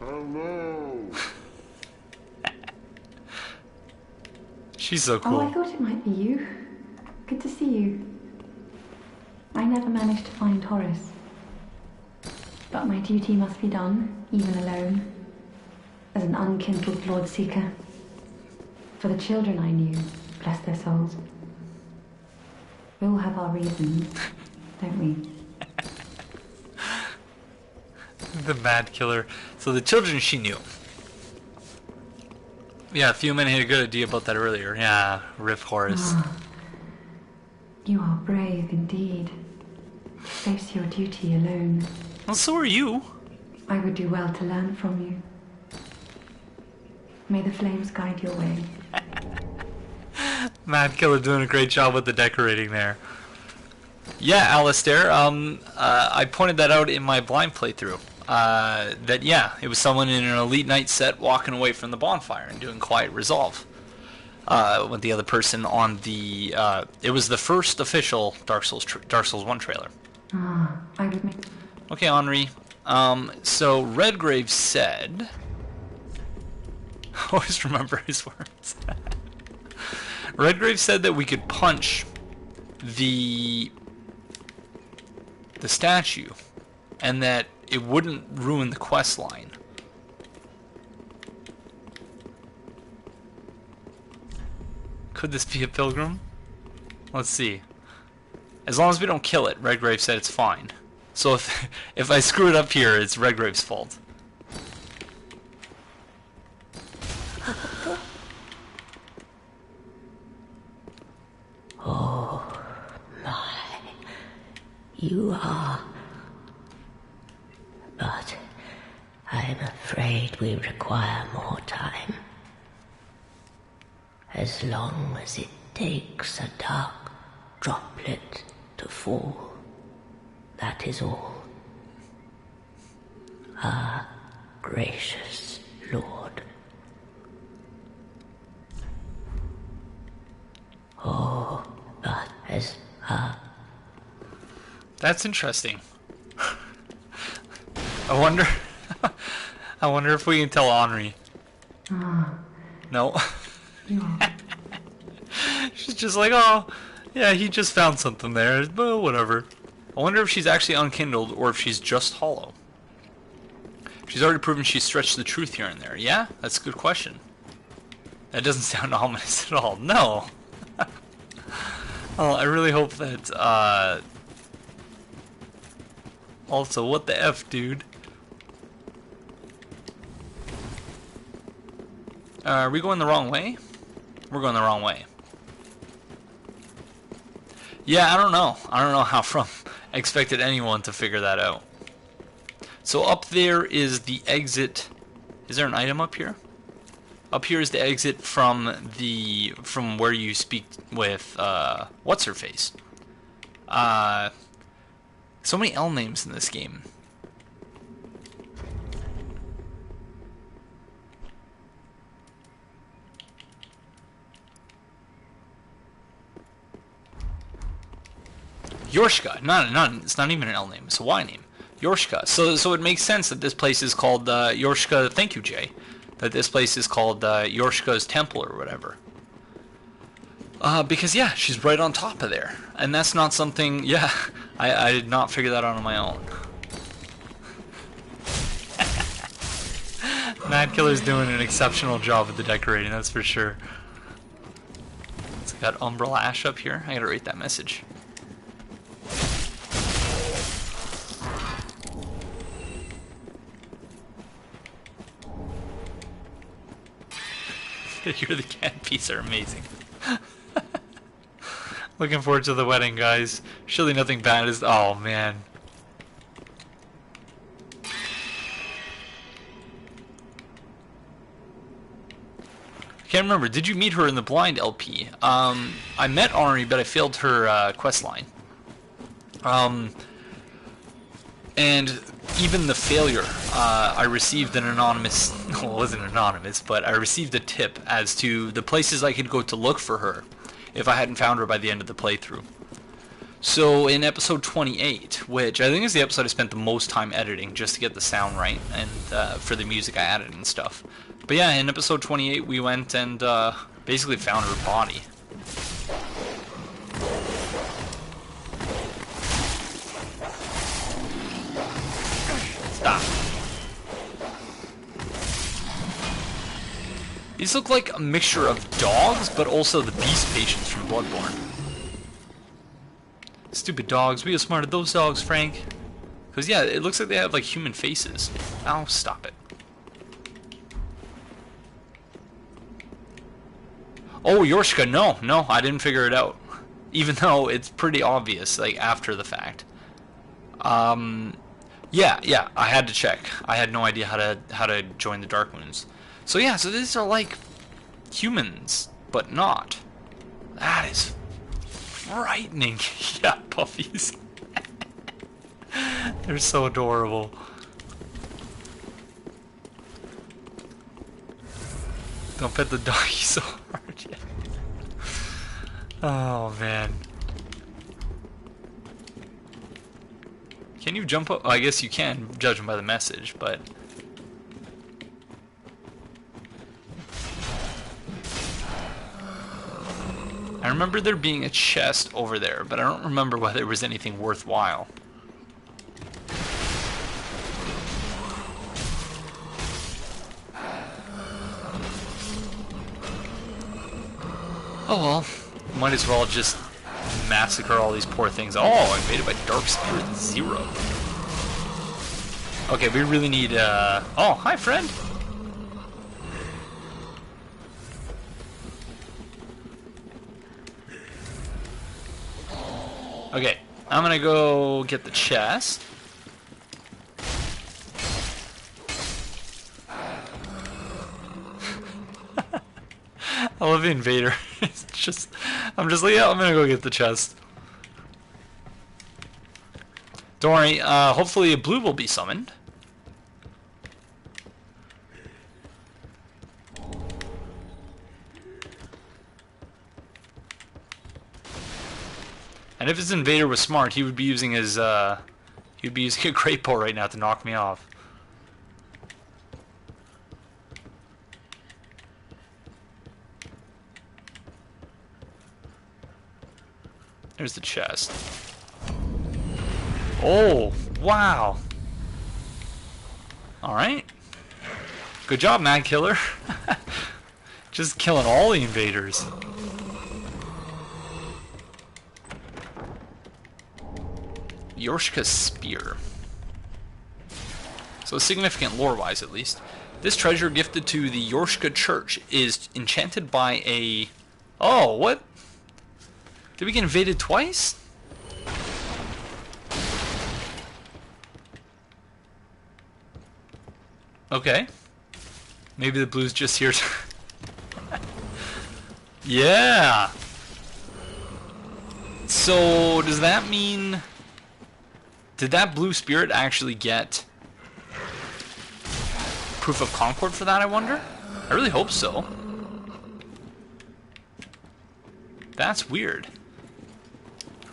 Speaker 2: Hello.
Speaker 1: She's so cool.
Speaker 6: Oh, I thought it might be you. Good to see you. I never managed to find Taurus. But my duty must be done, even alone. As an unkindled Lord Seeker. For the children I knew, bless their souls. We all have our reasons, don't we?
Speaker 1: The Mad Killer. So the children she knew. Yeah, Fuman had a good idea about that earlier. Yeah, Riff Horace.
Speaker 6: Ah, you are brave indeed. To face your duty alone.
Speaker 1: Well, so are you.
Speaker 6: I would do well to learn from you. May the flames guide your way.
Speaker 1: Mad Killer doing a great job with the decorating there. Yeah, Alistair, I pointed that out in my blind playthrough. That, yeah, it was someone in an Elite Knight set walking away from the bonfire and doing Quiet Resolve. with the other person on the. It was the first official Dark Souls 1 trailer.
Speaker 6: I would make.
Speaker 1: Okay, Henri. So Redgrave said. Always remember his words. Redgrave said that we could punch the statue, and that it wouldn't ruin the quest line. Could this be a pilgrim? Let's see. As long as we don't kill it, Redgrave said it's fine. So if I screw it up here, it's Redgrave's fault.
Speaker 4: Oh, my. You are. But I'm afraid we require more time. As long as it takes a dark droplet to fall, that is all. Our gracious Lord. Oh, but as
Speaker 1: That's interesting. I wonder if we can tell Henri. No. She's just like, oh, yeah, he just found something there, but whatever. I wonder if she's actually unkindled or if she's just hollow. She's already proven she's stretched the truth here and there. Yeah, that's a good question. That doesn't sound ominous at all. No. Oh, I really hope that, also, what the F, dude? Are we going the wrong way? We're going the wrong way. Yeah, I don't know. I don't know how from expected anyone to figure that out. So up there is the exit. Is there an item up here? Up here is the exit from where you speak with what's her face. So many L names in this game. Yorshka, it's not even an L name, it's a Y name. Yorshka. So it makes sense that this place is called Yorshka. Thank you, Jay. That this place is called Yorshka's Temple or whatever. Because yeah, she's right on top of there, and that's not something. Yeah, I did not figure that out on my own. Mad Killer's doing an exceptional job with the decorating, that's for sure. It's got Umbrella Ash up here. I gotta rate that message. You're the cat piece are amazing. Looking forward to the wedding, guys. Surely nothing bad is. Oh man. I can't remember. Did you meet her in the blind LP? I met Henri, but I failed her quest line. And even the failure, I received an anonymous, well, it wasn't anonymous, but I received a tip as to the places I could go to look for her if I hadn't found her by the end of the playthrough. So in episode 28, which I think is the episode I spent the most time editing just to get the sound right and for the music I added and stuff. But yeah, in episode 28 we went and basically found her body. Stop. These look like a mixture of dogs, but also the beast patients from Bloodborne. Stupid dogs. We outsmarted those dogs, Frank. Because, yeah, it looks like they have, like, human faces. Oh, stop it. Oh, Yorshka, no, I didn't figure it out. Even though it's pretty obvious, like, after the fact. Yeah, I had to check. I had no idea how to join the Dark Moons. So yeah, so these are like humans, but not. That is frightening. Yeah, puppies. They're so adorable. Don't pet the doggy so hard yet. Oh, man. Can you jump up? Oh, I guess you can, judging by the message, but... I remember there being a chest over there, but I don't remember whether there was anything worthwhile. Oh well, might as well just massacre all these poor things. Oh, invaded by Dark Spirit 0. Okay, we really need, oh, hi, friend! Okay, I'm gonna go get the chest. I love the invader. It's just, I'm just like, yeah, I'm gonna go get the chest. Don't worry, hopefully a blue will be summoned. And if his invader was smart, he would be using his, he would be using a great pull right now to knock me off. There's the chest. Oh, wow. Alright. Good job, Mad Killer. Just killing all the invaders. Yorshka's Spear. So significant lore-wise, at least. This treasure gifted to the Yorshka Church is enchanted by a... Oh, what? Did we get invaded twice? Okay. Maybe the blue's just here to... Yeah! So, does that mean... Did that blue spirit actually get proof of Concord for that, I wonder? I really hope so. That's weird.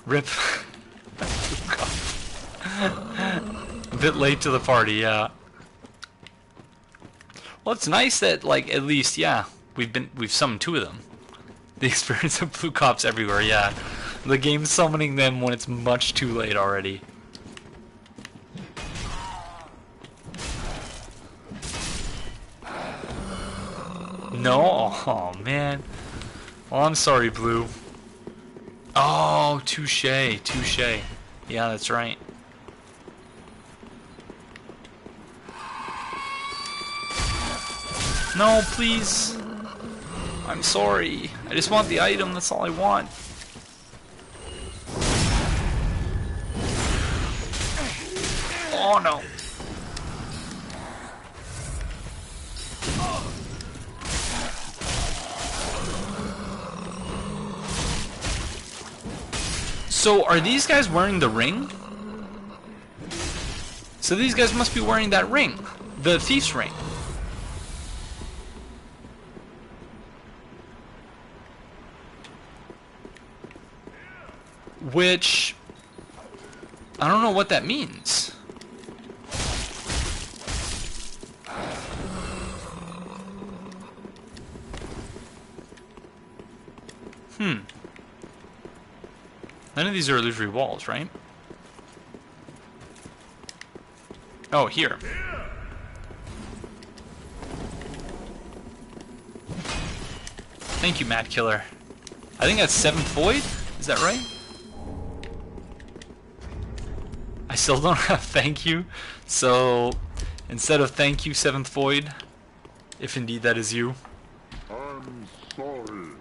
Speaker 1: Rip. A bit late to the party, yeah. Well, it's nice that, like, at least, yeah, we've summoned 2 of them. The experience of blue cops everywhere, yeah. The game's summoning them when it's much too late already. No? Oh, man. Well, I'm sorry, blue. Oh, touche, touche. Yeah, that's right. No, please. I'm sorry. I just want the item, that's all I want. Oh, no. So, are these guys wearing the ring? So these guys must be wearing that ring. The thief's ring. Which... I don't know what that means. None of these are illusory walls, right? Oh, here. Thank you, Mad Killer. I think that's 7th Void? Is that right? I still don't have thank you, so instead of thank you, 7th Void, if indeed that is you.
Speaker 2: I'm sorry.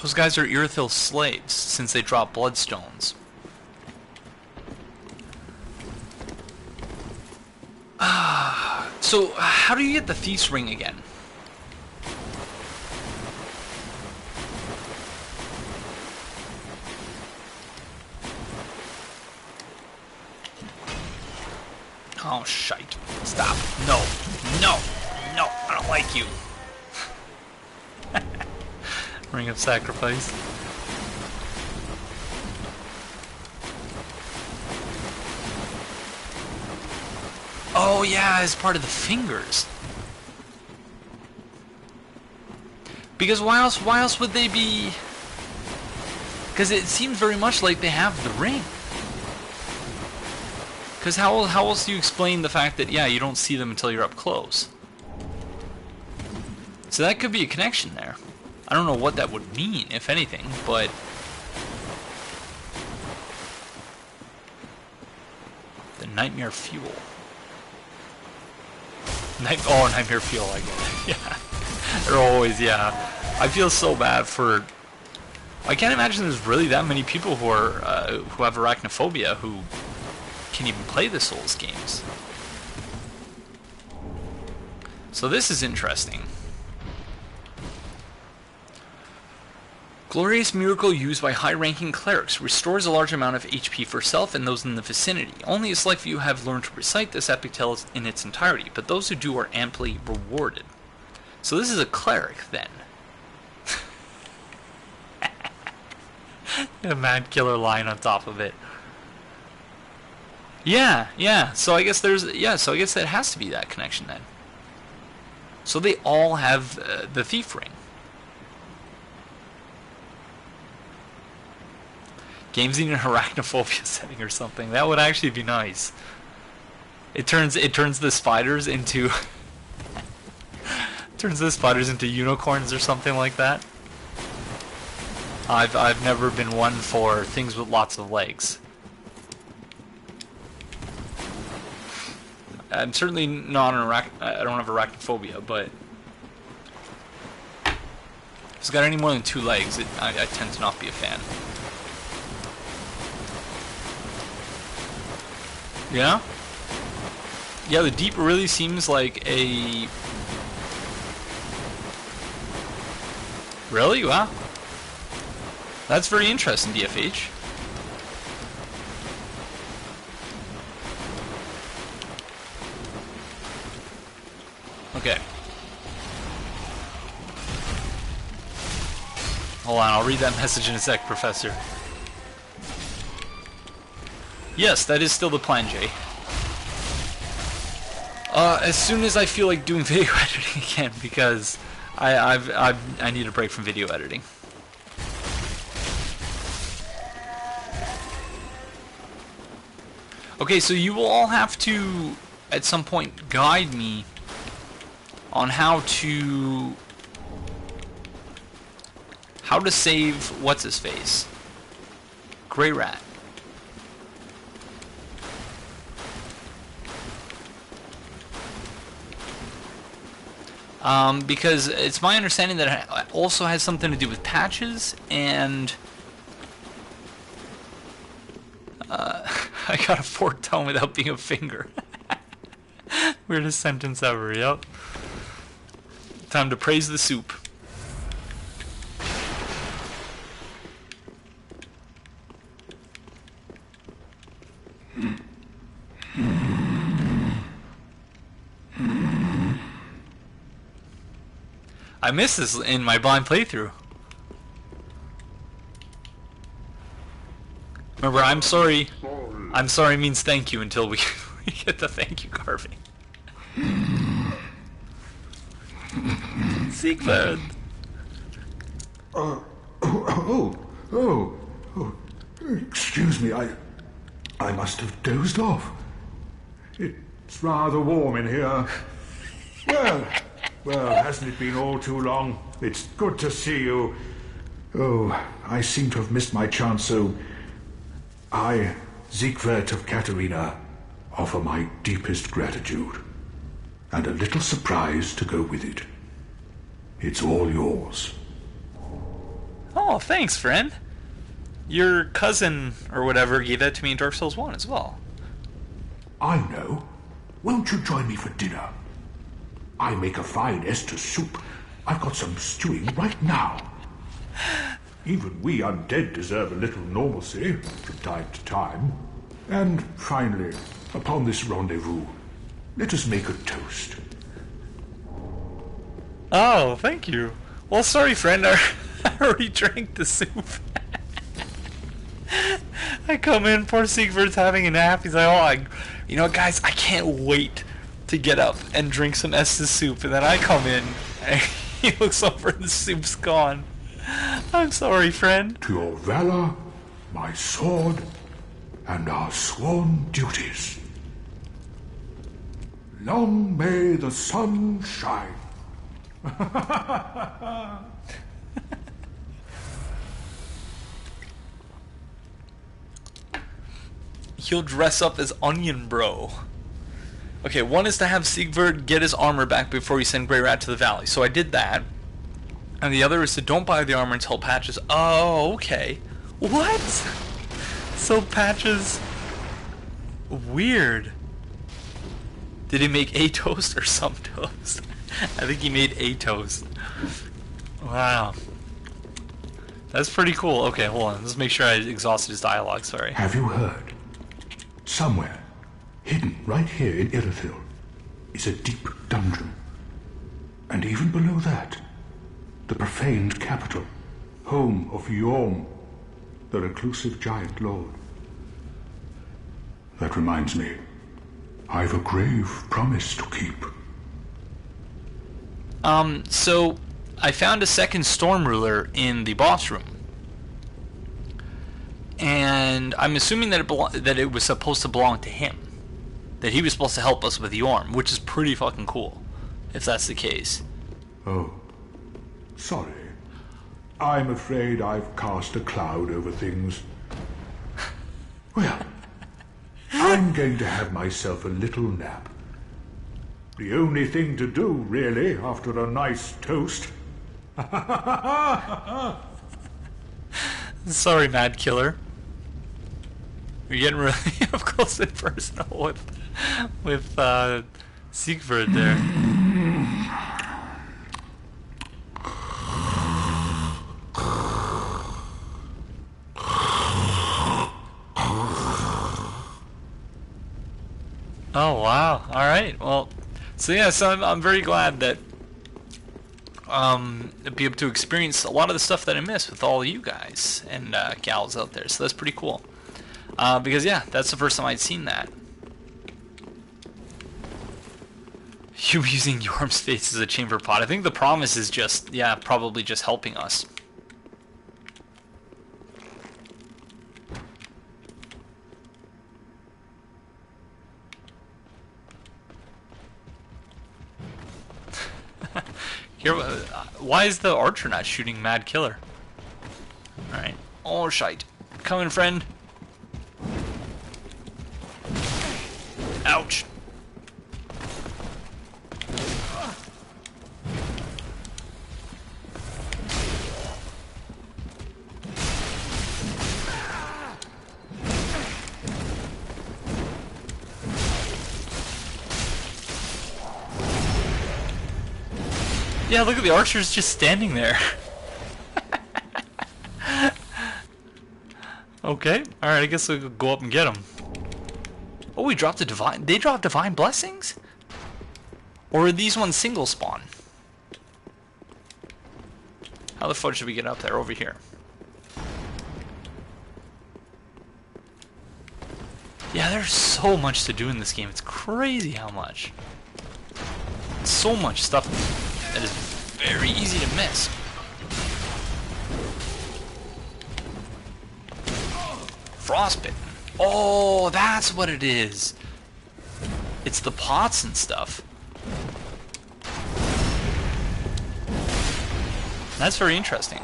Speaker 1: Those guys are Irithyll slaves, since they drop bloodstones. So, how do you get the Thief's Ring again? Oh, shite. Stop. No. No. No. I don't like you. Ring of Sacrifice. Oh yeah, as part of the fingers. Because why else would they be? Because it seems very much like they have the ring. Because how else do you explain the fact that, yeah, you don't see them until you're up close? So that could be a connection there. I don't know what that would mean, if anything, but... The Nightmare Fuel. Nightmare Fuel, I get it. Yeah. They're always, yeah. I feel so bad for... I can't imagine there's really that many people who are who have arachnophobia who can even play the Souls games. So this is interesting. Glorious miracle used by high-ranking clerics restores a large amount of HP for self and those in the vicinity. Only a select few have learned to recite this epic tale in its entirety, but those who do are amply rewarded. So this is a cleric, then. A mad killer line on top of it. Yeah. So I guess so I guess that has to be that connection then. So they all have the thief ring. Games in an arachnophobia setting or something. That would actually be nice. It turns the spiders into unicorns or something like that. I've never been one for things with lots of legs. I'm certainly not I don't have arachnophobia, but if it's got any more than 2 legs, I tend to not be a fan. Yeah? Yeah, the Deep really seems like a... Really? Wow. That's very interesting, DFH. Okay. Hold on, I'll read that message in a sec, Professor. Yes, that is still the plan, Jay. As soon as I feel like doing video editing again, because I need a break from video editing. Okay, so you will all have to, at some point, guide me on how to save what's-his-face? Grey Rat. Because it's my understanding that it also has something to do with patches, and I got a forked tongue without being a finger. Weirdest sentence ever, yep. Time to praise the soup. I missed this in my blind playthrough. Remember, I'm sorry. I'm sorry means thank you until we get the thank you carving. Siegfried.
Speaker 2: Excuse me, I must have dozed off. It's rather warm in here. Well, hasn't it been all too long? It's good to see you. Oh, I seem to have missed my chance, so I, Siegfried of Katarina, offer my deepest gratitude, and a little surprise to go with it. It's all yours.
Speaker 1: Oh, thanks, friend. Your cousin, or whatever, gave that to me in Dark Souls 1 as well.
Speaker 2: I know. Won't you join me for dinner? I make a fine Esther soup. I've got some stewing right now. Even we undead deserve a little normalcy from time to time. And finally, upon this rendezvous, let us make a toast.
Speaker 1: Oh, thank you. Well, sorry, friend. I already drank the soup. I come in, poor Siegfried's having a nap. He's like, oh, you know what, guys, I can't wait to get up and drink some Estes soup. And then I come in, and he looks over and the soup's gone. I'm sorry, friend.
Speaker 2: To your valor, my sword, and our sworn duties. Long may the sun shine.
Speaker 1: He'll dress up as Onion Bro. Okay, one is to have Siegfried get his armor back before we send Grey Rat to the valley. So I did that. And the other is to don't buy the armor until Patches. Oh, okay. What? So Patches... Weird. Did he make a toast or some toast? I think he made a toast. Wow. That's pretty cool. Okay, hold on. Let's make sure I exhausted his dialogue. Sorry.
Speaker 2: Have you heard? Somewhere, hidden right here in Irithyll, is a deep dungeon. And even below that, the profaned capital, home of Yhorm, the reclusive giant lord. That reminds me, I've a grave promise to keep.
Speaker 1: So I found a second Storm Ruler in the boss room. And I'm assuming that it was supposed to belong to him. That he was supposed to help us with Yhorm, which is pretty fucking cool, if that's the case.
Speaker 2: Oh, sorry. I'm afraid I've cast a cloud over things. Well, I'm going to have myself a little nap. The only thing to do, really, after a nice toast.
Speaker 1: Sorry, Mad Killer. You're getting really up close and personal with Siegfried there. Oh wow! All right. Well, so yeah, so I'm very glad that be able to experience a lot of the stuff that I missed with all of you guys and gals out there. So that's pretty cool. Because yeah, that's the first time I'd seen that. You using Yhorm's face as a chamber pot. I think the promise is just, yeah, probably just helping us. Here, why is the archer not shooting Mad Killer? Alright. Oh, shite. Coming, friend. Ouch. Yeah, look at the archers just standing there. Okay, alright, I guess we'll go up and get them. Oh, we dropped a divine... They dropped divine blessings? Or are these ones single spawn? How the fuck should we get up there? Over here. Yeah, there's so much to do in this game. It's crazy how much. So much stuff that is very easy to miss. Frostbitten. Oh, that's what it is. It's the pots and stuff. That's very interesting.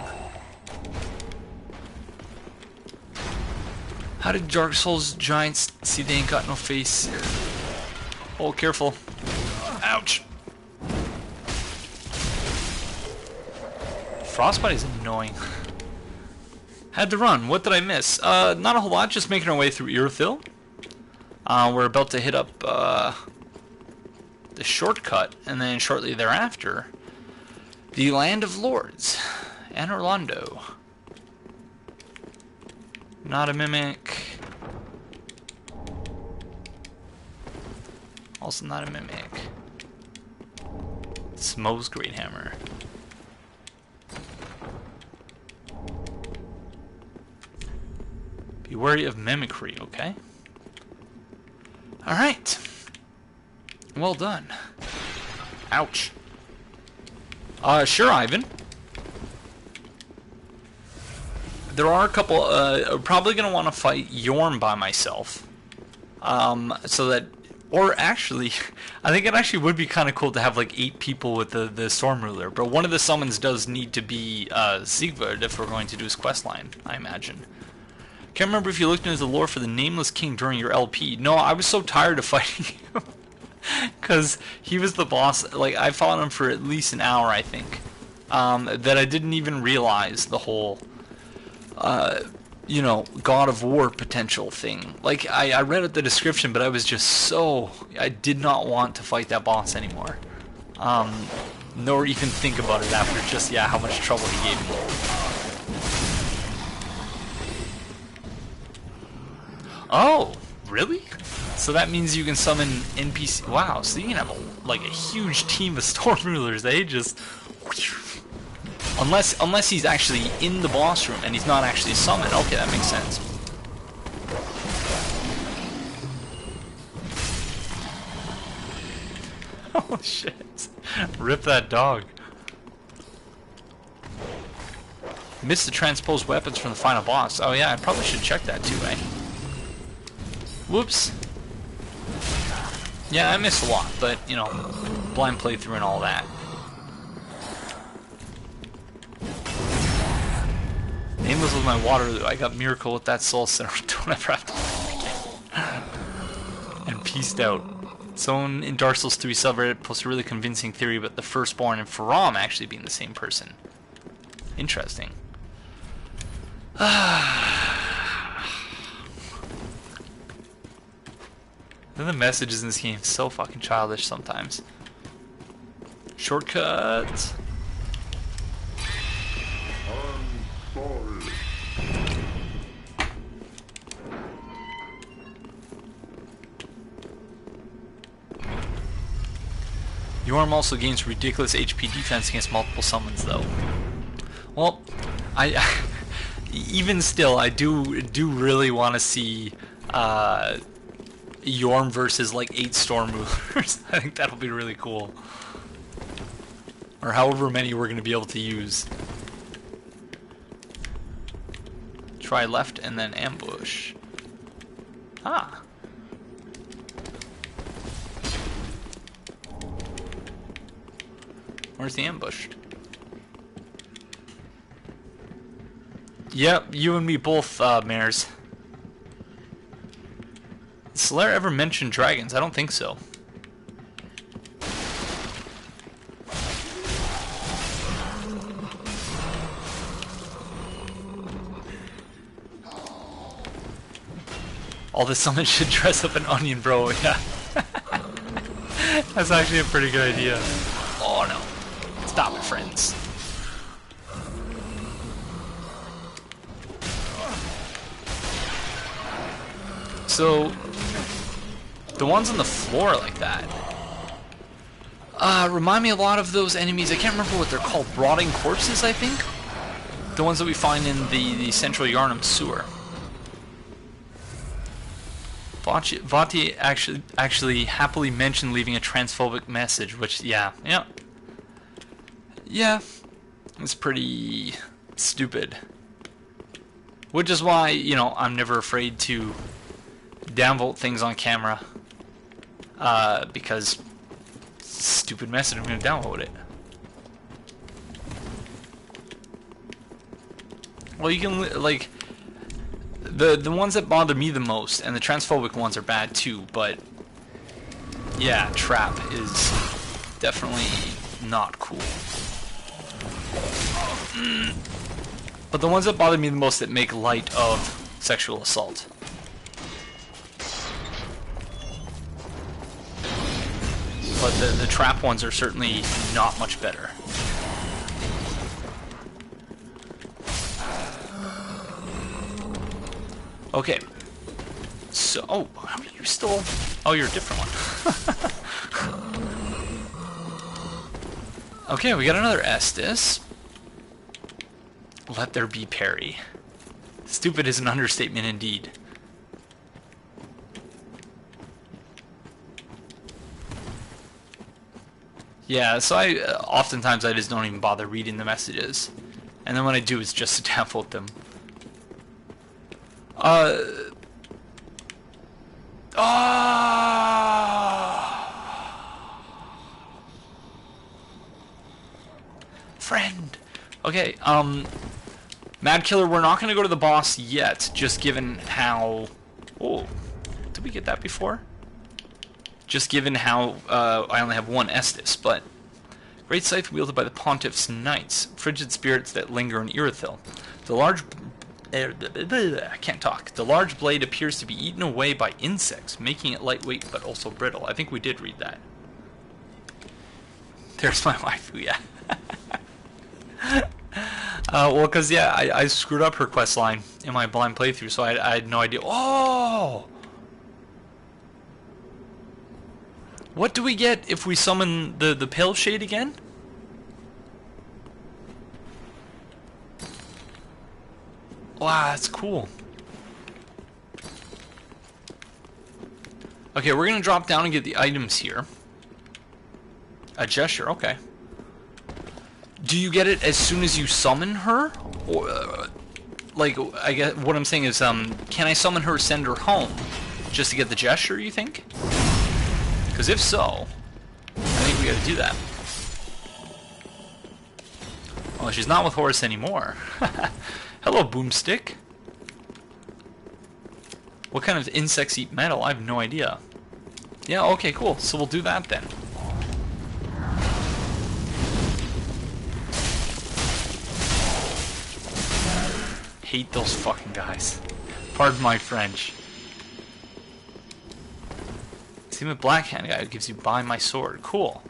Speaker 1: How did Dark Souls giants see they ain't got no face? Oh, careful. Ouch. Frostbite is annoying. Had to run. What did I miss? Not a whole lot. Just making our way through Irithyll. We're about to hit up the shortcut, and then shortly thereafter, the Land of Lords, and Orlando. Not a mimic. Also not a mimic. Smoke's Great Hammer. Be wary of mimicry, okay? Alright. Well done. Ouch. Sure, Ivan. There are a couple, probably going to want to fight Yorm by myself. So that, or actually, I think it actually would be kind of cool to have like 8 people with the Storm Ruler. But one of the summons does need to be Sigvard if we're going to do his questline, I imagine. Can't remember if you looked into the lore for the Nameless King during your LP. No, I was so tired of fighting him. Because he was the boss, like, I fought him for at least an hour, I think. That I didn't even realize the whole, you know, God of War potential thing. Like, I read the description, but I was just so, I did not want to fight that boss anymore. Nor even think about it after just, yeah, how much trouble he gave me. Oh, really? So that means you can summon NPC. Wow, so you can have like a huge team of Storm Rulers. They just, unless he's actually in the boss room and he's not actually summoned. Okay, that makes sense. Oh shit! Rip that dog. Missed the transposed weapons from the final boss. Oh yeah, I probably should check that too, eh? Whoops. Yeah, I missed a lot, but, you know, blind playthrough and all that. Nameless was my Waterloo. I got Miracle with that Soul Center. Don't ever have to play again. And peaced out. Someone in Dark Souls 3 subreddit posted a really convincing theory about the Firstborn and Faram actually being the same person. Interesting. Then the messages in this game are so fucking childish sometimes. Shortcuts. Yorm also gains ridiculous HP defense against multiple summons, though. Well, even still, I do really want to see Yorm versus like 8 Storm Rulers. I think that'll be really cool. Or however many we're going to be able to use. Try left and then ambush. Ah. Where's the ambush? Yep, you and me both, Mares. Did Solaire ever mention dragons? I don't think so. All the summons should dress up an onion, bro. Yeah. That's actually a pretty good idea. Oh no. Stop it, friends. So, the ones on the floor like that remind me a lot of those enemies. I can't remember what they're called. Rotting corpses, I think? The ones that we find in the central Yharnam sewer. Vati actually happily mentioned leaving a transphobic message, which, yeah, it's pretty stupid. Which is why, you know, I'm never afraid to downvote things on camera, because stupid message, I'm going to downvote it. Well, you can, like, the ones that bother me the most, and the transphobic ones are bad too, but yeah, trap is definitely not cool. But the ones that bother me the most that make light of sexual assault. But the trap ones are certainly not much better. Okay. So, oh, how are you still? Oh, you're a different one. Okay, we got another Estus. Let there be Perry. Stupid is an understatement indeed. Yeah, so oftentimes I just don't even bother reading the messages. And then when I do, it's just to downvote them. Friend. Okay, Mad Killer, we're not going to go to the boss yet, just given how... Oh, did we get that before? Just given how I only have one Estus, but... Great scythe wielded by the Pontiff's Knights, frigid spirits that linger in Irithyll. The large... I can't talk. The large blade appears to be eaten away by insects, making it lightweight but also brittle. I think we did read that. There's my waifu, yeah. Well, because, yeah, I screwed up her quest line in my blind playthrough, so I had no idea. Oh! What do we get if we summon the Pale Shade again? Wow, that's cool. Okay, we're going to drop down and get the items here. A gesture, okay. Do you get it as soon as you summon her? Or, like, I guess what I'm saying is, can I summon her, send her home, just to get the gesture, you think? Because if so, I think we gotta do that. Well, she's not with Horus anymore. Hello, Boomstick. What kind of insects eat metal? I have no idea. Yeah, okay, cool. So we'll do that then. Hate those fucking guys. Pardon my French. See my black hand guy who gives you buy my sword. Cool.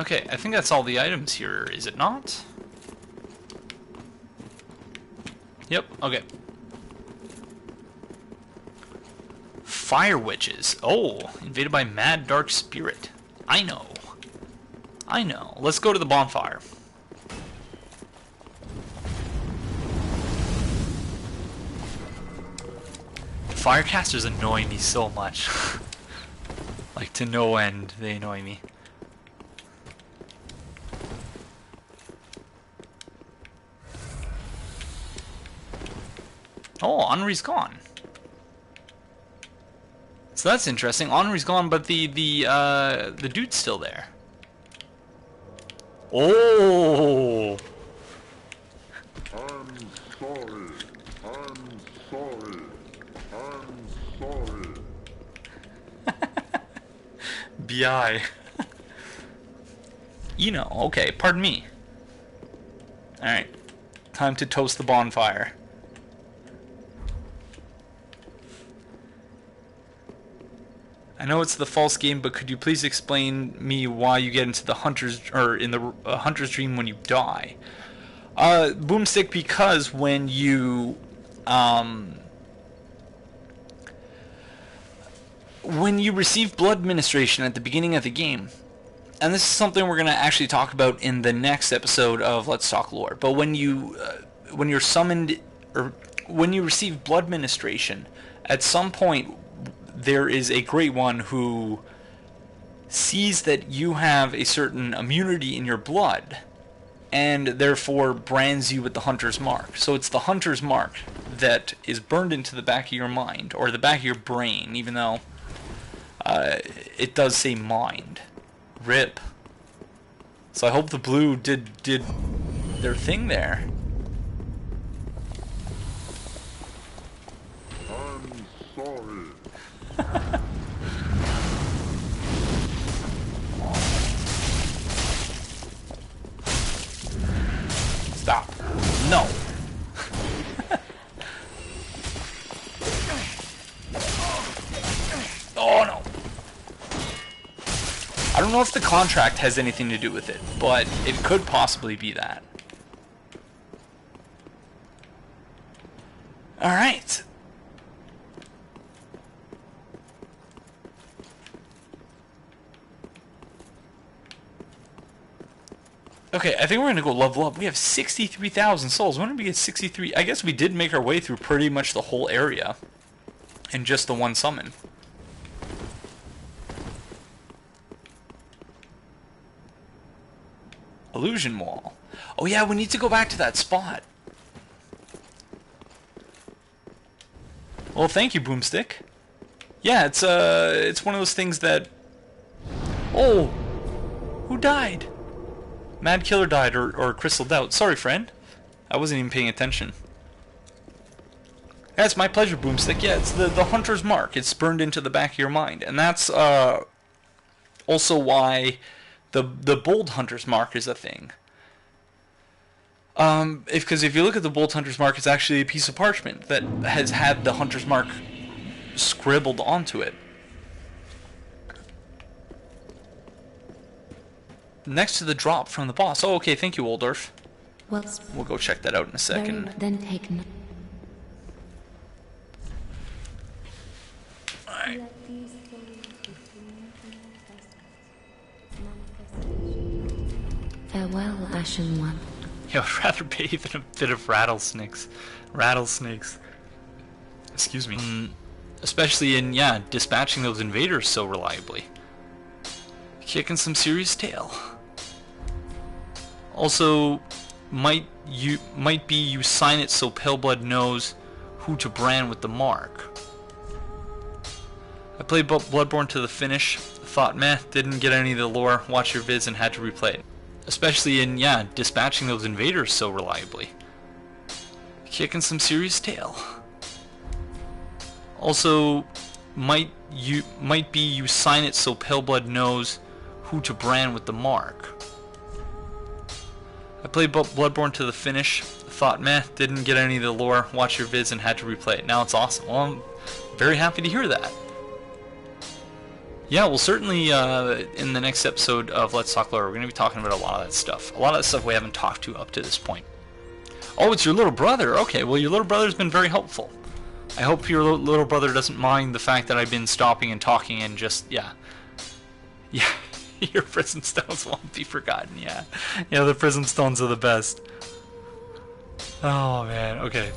Speaker 1: Okay, I think that's all the items here, is it not? Yep, okay. Fire witches. Oh, invaded by mad dark spirit. I know. I know. Let's go to the bonfire. Firecasters annoy me so much. Like, to no end, they annoy me. Oh, Henri's gone. So that's interesting. Henri's gone, but the dude's still there. Oh!
Speaker 7: I'm sorry. I'm sorry. I'm sorry.
Speaker 1: BI. You know, okay, pardon me. Alright. Time to toast the bonfire. I know it's the false game, but could you please explain me why you get into the hunter's or in the hunter's dream when you die? Boomstick, because when you receive blood ministration at the beginning of the game, and this is something we're going to actually talk about in the next episode of Let's Talk Lore, but when you're summoned or when you receive blood ministration, at some point there is a Great One who sees that you have a certain immunity in your blood, and therefore brands you with the Hunter's Mark. So it's the Hunter's Mark that is burned into the back of your mind, or the back of your brain, even though it does say mind. RIP. So I hope the blue did their thing there.
Speaker 7: I'm sorry.
Speaker 1: Stop. No. Oh no. I don't know if the contract has anything to do with it, but it could possibly be that. Alright. Okay, I think we're gonna go level up. We have 63,000 souls. When did we get 63? I guess we did make our way through pretty much the whole area in just the one summon. Illusion wall. Oh yeah, we need to go back to that spot. Well, thank you, Boomstick. Yeah, it's one of those things that... Oh! Who died? Mad Killer died, or Crystal Doubt. Sorry, friend. I wasn't even paying attention. Yeah, it's my pleasure, Boomstick. Yeah, it's the Hunter's Mark. It's burned into the back of your mind. And that's also why the Bold Hunter's Mark is a thing. Because if you look at the Bold Hunter's Mark, it's actually a piece of parchment that has had the Hunter's Mark scribbled onto it. Next to the drop from the boss. Oh, okay, thank you, Oldorf.
Speaker 3: Well,
Speaker 1: We'll go check that out in a second.
Speaker 3: then take no.
Speaker 1: Alright.
Speaker 3: Farewell, Ashen One.
Speaker 1: Yeah, I'd rather bathe in a bit of rattlesnakes. Rattlesnakes. Excuse me. Especially in, yeah, dispatching those invaders so reliably. Kicking some serious tail. Also, might be you sign it so Paleblood knows who to brand with the mark. I played Bloodborne to the finish. Thought, meh, didn't get any of the lore. Watch your vids and had to replay it. Especially in, yeah, dispatching those invaders so reliably. Kicking some serious tail. Also, might be you sign it so Paleblood knows who to brand with the mark. I played Bloodborne to the finish. Thought, meh, didn't get any of the lore. Watch your vids and had to replay it. Now it's awesome. Well, I'm very happy to hear that. Yeah, well, certainly in the next episode of Let's Talk Lore, we're going to be talking about a lot of that stuff. A lot of that stuff we haven't talked to up to this point. Oh, it's your little brother. Okay, well, your little brother's been very helpful. I hope your little brother doesn't mind the fact that I've been stopping and talking and just, yeah. Yeah, your prism stones won't be forgotten, yeah. Yeah, the prism stones are the best. Oh, man, okay.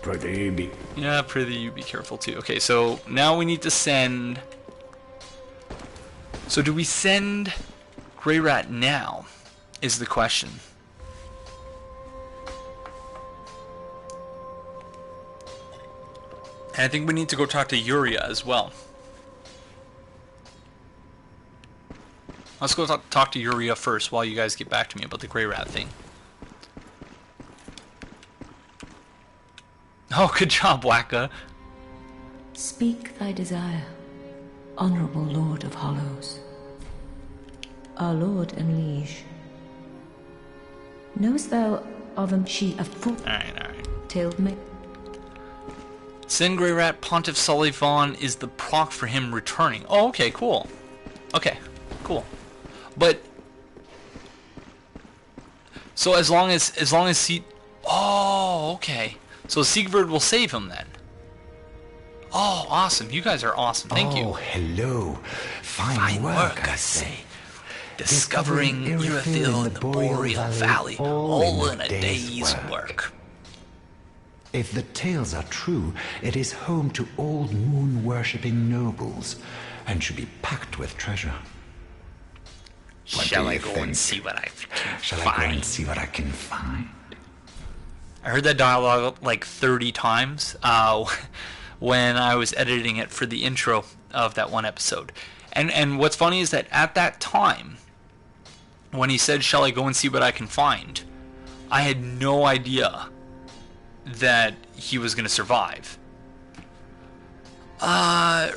Speaker 2: Prithee be...
Speaker 1: Yeah, prithee you be careful too. Okay, so now we need to send... So do we send Grey Rat now, is the question. And I think we need to go talk to Yuria as well. Let's go talk to Yuria first while you guys get back to me about the Grey Rat thing. Oh, good job, Wacka.
Speaker 4: Speak thy desire, honorable Lord of Hollows. Our Lord and Liege. Knowest thou of she of full tailed me?
Speaker 1: Send Grey Rat, Pontiff Sullivan is the proc for him returning. Oh, okay, cool. Okay, cool. But so as long as he, oh, okay. So Siegfried will save him then. Oh, awesome! You guys are awesome. Thank you.
Speaker 8: Oh, hello. Fine work, I say.
Speaker 1: Discovering Irithyll in the Boreal Valley, all in a day's work.
Speaker 8: If the tales are true, it is home to old moon-worshipping nobles, and should be packed with treasure.
Speaker 1: Shall I go and see what I can find?
Speaker 8: Shall I go and see what I can find?
Speaker 1: I heard that dialogue like 30 times when I was editing it for the intro of that one episode. And what's funny is that at that time, when he said, shall I go and see what I can find, I had no idea that he was going to survive. I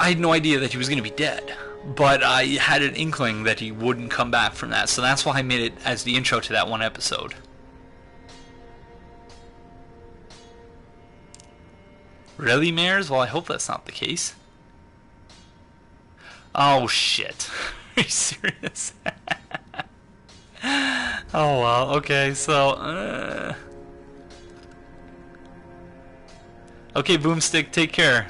Speaker 1: had no idea that he was going to be dead. But I had an inkling that he wouldn't come back from that. So that's why I made it as the intro to that one episode. Really, Mares? Well, I hope that's not the case. Oh, shit. Are you serious? Oh, well, okay, so... Okay, Boomstick, take care.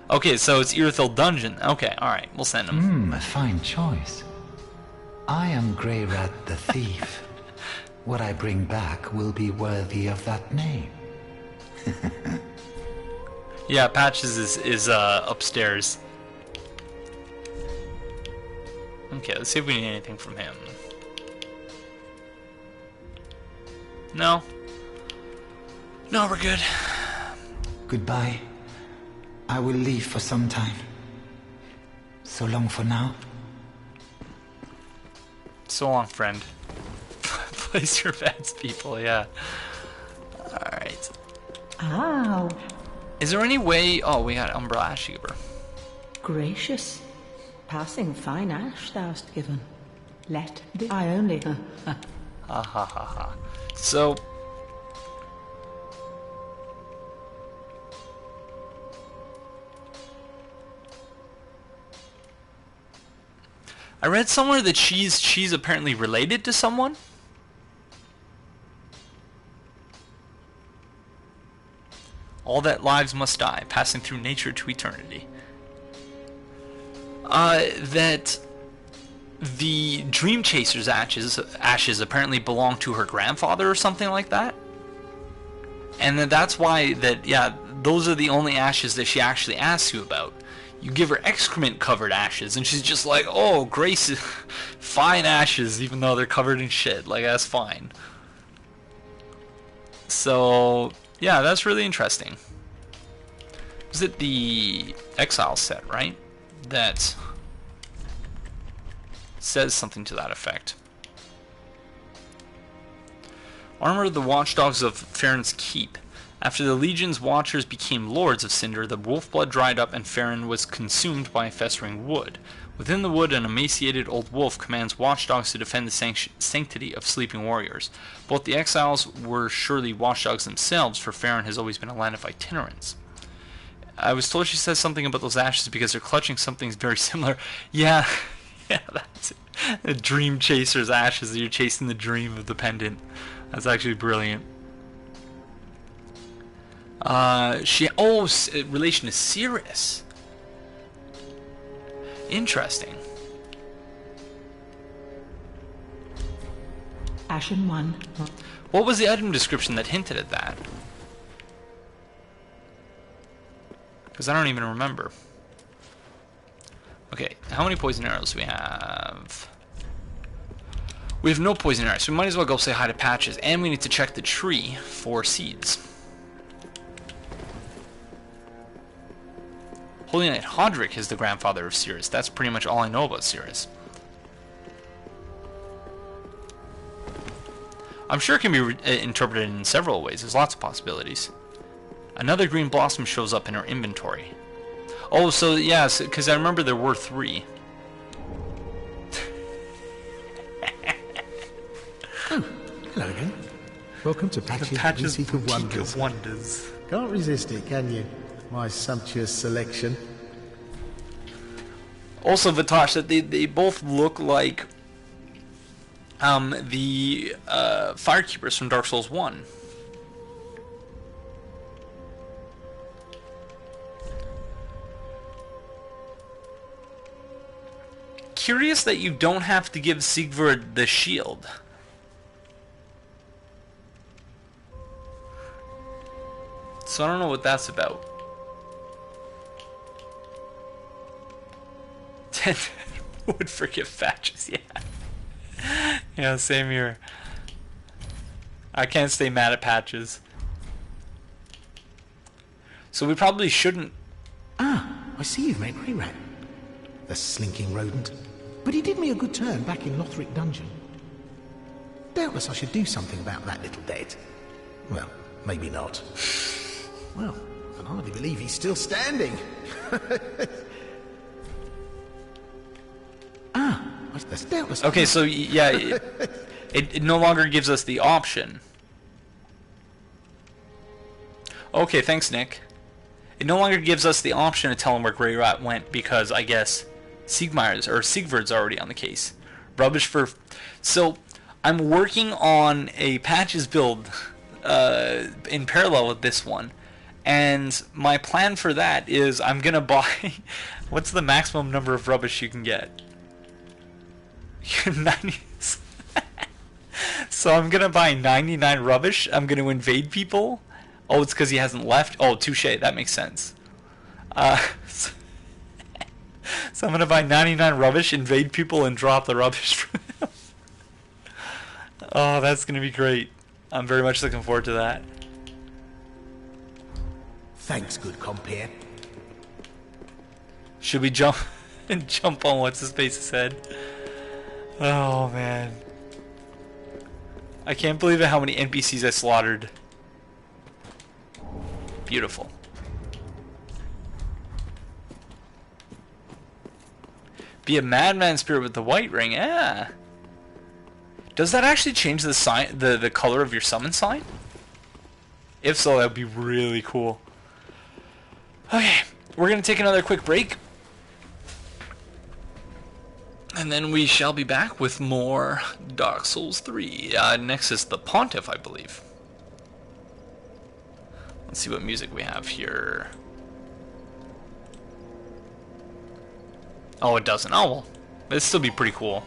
Speaker 1: Okay, so it's Irithyll Dungeon. Okay, alright, we'll send him.
Speaker 8: A fine choice. I am Grey Rat the Thief. What I bring back will be worthy of that name.
Speaker 1: Yeah, Patches is upstairs. Okay, let's see if we need anything from him. No. No, we're good.
Speaker 8: Goodbye. I will leave for some time. So long for now.
Speaker 1: So long, friend. Place your bets, people, yeah. Alright.
Speaker 4: Ow.
Speaker 1: Is there any way... Oh, we got Umbra Ashkeeper.
Speaker 4: Gracious. Passing fine ash thou'st given. Let the... I only...
Speaker 1: Ha ha ha ha. So... I read somewhere that she's apparently related to someone. All that lives must die, passing through nature to eternity. That the Dream Chaser's ashes apparently belong to her grandfather or something like that. And that's why those are the only ashes that she actually asks you about. You give her excrement covered ashes and she's just like, oh, Grace, fine ashes, even though they're covered in shit. Like, that's fine. So yeah, that's really interesting. Was it the Exile set, right? That says something to that effect. Armor of the Watchdogs of Farron's Keep. After the Legion's Watchers became Lords of Cinder, the wolf blood dried up and Farron was consumed by a festering wood. Within the wood, an emaciated old wolf commands watchdogs to defend the sanctity of sleeping warriors. Both the exiles were surely watchdogs themselves, for Farron has always been a land of itinerants. I was told she says something about those ashes because they're clutching something very similar. Yeah, yeah, that's it. The Dream Chaser's ashes, you're chasing the dream of the pendant. That's actually brilliant. Relation to Cirrus. Interesting.
Speaker 4: Ashen one.
Speaker 1: What was the item description that hinted at that? Because I don't even remember. Okay, how many poison arrows do we have? We have no poison arrows, so we might as well go say hi to Patches, and we need to check the tree for seeds. Holy Knight Hodrick is the grandfather of Cirrus. That's pretty much all I know about Cirrus. I'm sure it can be interpreted in several ways. There's lots of possibilities. Another green blossom shows up in her inventory. Oh, so yes, because I remember there were 3.
Speaker 9: Oh, hello again. Welcome to Patches Boutique of Wonders. Can't resist it, can you? My sumptuous selection.
Speaker 1: Also, Vitosh, that they both look like the Firekeepers from Dark Souls 1. Curious that you don't have to give Sigvard the shield. So I don't know what that's about. Would forgive Patches, yeah. Yeah, same here. I can't stay mad at Patches. So we probably shouldn't...
Speaker 9: Ah, I see you've met Grey Rat. The slinking rodent. But he did me a good turn back in Lothric Dungeon. Doubtless I should do something about that little dead. Well, maybe not. Well, I can hardly believe he's still standing. That's doubtless...
Speaker 1: Okay, so yeah, it no longer gives us the option. Okay, thanks, Nick. It no longer gives us the option to tell him where Grey Rat went because I guess Sigvard's already on the case. Rubbish for... So, I'm working on a Patches build in parallel with this one. And my plan for that is I'm going to buy... What's the maximum number of rubbish you can get? You're 90. So I'm gonna buy 99 rubbish. I'm gonna invade people. Oh, it's because he hasn't left. Oh, touche. That makes sense. So, so I'm gonna buy 99 rubbish, invade people, and drop the rubbish from them. Oh, that's gonna be great. I'm very much looking forward to that.
Speaker 9: Thanks, good compare.
Speaker 1: Should we jump and jump on what's his face's head? Oh man. I can't believe how many NPCs I slaughtered. Beautiful. Be a madman spirit with the white ring. Yeah. Does that actually change the sign, the color of your summon sign? If so, that would be really cool. Okay, we're gonna take another quick break, and then we shall be back with more Dark Souls 3. Next is the Pontiff, I believe. Let's see what music we have here. Oh, it doesn't. Oh, well. It'd still be pretty cool.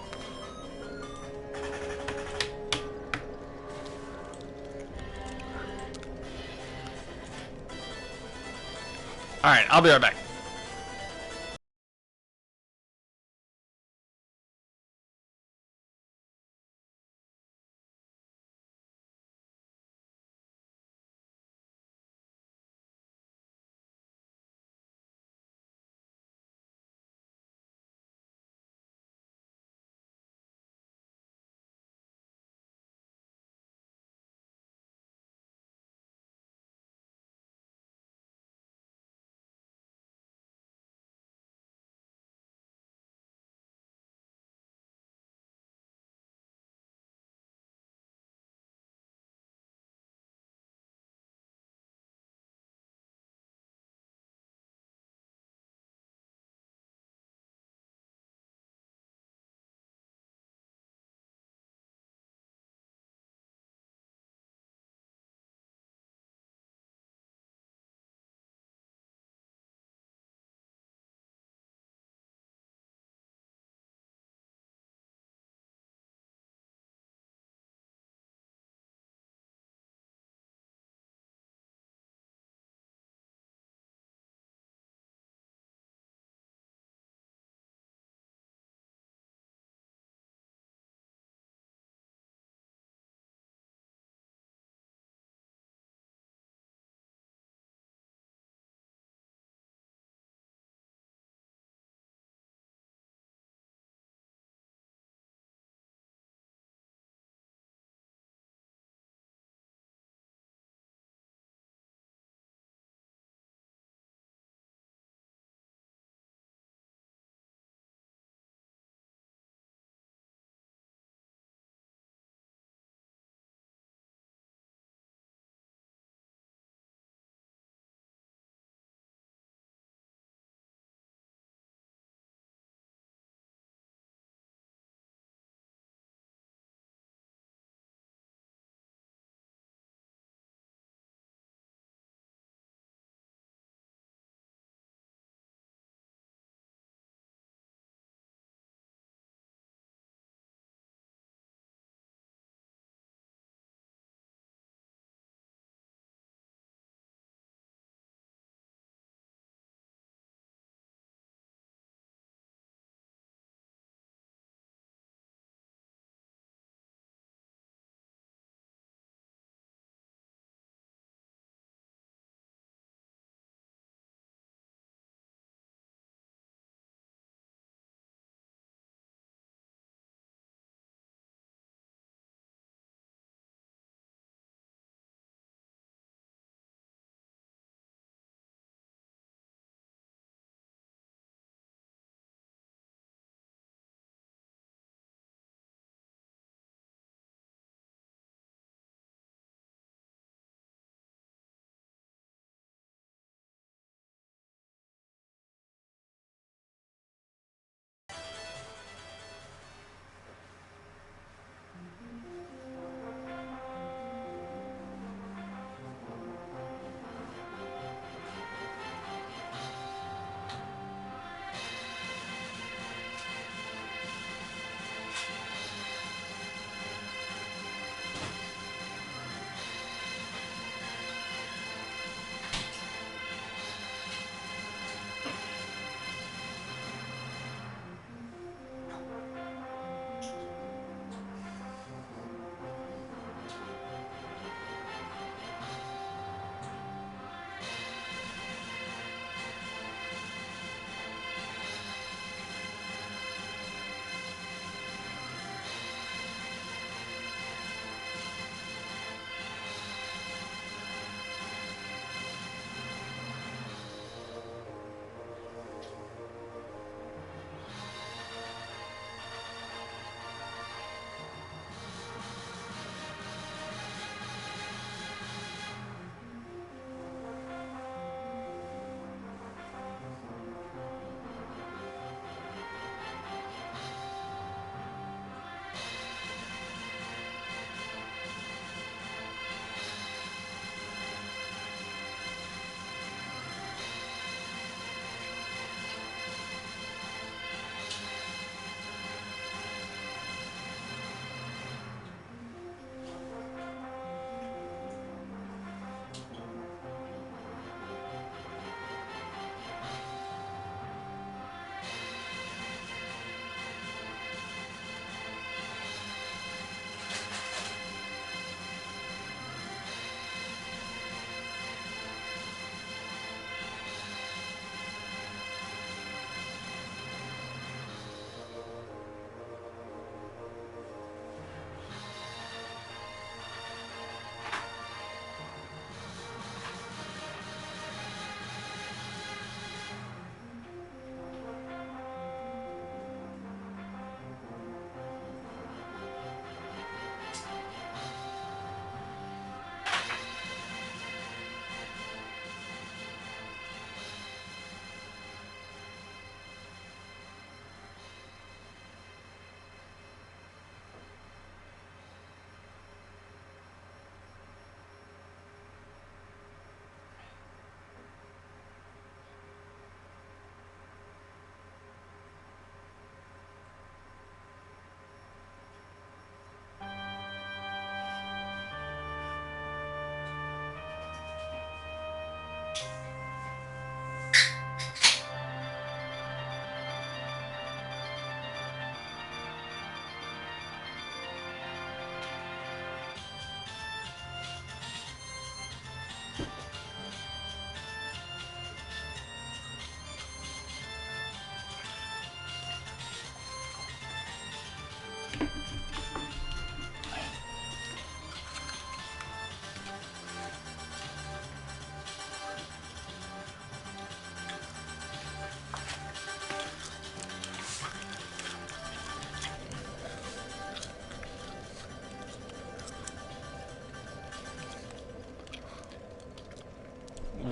Speaker 1: Alright, I'll be right back.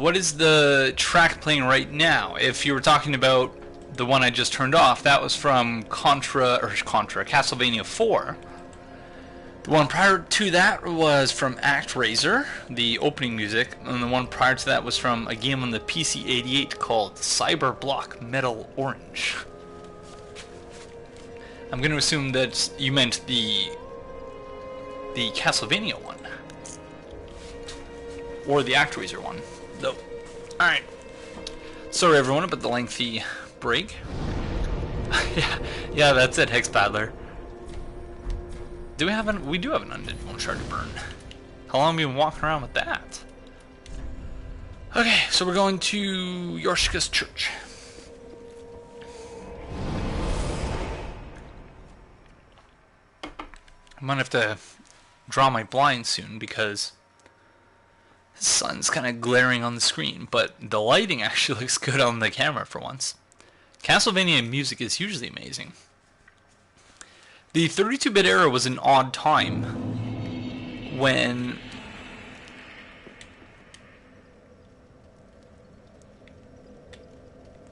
Speaker 1: what is the track playing right now? If you were talking about the one I just turned off, that was from Castlevania 4. The one prior to that was from ActRaiser, the opening music, and the one prior to that was from a game on the PC-88 called Cyberblock Metal Orange. I'm going to assume that you meant the Castlevania one. Or the ActRaiser one, though. Alright. Sorry everyone about the lengthy break. yeah, that's it, Hex Paddler. We do have an undead bone shard to burn. How long have we been walking around with that? Okay, so we're going to Yorshka's church. I'm gonna have to draw my blinds soon because the sun's kind of glaring on the screen, but the lighting actually looks good on the camera for once. Castlevania music is usually amazing. The 32-bit era was an odd time when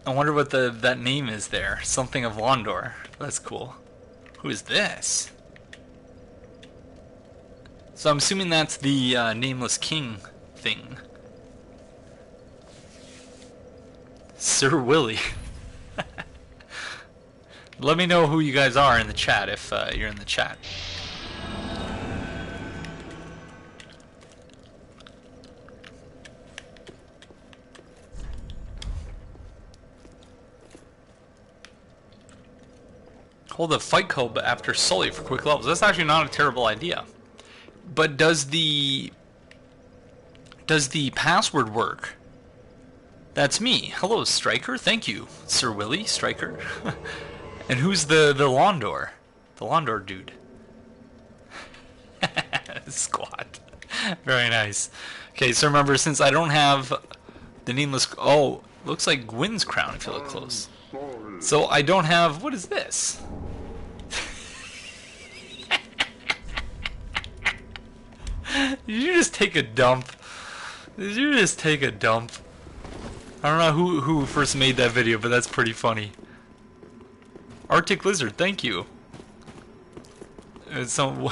Speaker 1: I wonder what that name is there. Something of Londor. That's cool. Who is this? So I'm assuming that's the Nameless King thing. Sir Willie. Let me know who you guys are in the chat if you're in the chat. Hold a fight code after Sully for quick levels. That's actually not a terrible idea. But does the password work? That's me. Hello, Striker. Thank you, Sir Willie Striker. And who's the Londor? The Londor dude. Squad. Very nice. Okay, so remember, since I don't have the nameless... Oh, looks like Gwyn's crown if you look close. So I don't have... What is this? Did you just take a dump? Did you just take a dump? I don't know who first made that video, but that's pretty funny. Arctic Lizard, thank you. So,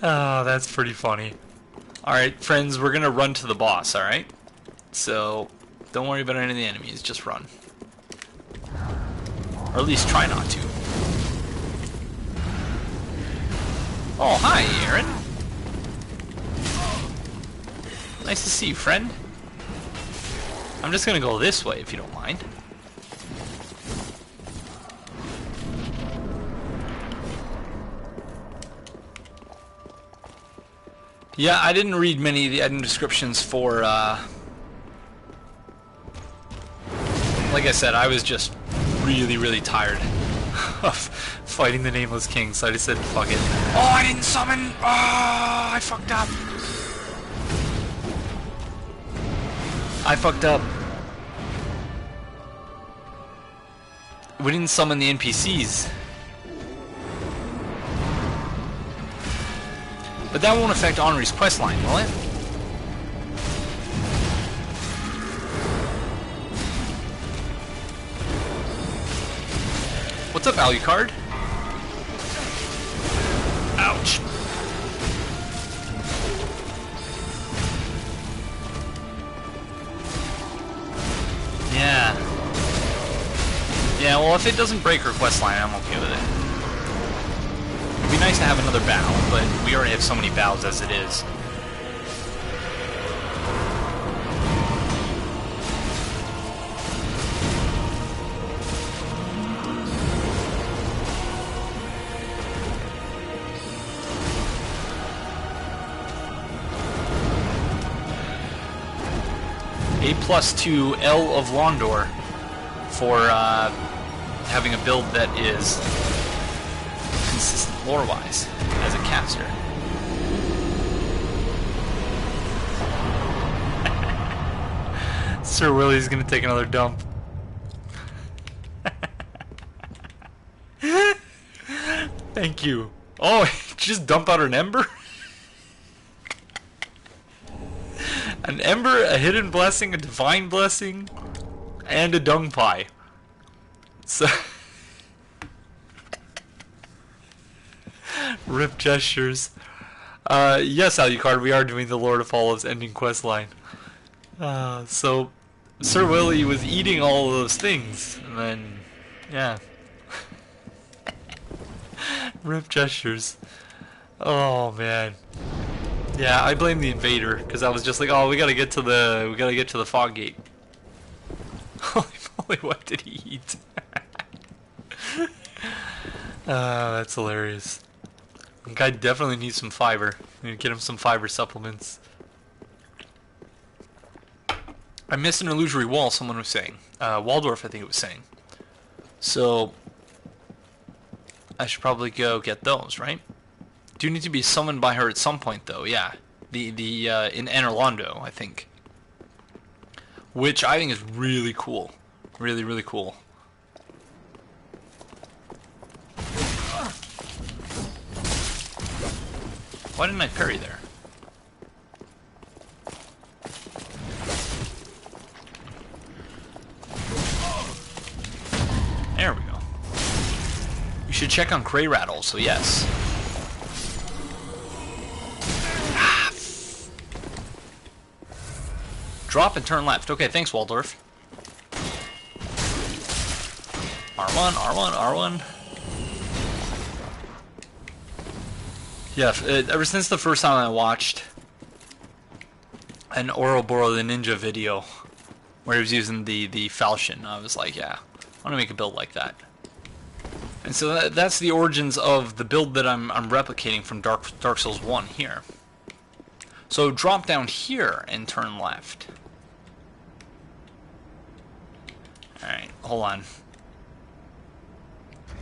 Speaker 1: oh, that's pretty funny. Alright, friends, we're gonna run to the boss, alright? So, don't worry about any of the enemies, just run. Or at least try not to. Oh, hi, Aaron. Nice to see you, friend. I'm just gonna go this way, if you don't mind. Yeah, I didn't read many of the item descriptions for, like I said, I was just really tired of fighting the Nameless King, so I just said, fuck it. Oh, I didn't summon! Oh, I fucked up! I fucked up. We didn't summon the NPCs. But that won't affect Henri's questline, will it? What's up, Alucard? Ouch. Yeah. Yeah, well, if it doesn't break her questline, I'm okay with it. It'd be nice to have another battle, but we already have so many battles as it is. A+2 L of Londor for having a build that is consistent lore-wise as a caster. Sir Willie's gonna take another dump. Thank you. Oh, just dump out an ember? An ember, a hidden blessing, a divine blessing, and a dung pie. So rip gestures. Yes, Alucard, we are doing the Lord of Hollows ending quest line. So Sir Willie was eating all of those things, and then, yeah. Rip gestures. Oh man. Yeah, I blame the invader because I was just like, oh, we gotta get to the fog gate. Holy moly, what did he eat? That's hilarious. The guy definitely needs some fiber. We need to get him some fiber supplements. I missed an illusory wall, someone was saying. Waldorf, I think it was saying. So I should probably go get those, right? Do need to be summoned by her at some point, though. Yeah, the in Anorlando, I think, which I think is really cool, really really cool. Why didn't I parry there? There we go. You should check on Krayrat also. Yes. Drop and turn left. Okay, thanks, Waldorf. R1, R1, R1. Yeah, ever since the first time I watched an Ouroboros the Ninja video where he was using the falchion, I was like, yeah, I want to make a build like that. And so that's the origins of the build that I'm replicating from Dark Souls 1 here. So drop down here and turn left. Alright, hold on.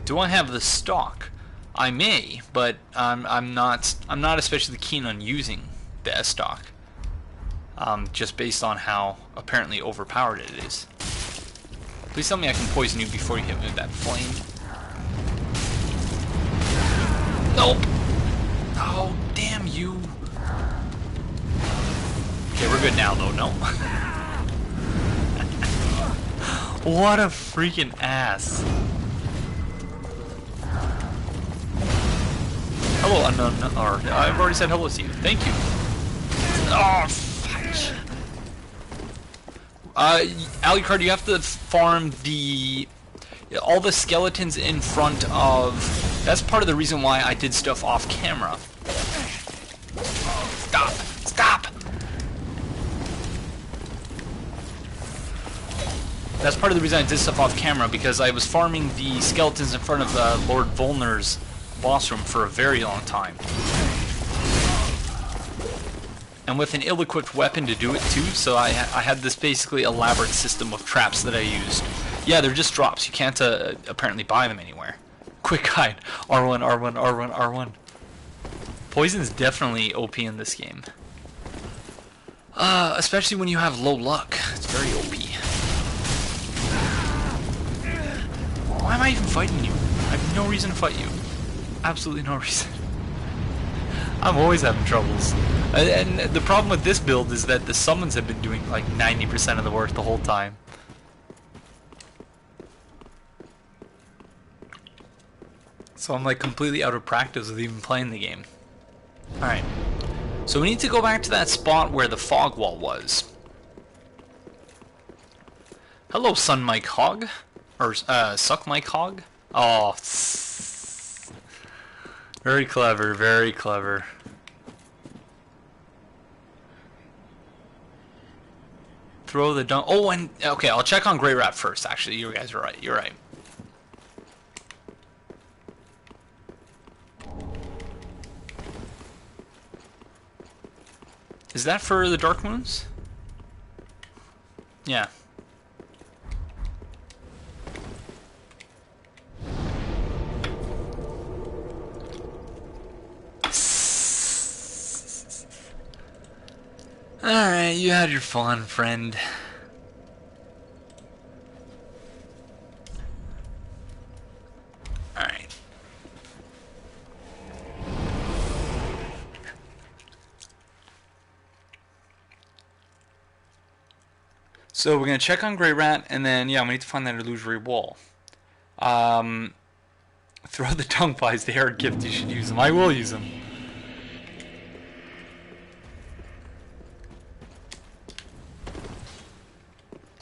Speaker 1: Do I have the stock? I may, but I'm not especially keen on using the S stock. Just based on how apparently overpowered it is. Please tell me I can poison you before you hit me with that flame. Nope. Oh, damn you. Okay, we're good now, though. No. What a freaking ass. Hello, unknown. Or I've already said hello to you. Thank you. Oh, fudge. Alucard, you have to farm all the skeletons in front of. That's part of the reason why I did stuff off camera. Stop! Stop! That's part of the reason I did stuff off camera, because I was farming the skeletons in front of Lord Volner's boss room for a very long time. And with an ill-equipped weapon to do it too, so I had this basically elaborate system of traps that I used. Yeah, they're just drops. You can't apparently buy them anywhere. Quick guide. R1, R1, R1, R1. Poison's definitely OP in this game. Especially when you have low luck. It's very OP. Why am I even fighting you? I have no reason to fight you. Absolutely no reason. I'm always having troubles. And the problem with this build is that the summons have been doing like 90% of the work the whole time. So I'm like completely out of practice with even playing the game. Alright. So we need to go back to that spot where the fog wall was. Hello, Sun Mike Hog. Or, Suck Mike Hog? Oh, very clever, very clever. Throw the dunk. Oh, and, okay, I'll check on Grey Rat first, actually. You guys are right, you're right. Is that for the Dark Moons? Yeah. Alright, you had your fun, friend. Alright. So we're gonna check on Grey Rat, and then yeah, we need to find that illusory wall. Throw the tongue pies. They are a gift. You should use them. I will use them.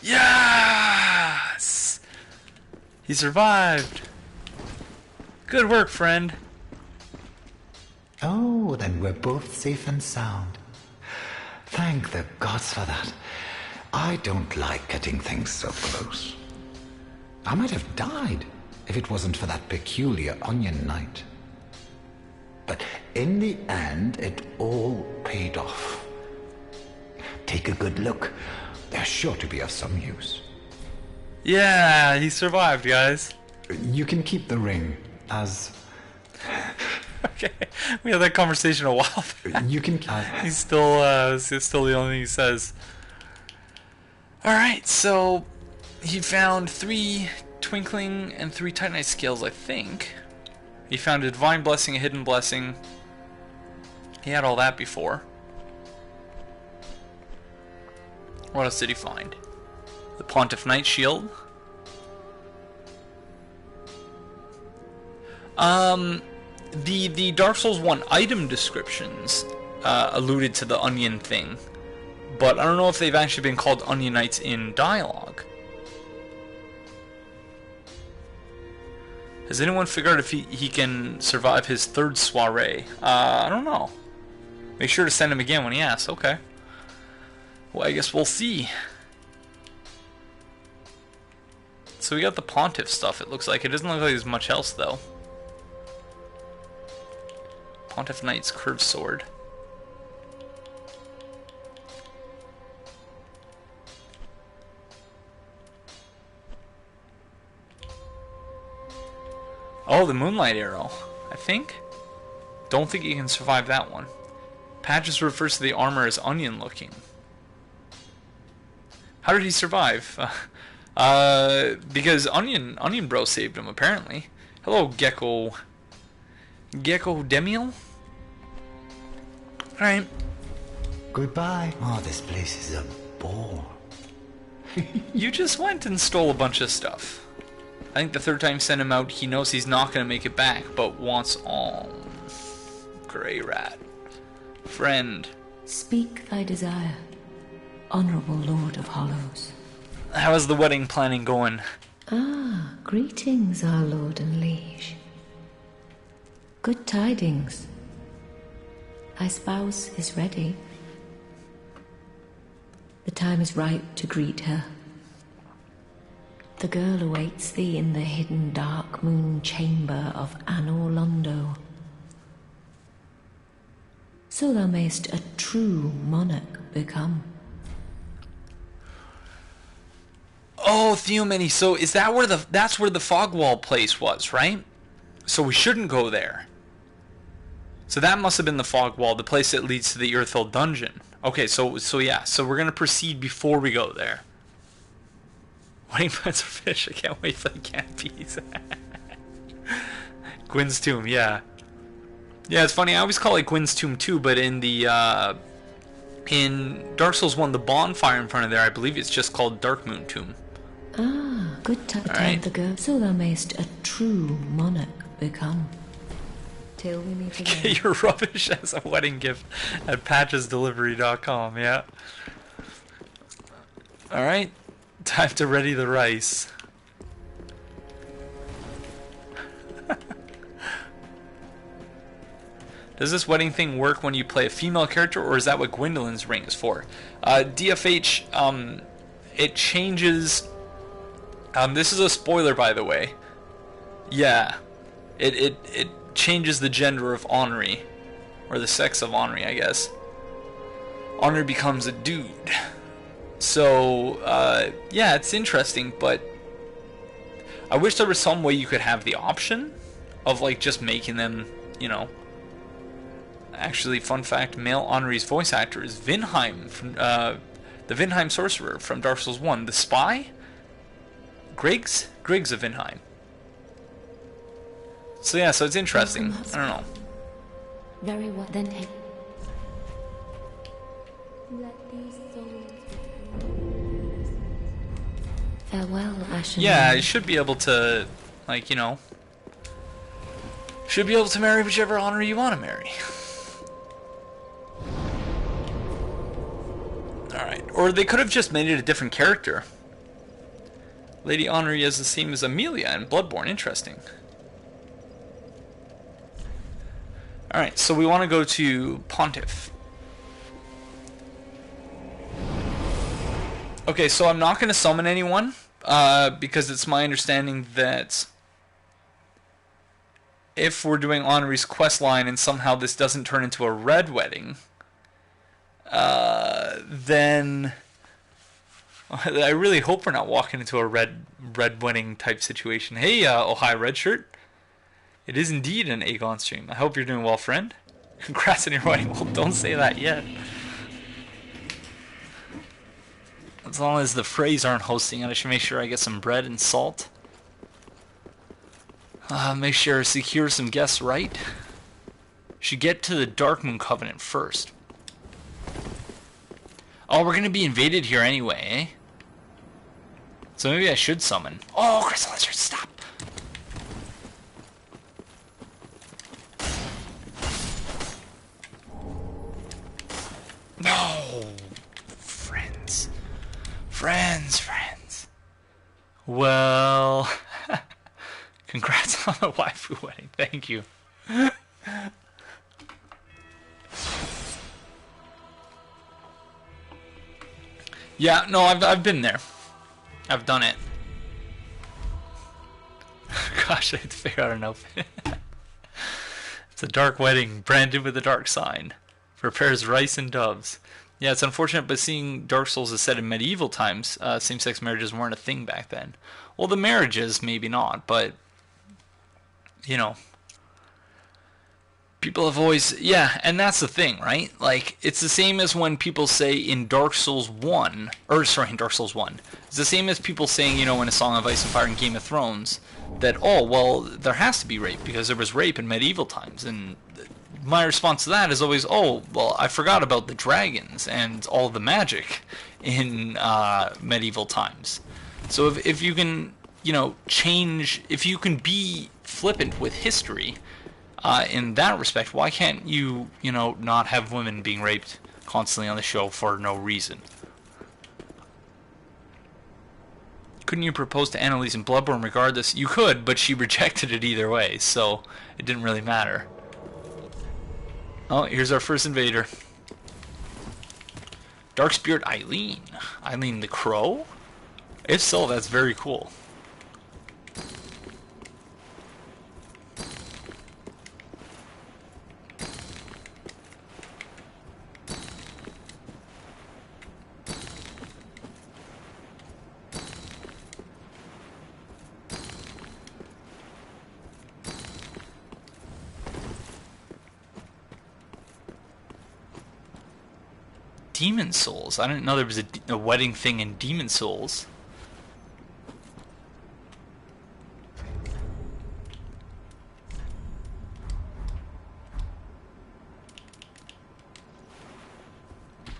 Speaker 1: Yes! He survived. Good work, friend.
Speaker 8: Oh, then we're both safe and sound. Thank the gods for that. I don't like getting things so close. I might have died if it wasn't for that peculiar onion knight. But in the end, it all paid off. Take a good look. They're sure to be of some use.
Speaker 1: Yeah, he survived, guys.
Speaker 8: You can keep the ring as...
Speaker 1: Okay, we had that conversation a while back.
Speaker 8: You can...
Speaker 1: He's still the only thing he says. Alright, so he found 3 Twinkling and 3 Titanite scales, I think. He found a Divine Blessing, a Hidden Blessing. He had all that before. What else did he find? The Pontiff Knight Shield. The Dark Souls 1 item descriptions alluded to the onion thing, but I don't know if they've actually been called Onionites in dialogue. Has anyone figured out if he can survive his 3rd soiree? I don't know. Make sure to send him again when he asks. Okay. Well, I guess we'll see. So we got the Pontiff stuff, it looks like. It doesn't look like there's much else, though. Pontiff Knight's curved sword. Oh, the Moonlight Arrow, I think. Don't think you can survive that one. Patches refers to the armor as onion looking. How did he survive? Because Onion Bro saved him, apparently. Hello, Gecko Demiel? Alright.
Speaker 8: Goodbye. Oh, this place is a bore.
Speaker 1: You just went and stole a bunch of stuff. I think the 3rd time you send him out, he knows he's not going to make it back, but wants all. Grey Rat. Friend.
Speaker 4: Speak thy desire, honorable Lord of Hollows.
Speaker 1: How is the wedding planning going?
Speaker 4: Ah, greetings, our lord and liege. Good tidings. Thy spouse is ready. The time is ripe to greet her. The girl awaits thee in the hidden dark moon chamber of Anor Londo. So thou mayst a true monarch become.
Speaker 1: Oh, Theomany, so is that where that's where the Fogwall place was, right? So we shouldn't go there. So that must have been the Fogwall, the place that leads to the Earthfell dungeon. Okay, so yeah, so we're gonna proceed before we go there. Wedding plants for fish, I can't wait for the canopies. Gwyn's Tomb, yeah. Yeah, it's funny, I always call it Gwyn's Tomb too, but in the in Dark Souls 1, the bonfire in front of there, I believe it's just called Darkmoon Tomb.
Speaker 4: Ah, good time
Speaker 1: right.
Speaker 4: the girl. So thou mayst a true monarch become. Till we meet again.
Speaker 1: Get your rubbish as a wedding gift at patchesdelivery.com, yeah. Alright, time to ready the rice. Does this wedding thing work when you play a female character, or is that what Gwendolyn's ring is for? DFH, it changes... this is a spoiler, by the way. Yeah. It changes the gender of Henri. Or the sex of Henri, I guess. Henri becomes a dude. So, yeah, it's interesting, but... I wish there was some way you could have the option of, like, just making them, you know... Actually, fun fact, male Henri's voice actor is Vinheim, from the Vinheim Sorcerer from Dark Souls 1. The Spy? Griggs of Vinheim. So yeah, so it's interesting. I don't know.
Speaker 3: Very well, then take. Let these souls Farewell, Ashen.
Speaker 1: Yeah, I should be able to, like, you know, should be able to marry whichever honor you want to marry. Alright, or they could have just made it a different character. Lady Honoree is the same as Amelia in Bloodborne. Interesting. Alright, so we want to go to Pontiff. Okay, so I'm not going to summon anyone, because it's my understanding that if we're doing Honoree's quest line and somehow this doesn't turn into a red wedding, then I really hope we're not walking into a red wedding type situation. Hey, oh hi, red shirt. It is indeed an Aegon stream. I hope you're doing well, friend. Congrats on your wedding. Well, don't say that yet. As long as the Freys aren't hosting it, I should make sure I get some bread and salt. Make sure I secure some guests right. Should get to the Darkmoon Covenant first. Oh, we're gonna be invaded here anyway, eh? So maybe I should summon. Oh, Crystal Lizard, stop! No! Friends. Friends. Well... Congrats on the waifu wedding. Thank you. Yeah, no, I've been there. I've done it. Gosh, I have to figure out an outfit. It's a dark wedding, branded with a dark sign. Prepares rice and doves. Yeah, it's unfortunate, but seeing Dark Souls is set in medieval times, same-sex marriages weren't a thing back then. Well, the marriages, maybe not, but, you know, people have always, yeah, and that's the thing, right? Like, it's the same as when people say in Dark Souls 1, in Dark Souls 1, it's the same as people saying, you know, in A Song of Ice and Fire and Game of Thrones, that, oh, well, there has to be rape, because there was rape in medieval times, and my response to that is always, oh, well, I forgot about the dragons and all the magic in medieval times. So if you can, you know, change, if you can be flippant with history in that respect, why can't you, you know, not have women being raped constantly on the show for no reason? Couldn't you propose to Annalise in Bloodborne regardless? You could, but she rejected it either way, so it didn't really matter. Oh, here's our first invader. Dark Spirit Eileen. Eileen the Crow? If so, that's very cool. Demon Souls. I didn't know there was a wedding thing in Demon Souls.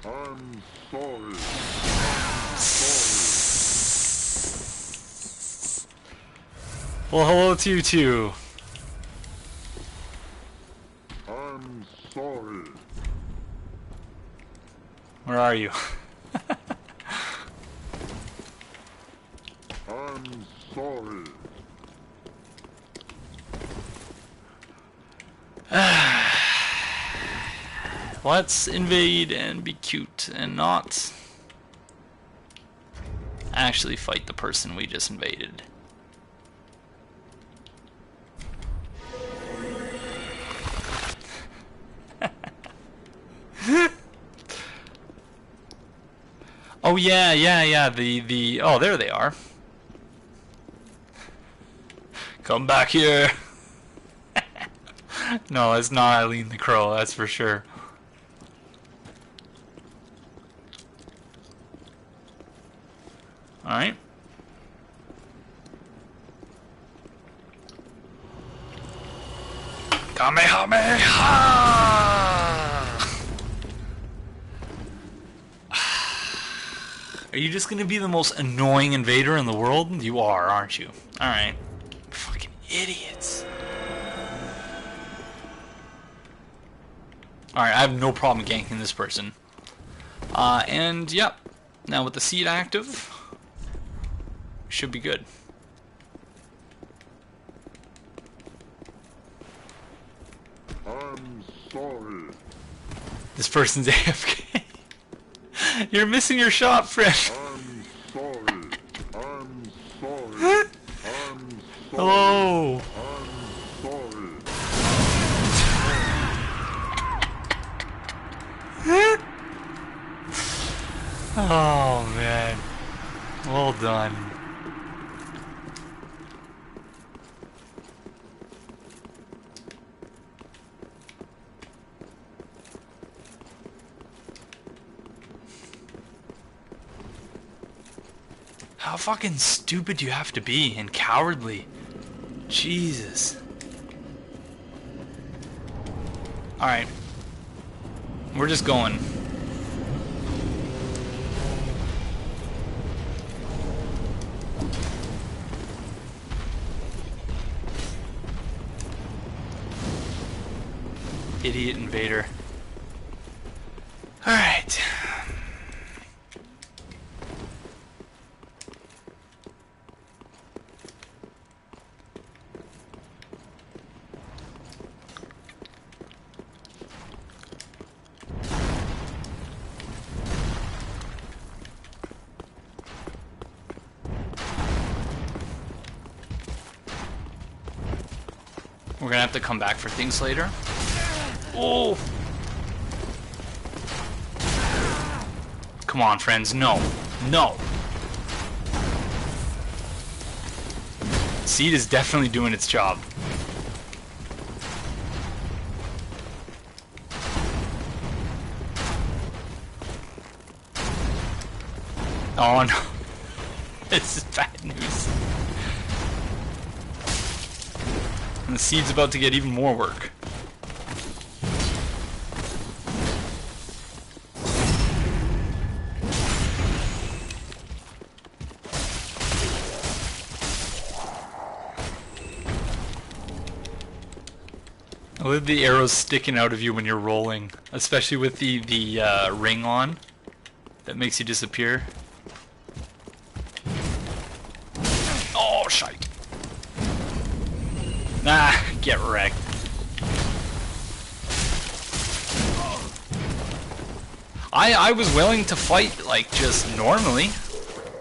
Speaker 7: I'm sorry.
Speaker 1: Well, hello to you too.
Speaker 7: I'm sorry.
Speaker 1: Where are you?
Speaker 7: I'm sorry.
Speaker 1: Let's invade and be cute and not actually fight the person we just invaded. Oh yeah, the oh, there they are. Come back here. No, it's not Eileen the Crow, that's for sure. Alright. Kamehameha! Are you just gonna be the most annoying invader in the world? You are, aren't you? Alright. Fucking idiots. Alright, I have no problem ganking this person. And, yep. Now with the seed active, should be good.
Speaker 7: I'm sorry.
Speaker 1: This person's AFK. You're missing your shot, friend.
Speaker 7: I'm sorry. I'm sorry. I'm sorry.
Speaker 1: Hello.
Speaker 7: I'm sorry.
Speaker 1: Oh, man. Well done. How fucking stupid do you have to be and cowardly? Jesus. Alright. We're just going. Idiot invader. Alright. We're gonna have to come back for things later. Oh! Come on, friends. No. No. Seed is definitely doing its job. Oh no. This is bad news. And the seed's about to get even more work. I love the arrows sticking out of you when you're rolling, especially with the ring on that makes you disappear. Oh, shite. Nah, get wrecked. I was willing to fight, like, just normally.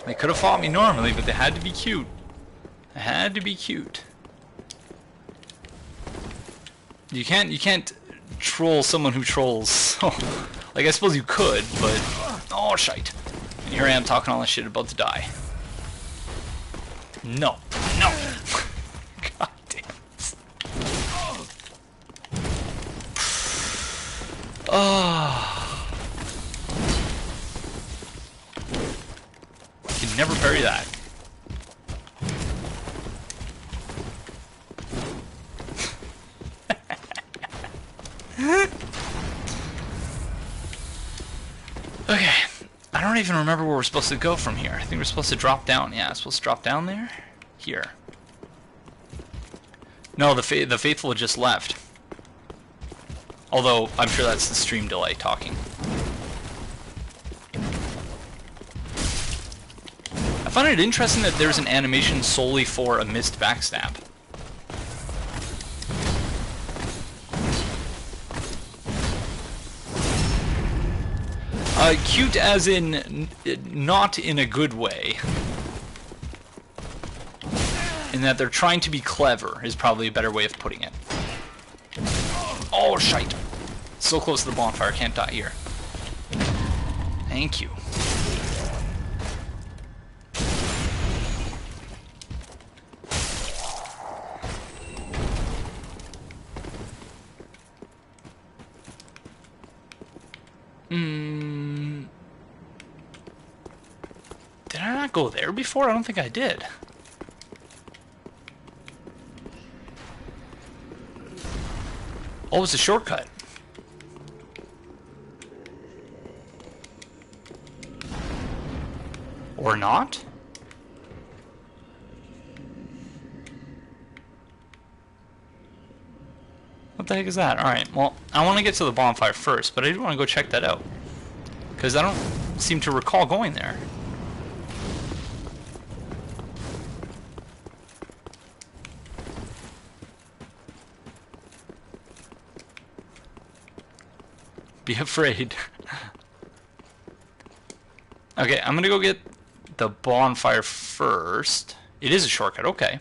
Speaker 1: They could have fought me normally, but they had to be cute. They had to be cute. You can't troll someone who trolls. So, like, I suppose you could, but... Oh, shite. And here I am talking all this shit about to die. No. No. God damn it. Oh. You can never parry that. Okay, I don't even remember where we're supposed to go from here. I think we're supposed to drop down. Yeah, I'm supposed to drop down there? Here. No, the faithful just left. Although, I'm sure that's the stream delay talking. I find it interesting that there's an animation solely for a missed backstab. Cute as in not in a good way. In that they're trying to be clever is probably a better way of putting it. Oh, shite. So close to the bonfire, can't die here. Thank you. Did I not go there before? I don't think I did. Oh, it's a shortcut. Or not? What the heck is that? Alright, well, I want to get to the bonfire first, but I do want to go check that out. Because I don't seem to recall going there. Be afraid. Okay, I'm gonna go get the bonfire first. It is a shortcut, okay.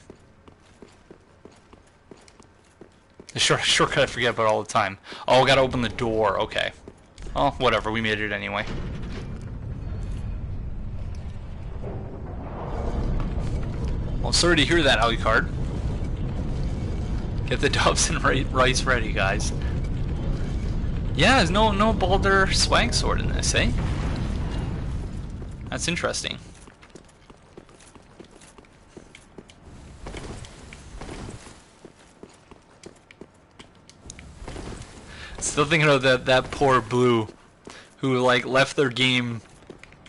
Speaker 1: The shortcut I forget about all the time. Oh, gotta open the door, okay. Oh, whatever, we made it anyway. Well, sorry to hear that, Alucard. Get the doves and rice ready, guys. Yeah, there's no Baldur swag sword in this, eh? That's interesting. Still thinking of that poor Blue, who like left their game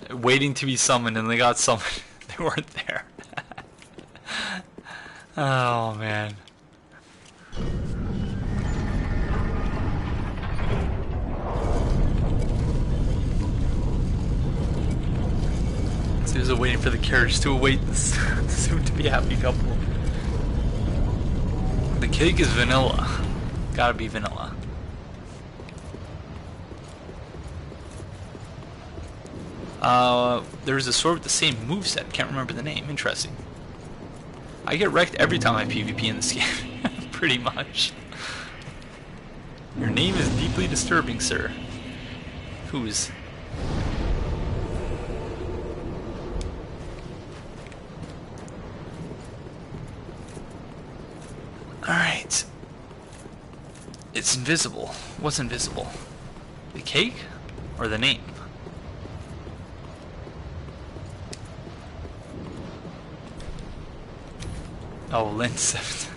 Speaker 1: waiting to be summoned, and they got summoned. They weren't there. Oh man. So he was waiting for the carriage to await the soon-to-be happy couple. The cake is vanilla. Gotta be vanilla. There's a sword with the same moveset. Can't remember the name. Interesting. I get wrecked every time I PvP in this game. Pretty much. Your name is deeply disturbing, sir. Whose? Alright. It's invisible. What's invisible? The cake? Or the name? Oh, Lynn 7.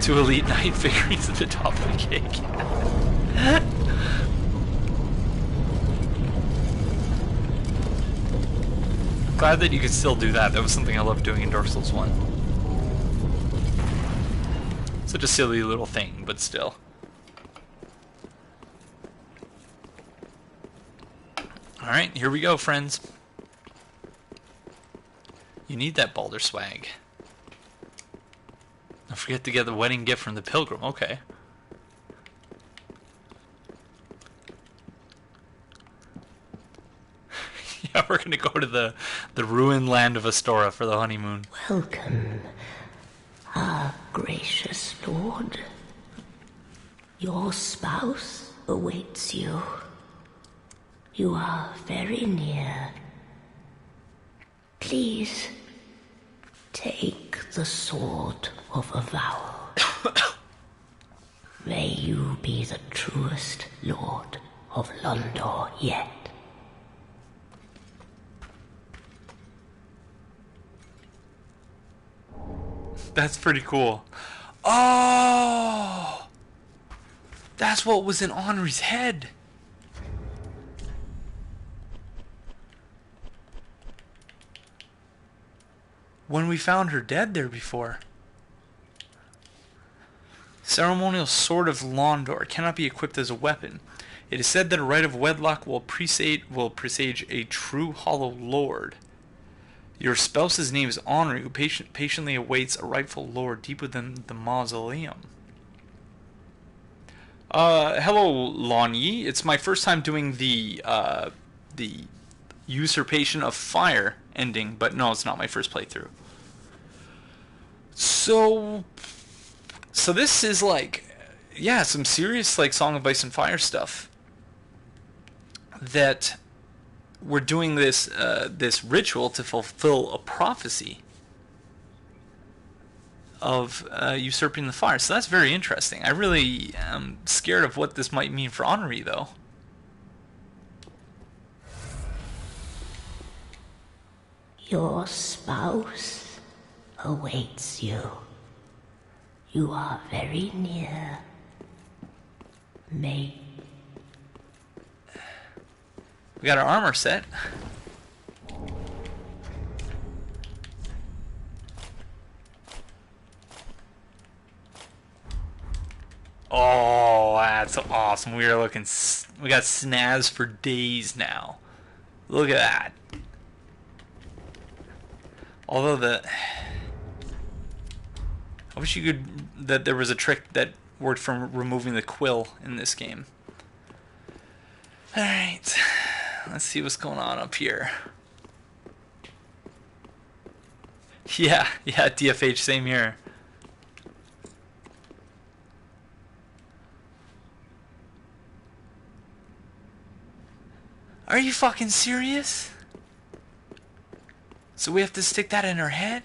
Speaker 1: Two Elite Knight figurines at the top of the cake. I'm glad that you could still do that. That was something I loved doing in Dark Souls 1. Such a silly little thing, but still. Alright, here we go, friends. You need that Baldur swag. Don't forget to get the wedding gift from the pilgrim. Okay. Yeah, we're gonna go to the ruined land of Astora for the honeymoon.
Speaker 4: Welcome, our gracious lord. Your spouse awaits you. You are very near. Please, take the sword of avowal. May you be the truest lord of Londor yet.
Speaker 1: That's pretty cool. Oh! That's what was in Henri's head. When we found her dead there before. Ceremonial Sword of Londor cannot be equipped as a weapon. It is said that a rite of wedlock will presage a true Hollow Lord. Your spouse's name is Henri, who patiently awaits a rightful lord deep within the mausoleum. Hello, Lonyi. It's my first time doing the Usurpation of Fire ending, but no, it's not my first playthrough. So this is like, yeah, some serious like Song of Ice and Fire stuff. That we're doing this this ritual to fulfill a prophecy of usurping the fire. So that's very interesting. I really am scared of what this might mean for Henri, though.
Speaker 4: Your spouse awaits you. You are very near. May
Speaker 1: We got our armor set. Oh, that's awesome. We are looking... We got snaz for days now. Look at that. Although I wish you could... That there was a trick that worked for removing the quill in this game. Alright. Let's see what's going on up here. Yeah, DFH, same here. Are you fucking serious? So we have to stick that in her head?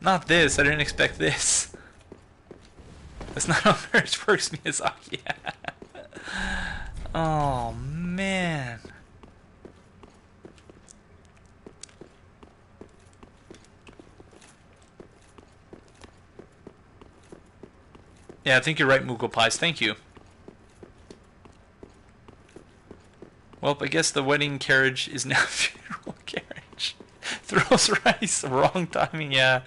Speaker 1: Not this. I didn't expect this. That's not how marriage works, Miyazaki. Oh, man. Yeah, I think you're right, Mugo Pies. Thank you. Well, I guess the wedding carriage is now a funeral carriage. Throws rice. Wrong timing, yeah.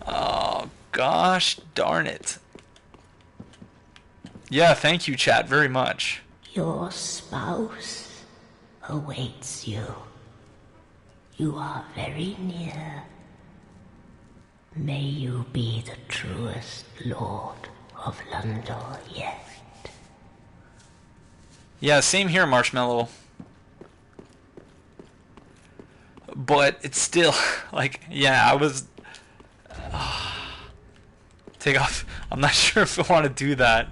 Speaker 1: Oh, gosh darn it. Yeah, thank you, chat, very much.
Speaker 10: Your spouse awaits you. You are very near. May you be the truest lord of Londor yet.
Speaker 1: Yeah, same here, Marshmallow. But it's still, like, yeah, I was... take off. I'm not sure if I want to do that.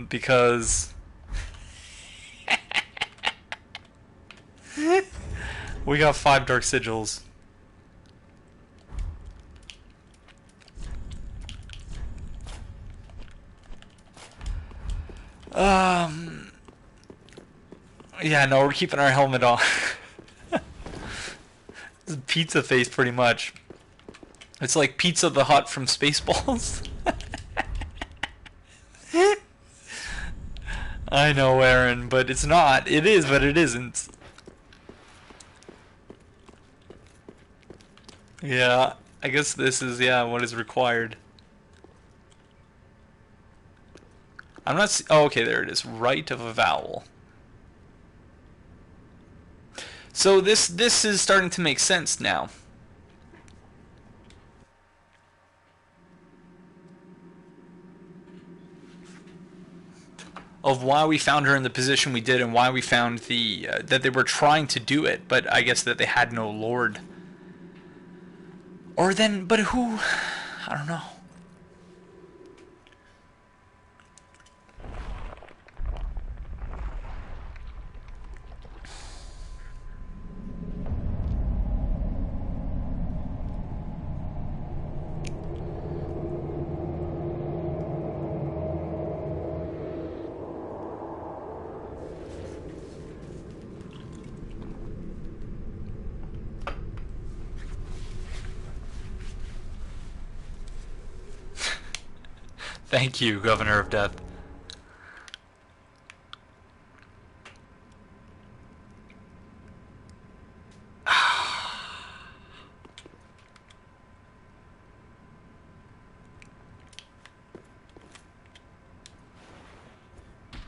Speaker 1: Because... we got 5 Dark Sigils. Yeah, no, we're keeping our helmet on. This is pizza face, pretty much. It's like Pizza the Hut from Spaceballs. I know, Aaron, but it's not. It is, but it isn't. Yeah, I guess this is, yeah, what is required. I'm not... Oh, okay, there it is. Right of a vowel. So this is starting to make sense now. Of why we found her in the position we did and why we found the that they were trying to do it, but I guess that they had no lord. Or then, but who? I don't know. Thank you, Governor of Death.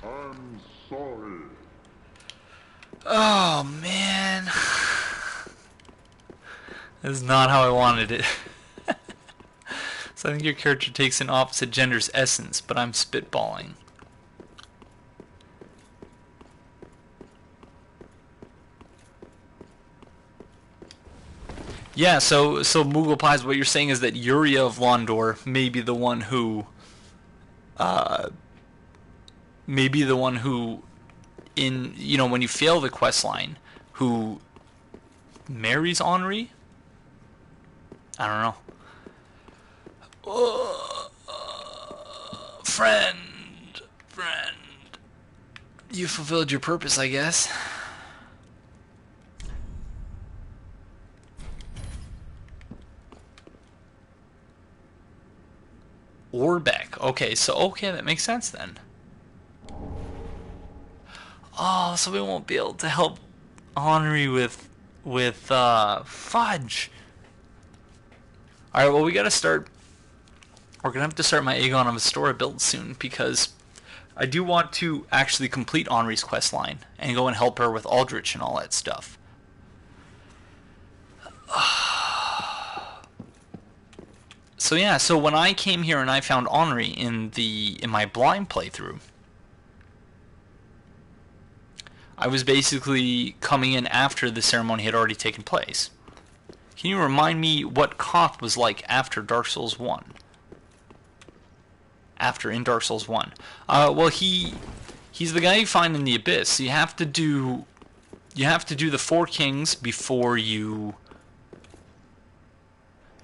Speaker 7: I'm sorry.
Speaker 1: Oh, man. This is not how I wanted it. So I think your character takes an opposite gender's essence, but I'm spitballing. Yeah, so Moogle Pies, what you're saying is that Yuria of Londor may be the one who, in, you know, when you fail the quest line, who marries Henri? I don't know. Friend, you fulfilled your purpose, I guess. Orbeck. Okay, that makes sense then. Oh, so we won't be able to help Henri with fudge. Alright, well, we gotta start. We're gonna have to start my Aegon of Astora build soon, because I do want to actually complete Henri's quest line and go and help her with Aldrich and all that stuff. So yeah, so when I came here and I found Henri in my blind playthrough, I was basically coming in after the ceremony had already taken place. Can you remind me what Koth was like after Dark Souls 1? In Dark Souls 1. Well, he's the guy you find in the Abyss. So you have to do the Four Kings before you.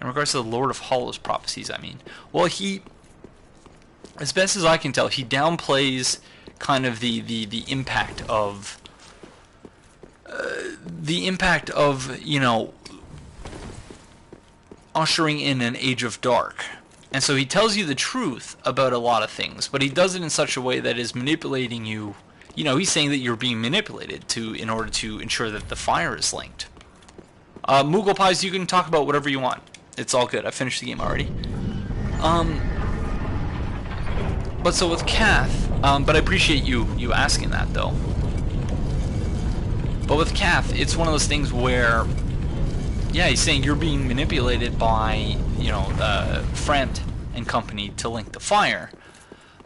Speaker 1: In regards to the Lord of Hollows prophecies, I mean. Well, he, as best as I can tell, he downplays kind of the impact of you know, ushering in an age of dark. And so he tells you the truth about a lot of things, but he does it in such a way that is manipulating you. You know, he's saying that you're being manipulated in order to ensure that the fire is linked. Moogle Pies, you can talk about whatever you want. It's all good. I finished the game already. But so with Kath, but I appreciate you asking that though. But with Kath, it's one of those things where, yeah, he's saying you're being manipulated by, you know, Frant and company to link the fire,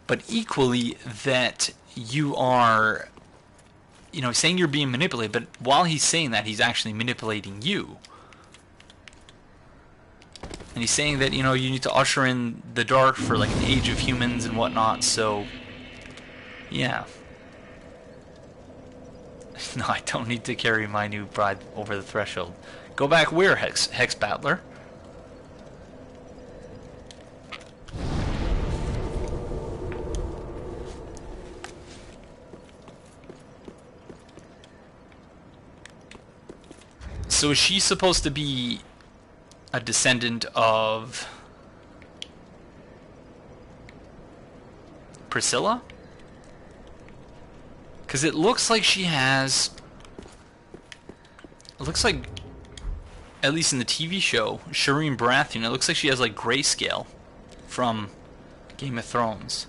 Speaker 1: but equally that you are, you know, saying you're being manipulated, but while he's saying that, he's actually manipulating you. And he's saying that, you know, you need to usher in the dark for like an age of humans and whatnot, so yeah. No, I don't need to carry my new bride over the threshold. Go back where, Hex Battler? So is she supposed to be a descendant of Priscilla? Because it looks like she has... It looks like, at least in the TV show, Shireen Baratheon, it looks like she has like grayscale from Game of Thrones.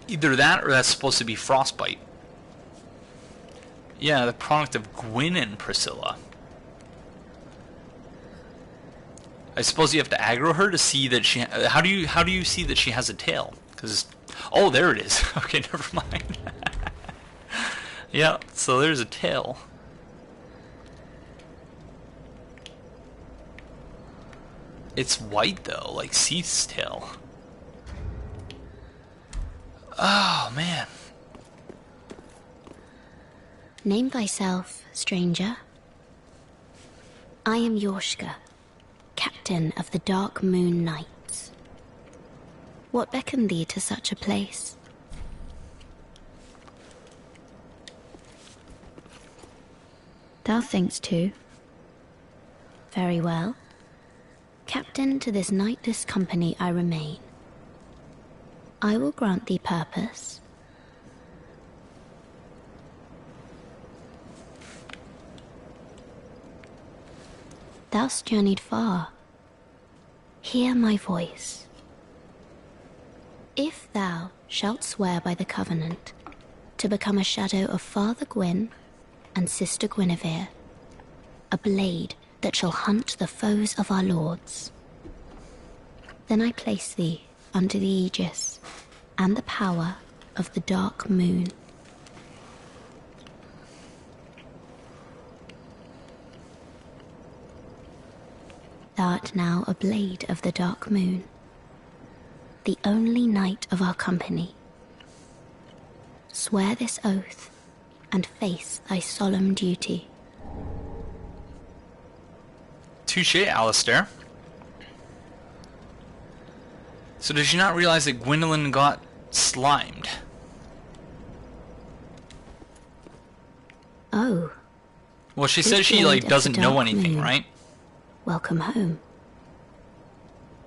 Speaker 1: Either that or that's supposed to be Frostbite. Yeah, the product of Gwyn and Priscilla. I suppose you have to aggro her to see that she... How do you see that she has a tail? Because... Oh, there it is. Okay, never mind. Yeah, so there's a tail. It's white, though, like Seath's tail. Oh, man.
Speaker 10: Name thyself, stranger. I am Yorshka, captain of the Dark Moon Knights. What beckoned thee to such a place? Thou thinkst too. Very well. Captain to this knightless company I remain. I will grant thee purpose. Thou'st journeyed far. Hear my voice. If thou shalt swear by the covenant to become a shadow of Father Gwyn and Sister Guinevere, a blade that shall hunt the foes of our lords, then I place thee under the aegis and the power of the Dark Moon. thou art now a blade of the dark moon, the only knight of our company. Swear this oath and face thy solemn duty.
Speaker 1: Touche, Alistair. So does she not realize that Gwendolyn got slimed?
Speaker 10: Oh.
Speaker 1: Well, she says she like doesn't know anything, right?
Speaker 10: Welcome home.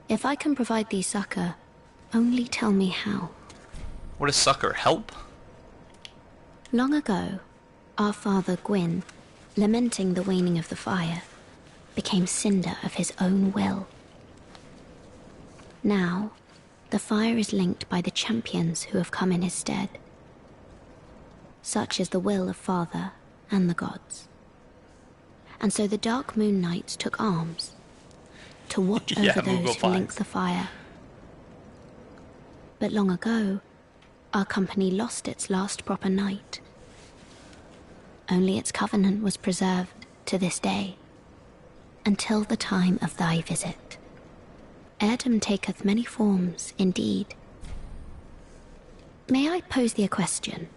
Speaker 10: If I can provide thee succor, only tell me how.
Speaker 1: What is succor? Help?
Speaker 10: Long ago, our father Gwyn, lamenting the waning of the fire, became cinder of his own will. Now, the fire is linked by the champions who have come in his stead. Such is the will of father and the gods. And so the Dark Moon Knights took arms to watch over those who link the fire. But long ago, our company lost its last proper knight. Only its covenant was preserved to this day, until the time of thy visit. Heirdom taketh many forms, indeed. May I pose thee a question?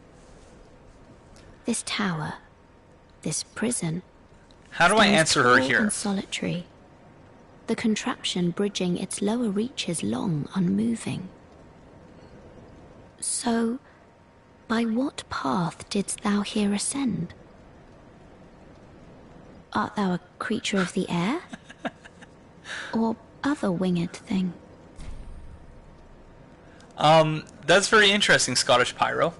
Speaker 10: This tower, this prison,
Speaker 1: how do I answer her here?
Speaker 10: And solitary. The contraption bridging its lower reaches long, unmoving. So, by what path didst thou here ascend? Art thou a creature of the air? Or other winged thing?
Speaker 1: That's very interesting, Scottish Pyro.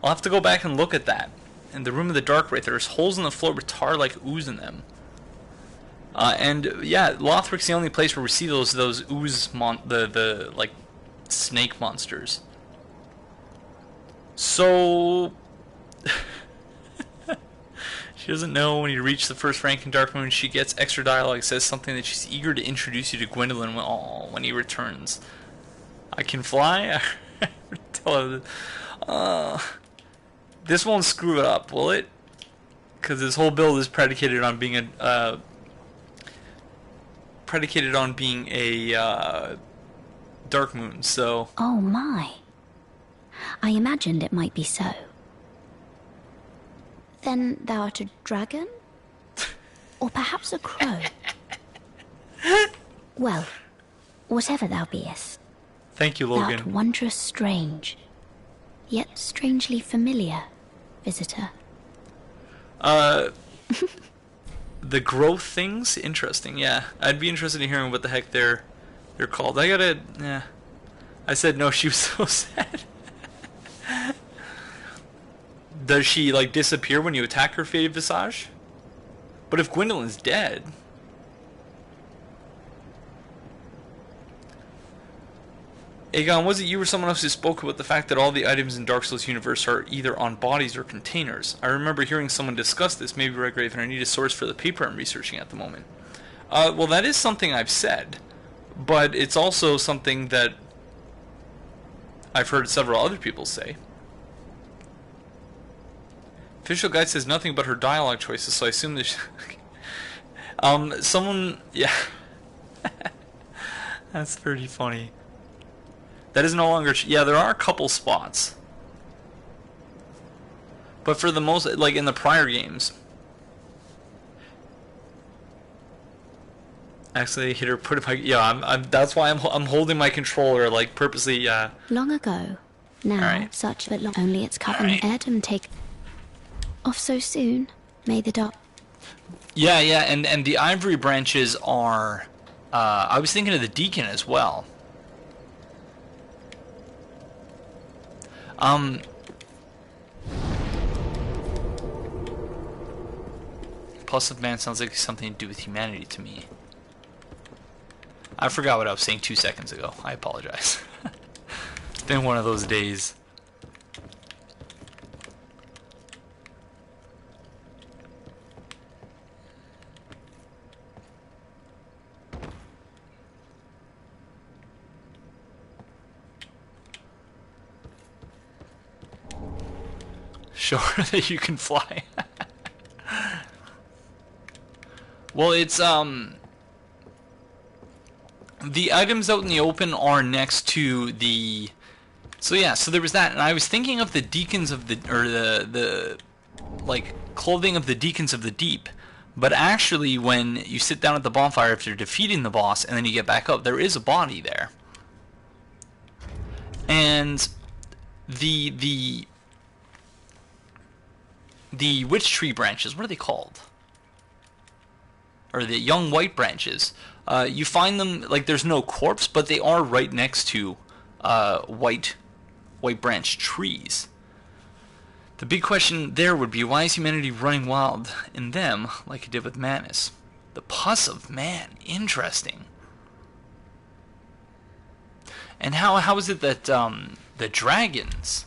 Speaker 1: I'll have to go back and look at that. In the Room of the Dark Wraith, there's holes in the floor with tar-like ooze in them. And yeah, Lothric's the only place where we see those ooze the like snake monsters. So she doesn't know when you reach the first rank in Dark Moon. She gets extra dialogue, says something that she's eager to introduce you to Gwendolyn when he returns. I can fly. Tell her that. This won't screw it up, will it? Because this whole build is predicated on being a Dark Moon. So.
Speaker 10: Oh my! I imagined it might be so. Then thou art a dragon, or perhaps a crow. Well, whatever thou beest.
Speaker 1: Thank you, Logan.
Speaker 10: Thou art wondrous strange, yet strangely familiar, visitor.
Speaker 1: The growth things, interesting. Yeah, I'd be interested in hearing what the heck they're called. Yeah. I said no. She was so sad. Does she like disappear when you attack her faded visage? But if Gwendolyn's dead. Aegon, was it you or someone else who spoke about the fact that all the items in Dark Souls universe are either on bodies or containers? I remember hearing someone discuss this, maybe Redgrave, and I need a source for the paper I'm researching at the moment. Well, that is something I've said, but it's also something that I've heard several other people say. Official guide says nothing about her dialogue choices, so I assume that someone, yeah. That's pretty funny. That is no longer... Yeah, there are a couple spots. But for the most... Like, in the prior games... Actually, hit her... Put my... Yeah, that's why I'm holding my controller, like, purposely,
Speaker 10: Long ago. Now, such that long... Only its covenant Heirdom take... Off so soon. May the dark...
Speaker 1: Yeah, and the ivory branches are... I was thinking of the deacon as well. Plus of man sounds like something to do with humanity to me. I forgot what I was saying 2 seconds ago. I apologize. It's been one of those days. Sure that you can fly. Well, it's the items out in the open are next to the... So yeah, so there was that, and I was thinking of the deacons of the... Or the like, clothing of the deacons of the deep. But actually, when you sit down at the bonfire after defeating the boss, and then you get back up, there is a body there. And the witch tree branches, what are they called? Or the young white branches. You find them, like, there's no corpse, but they are right next to white branch trees. The big question there would be, why is humanity running wild in them like it did with Manus? The pus of man. Interesting. And how is it that the dragons...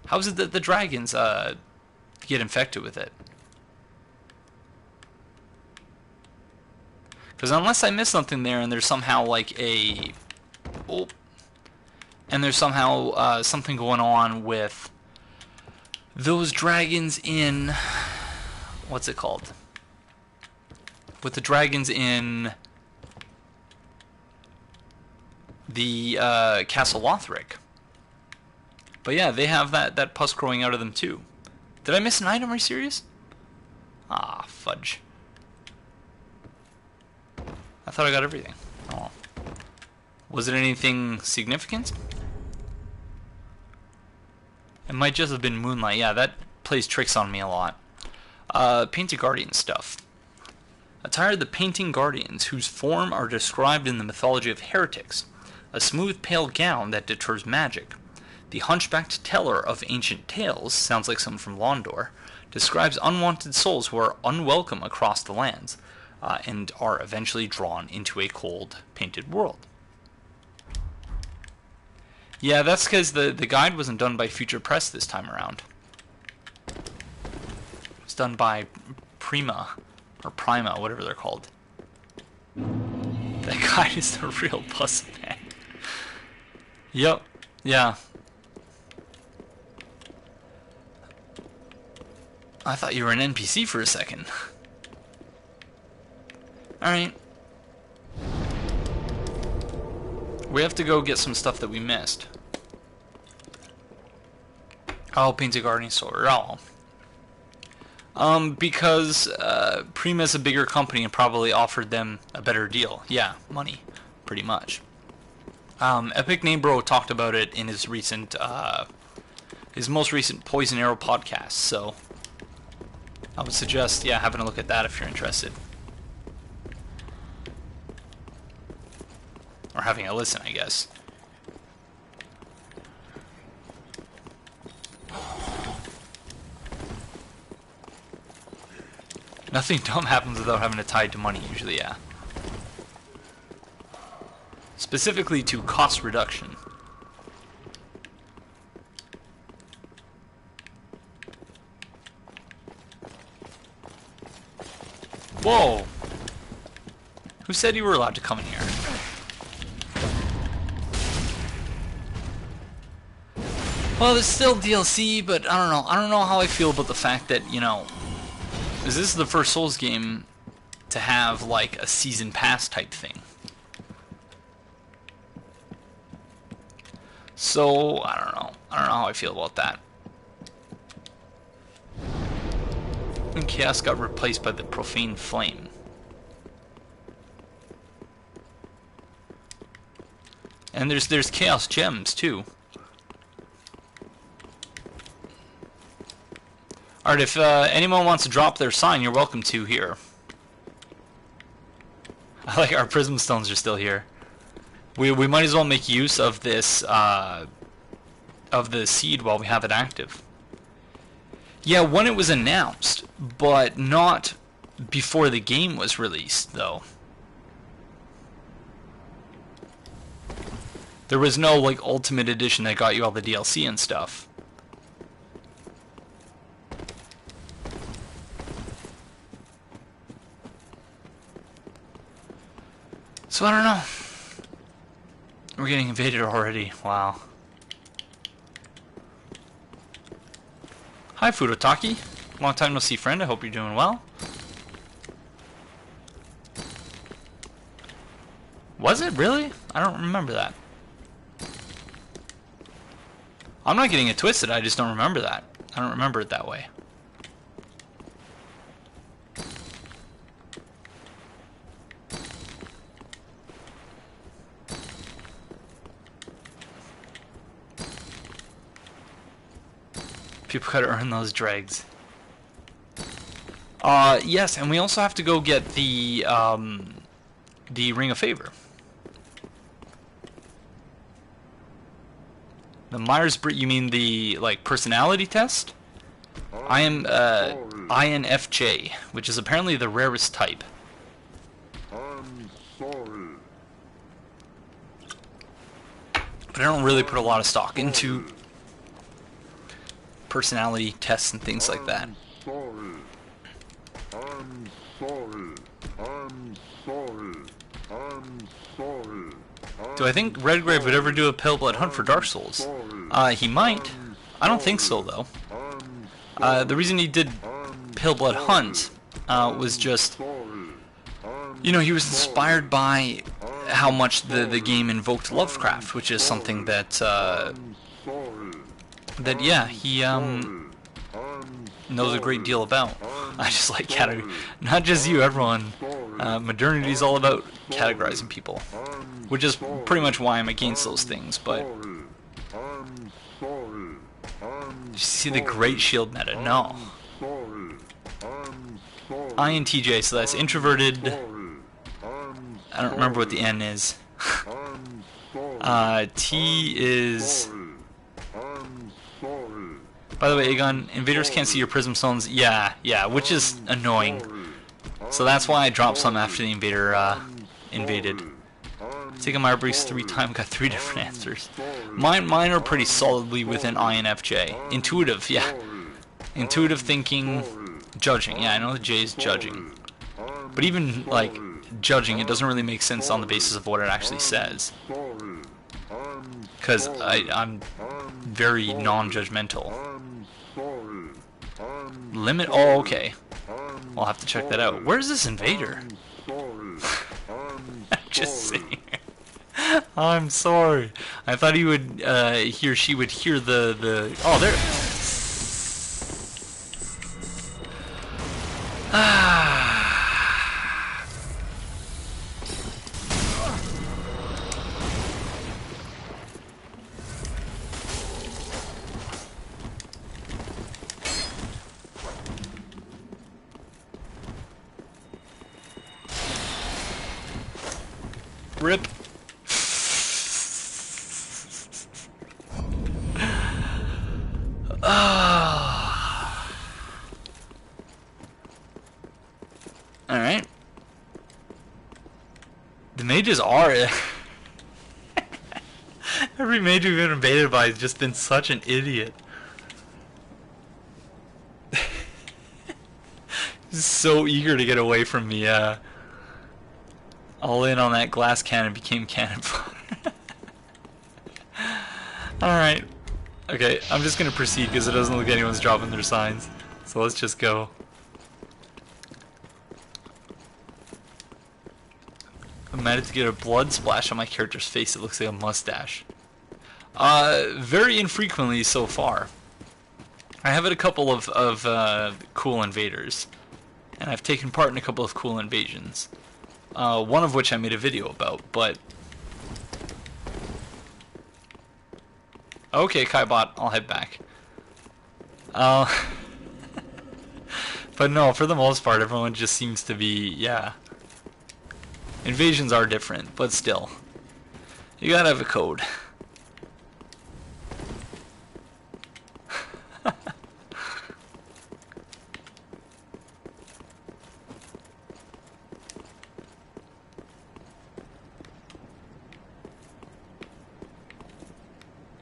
Speaker 1: How is it that the dragons get infected with it? Because unless I missed something there, and there's somehow like a... Oh, and there's somehow something going on with those dragons in... What's it called? With the dragons in the Castle Lothric. But yeah, they have that pus growing out of them too. Did I miss an item? Are you serious? Ah, fudge. I thought I got everything. Oh. Was it anything significant? It might just have been moonlight. Yeah, that plays tricks on me a lot. Painted Guardian stuff. Attire the Painting Guardians, whose form are described in the mythology of heretics. A smooth, pale gown that deters magic. The hunchbacked teller of ancient tales, sounds like someone from Londor, describes unwanted souls who are unwelcome across the lands, and are eventually drawn into a cold, painted world. Yeah, that's because the guide wasn't done by Future Press this time around. It's done by Prima, or Prima, whatever they're called. That guide is the real puss man. Yep, yeah. I thought you were an NPC for a second. Alright. We have to go get some stuff that we missed. Oh, Painted Guardian Sword. Oh. Because Prima's a bigger company and probably offered them a better deal. Yeah, money. Pretty much. Epic Namebro talked about it in his recent, his most recent Poison Arrow podcast, so I would suggest, yeah, having a look at that if you're interested. Or having a listen, I guess. Nothing dumb happens without having it tied to money, usually, yeah. Specifically to cost reduction. Whoa! Who said you were allowed to come in here? Well, there's still DLC, but I don't know. I don't know how I feel about the fact that, you know, this is the first Souls game to have, like, a season pass type thing. So, I don't know. I don't know how I feel about that. And Chaos got replaced by the Profane Flame. And there's Chaos Gems, too. Alright, if anyone wants to drop their sign, you're welcome to here. I like our Prism Stones are still here. We might as well make use of this, of the seed while we have it active. Yeah, when it was announced, but not before the game was released, though. There was no, like, Ultimate Edition that got you all the DLC and stuff. So I don't know. We're getting invaded already. Wow. Hi, Fudotaki. Long time no see, friend. I hope you're doing well. Was it really? I don't remember that. I'm not getting it twisted, I just don't remember that. I don't remember it that way. People gotta earn those dregs. Yes, and we also have to go get the Ring of Favor. The Myers-Briggs, you mean the, like, personality test? I am, INFJ, which is apparently the rarest type.
Speaker 7: I'm sorry.
Speaker 1: But I don't really put a lot of stock into personality tests and things like that.
Speaker 7: Sorry. I'm sorry. I'm sorry. I'm sorry.
Speaker 1: Do I think Redgrave would ever do a Pale Blood Hunt for Dark Souls? He might. I don't think so, though. The reason he did Pale Blood Hunt was just, you know, he was inspired by how much the game invoked Lovecraft, which is something that, yeah, he knows a great deal about. I just like not just you, everyone. Modernity is all about categorizing people, which is pretty much why I'm against those things. But you see the Great Shield meta? No. INTJ, so that's introverted. I don't remember what the N is. T is. By the way, Aegon, invaders can't see your prism stones. Yeah, which is annoying. So that's why I dropped some after the invader invaded. Taken my Myers-Briggs 3 times, got 3 different answers. Mine are pretty solidly within INFJ. Intuitive, yeah. Intuitive thinking, judging. Yeah, I know the J is judging. But even, like, judging, it doesn't really make sense on the basis of what it actually says. Because I'm very non-judgmental. Limit? Oh, okay. I'll have to check that out. Where's this invader? Just saying. I'm sorry. I thought he would, he or she would hear the. Oh, there. Rip. Alright. The mages are. Every mage we've been invaded by has just been such an idiot. He's so eager to get away from me, all in on that glass cannon became cannon fodder. Alright. Okay, I'm just gonna proceed because it doesn't look like anyone's dropping their signs. So let's just go. I managed to get a blood splash on my character's face. It looks like a mustache. Very infrequently so far. I have had a couple of cool invaders. And I've taken part in a couple of cool invasions. One of which I made a video about, but... Okay, Kaibot, I'll head back. But no, for the most part, everyone just seems to be, yeah. Invasions are different, but still. You gotta have a code.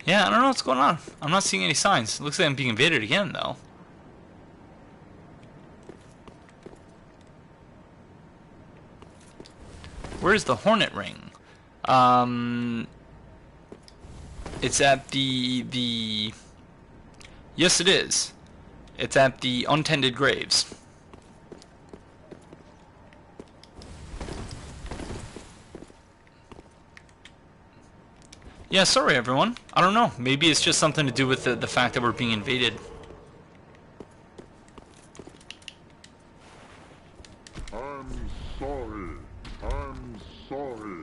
Speaker 1: Yeah, I don't know what's going on. I'm not seeing any signs. It looks like I'm being invaded again, though. Where's the Hornet Ring? It's at the... Yes, it is. It's at the Untended Graves. Yeah, sorry everyone. I don't know. Maybe it's just something to do with the fact that we're being invaded.
Speaker 7: I'm sorry. I'm sorry.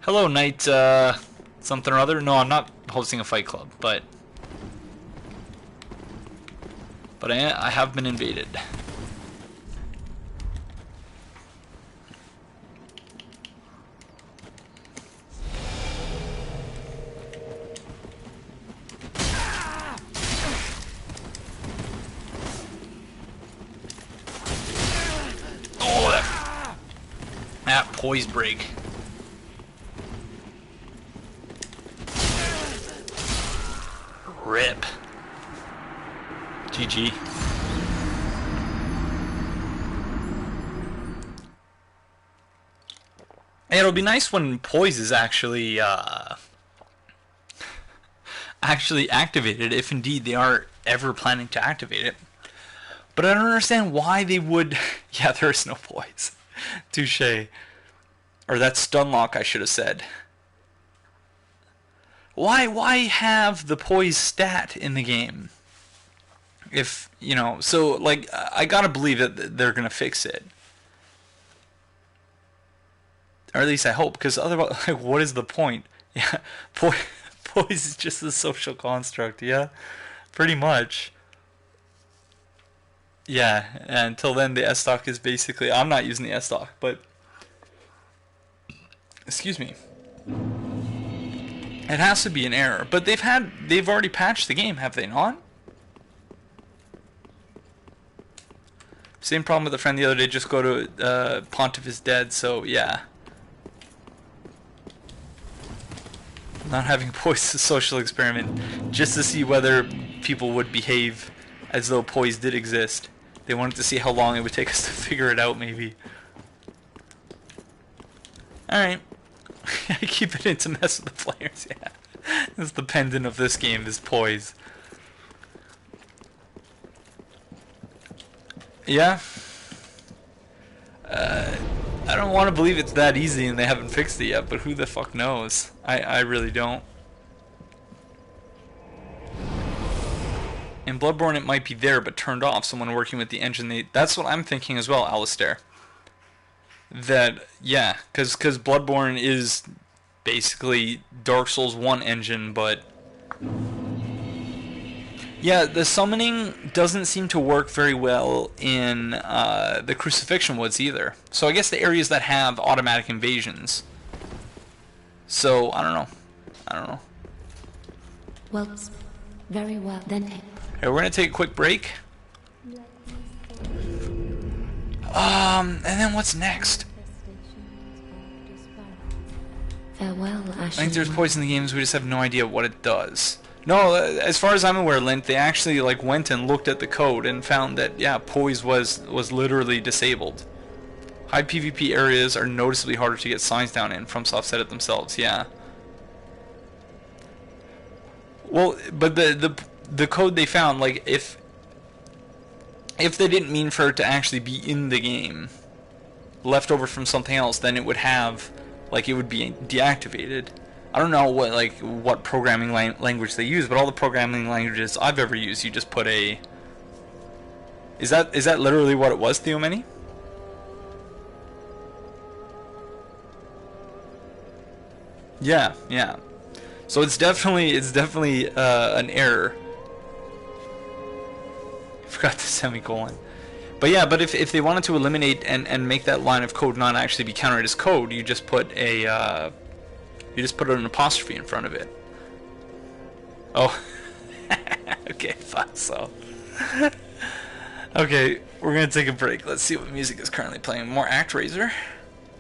Speaker 1: Hello, Knight, something or other. No, I'm not hosting a fight club, but I have been invaded. Oh, that poise break. Rip. GG. Hey, it'll be nice when poise is actually actually activated, if indeed they are ever planning to activate it. But I don't understand why they would. Yeah, there is no poise. Touche. Or that's stun lock, I should have said. Why have the poise stat in the game? If, you know, so, like, I gotta believe that they're gonna fix it. Or at least I hope, because otherwise, like, what is the point? Yeah, poise is just a social construct, yeah? Pretty much. Yeah, and until then, the S-Stock is basically... I'm not using the S-Stock, but... Excuse me. It has to be an error, but they've already patched the game, have they not? Same problem with a friend the other day, just go to Pontiff is dead, so yeah. Not having poise is a social experiment, just to see whether people would behave as though poise did exist. They wanted to see how long it would take us to figure it out, maybe. Alright. I keep it in to mess with the players, yeah. That's the pendant of this game, is poise. Yeah. I don't want to believe it's that easy and they haven't fixed it yet, but who the fuck knows? I really don't. In Bloodborne it might be there but turned off. Someone working with the engine, that's what I'm thinking as well, Alistair. That, yeah, because Bloodborne is basically Dark Souls 1 engine, but... Yeah, the summoning doesn't seem to work very well in the Crucifixion Woods either. So I guess the areas that have automatic invasions. So, I don't know.
Speaker 3: Well, very well then.
Speaker 1: Okay, we're gonna take a quick break. And then what's next?
Speaker 3: Farewell,
Speaker 1: I think there's poison in the games, we just have no idea what it does. No, as far as I'm aware, Lint, they actually like went and looked at the code and found that, yeah, poise was literally disabled. High PvP areas are noticeably harder to get signs down in. FromSoft said it themselves, yeah. Well, but the code they found, like, if they didn't mean for it to actually be in the game, left over from something else, then it would have, like, it would be deactivated. I don't know what programming language they use, but all the programming languages I've ever used, you just put a... Is that literally what it was, Theomany? Yeah. So it's definitely an error. I forgot the semicolon. But yeah, but if they wanted to eliminate and make that line of code not actually be counted as code, you just put a an apostrophe in front of it. Oh. Okay, fine, so. Okay, we're gonna take a break. Let's see what music is currently playing. More ActRaiser?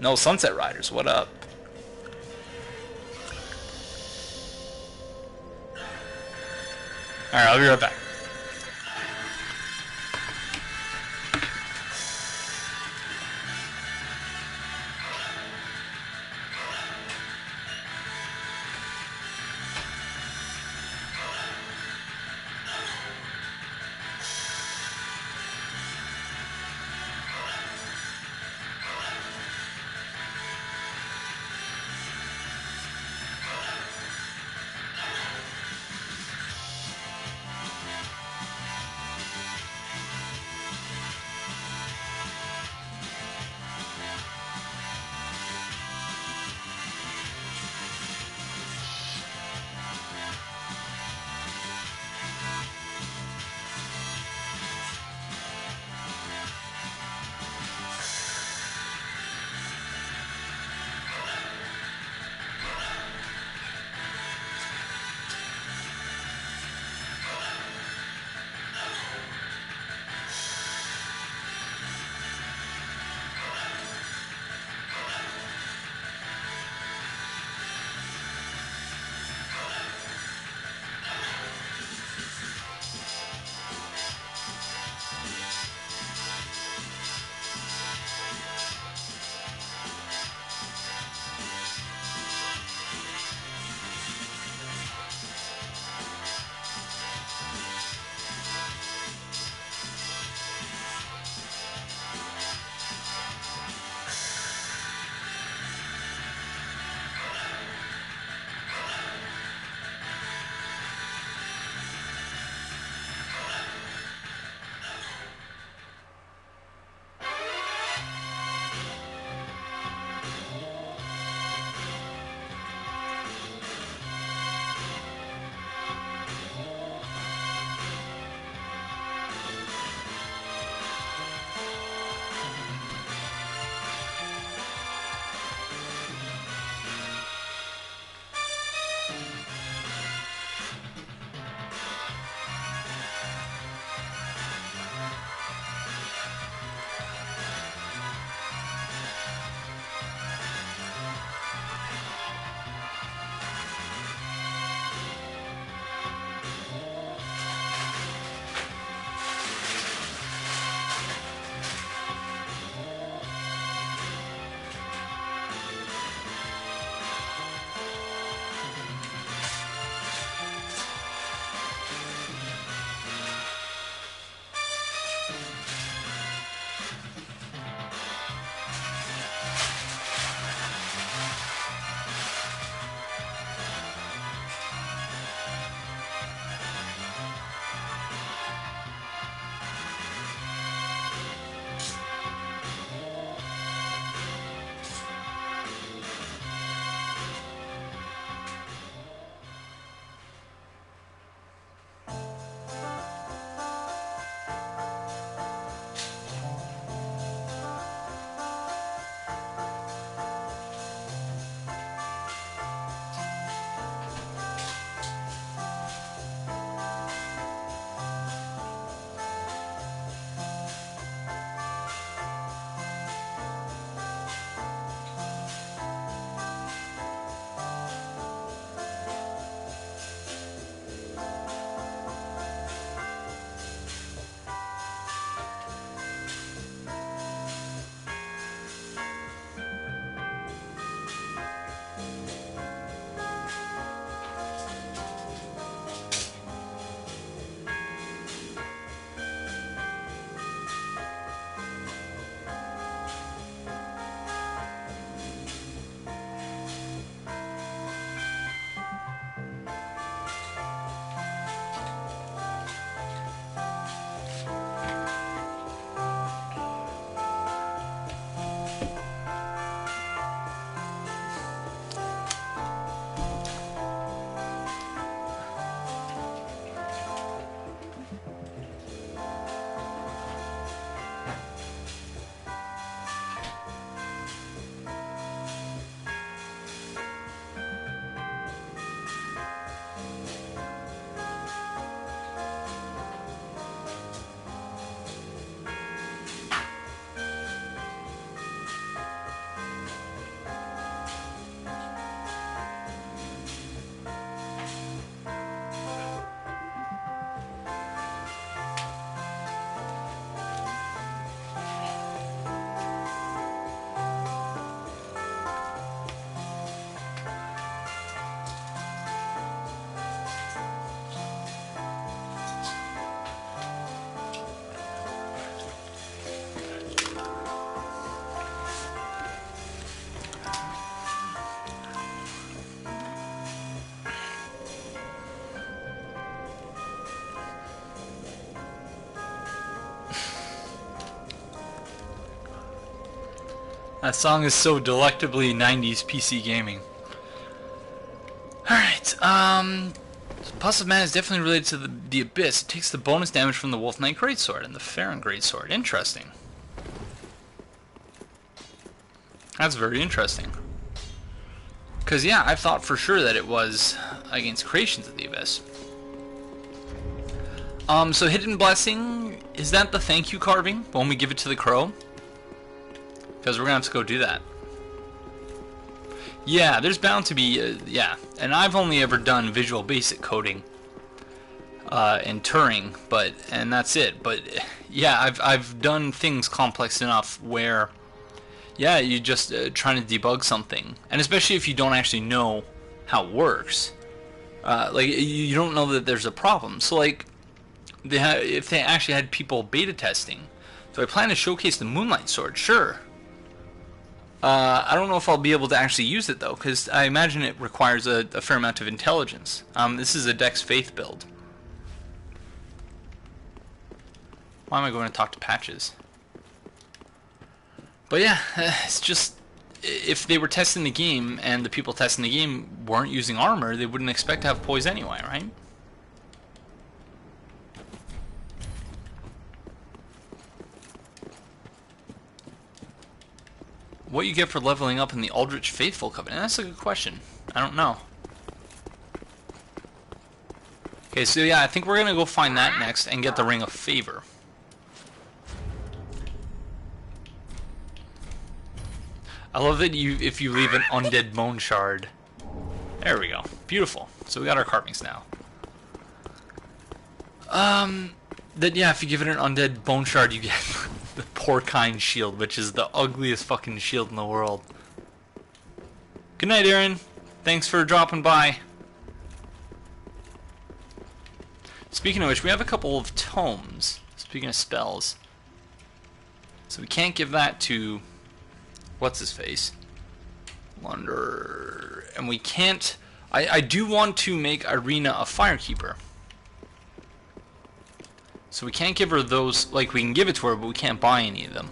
Speaker 1: No, Sunset Riders, what up? Alright, I'll be right back. That song is so delectably 90s PC gaming. Alright, Pulse of Mana is definitely related to the Abyss. It takes the bonus damage from the Wolf Knight Greatsword and the Farron Greatsword. Interesting. That's very interesting. Because, yeah, I thought for sure that it was against Creations of the Abyss. So Hidden Blessing, is that the thank you carving when we give it to the crow? Because we're going to have to go do that. Yeah, there's bound to be, yeah. And I've only ever done Visual Basic coding in Turing, and that's it. But, yeah, I've done things complex enough where, yeah, you're just trying to debug something. And especially if you don't actually know how it works. Like, you don't know that there's a problem. So, like, if they actually had people beta testing, so I plan to showcase the Moonlight Sword, sure. I don't know if I'll be able to actually use it though, because I imagine it requires a fair amount of intelligence. This is a Dex Faith build. Why am I going to talk to Patches? But yeah, it's just, if they were testing the game and the people testing the game weren't using armor, they wouldn't expect to have poise anyway, right? What you get for leveling up in the Aldrich Faithful Covenant? That's a good question. I don't know. Okay, so yeah, I think we're gonna go find that next and get the Ring of Favor. I love that if you leave an undead bone shard. There we go. Beautiful. So we got our carvings now. That yeah, if you give it an undead bone shard, you get the Porcine Shield, which is the ugliest fucking shield in the world. Good night, Aaron. Thanks for dropping by. Speaking of which, we have a couple of tomes. Speaking of spells. So we can't give that to... what's his face? Wonder... and we can't... I do want to make Irina a Firekeeper. So we can't give her those, like we can give it to her, but we can't buy any of them.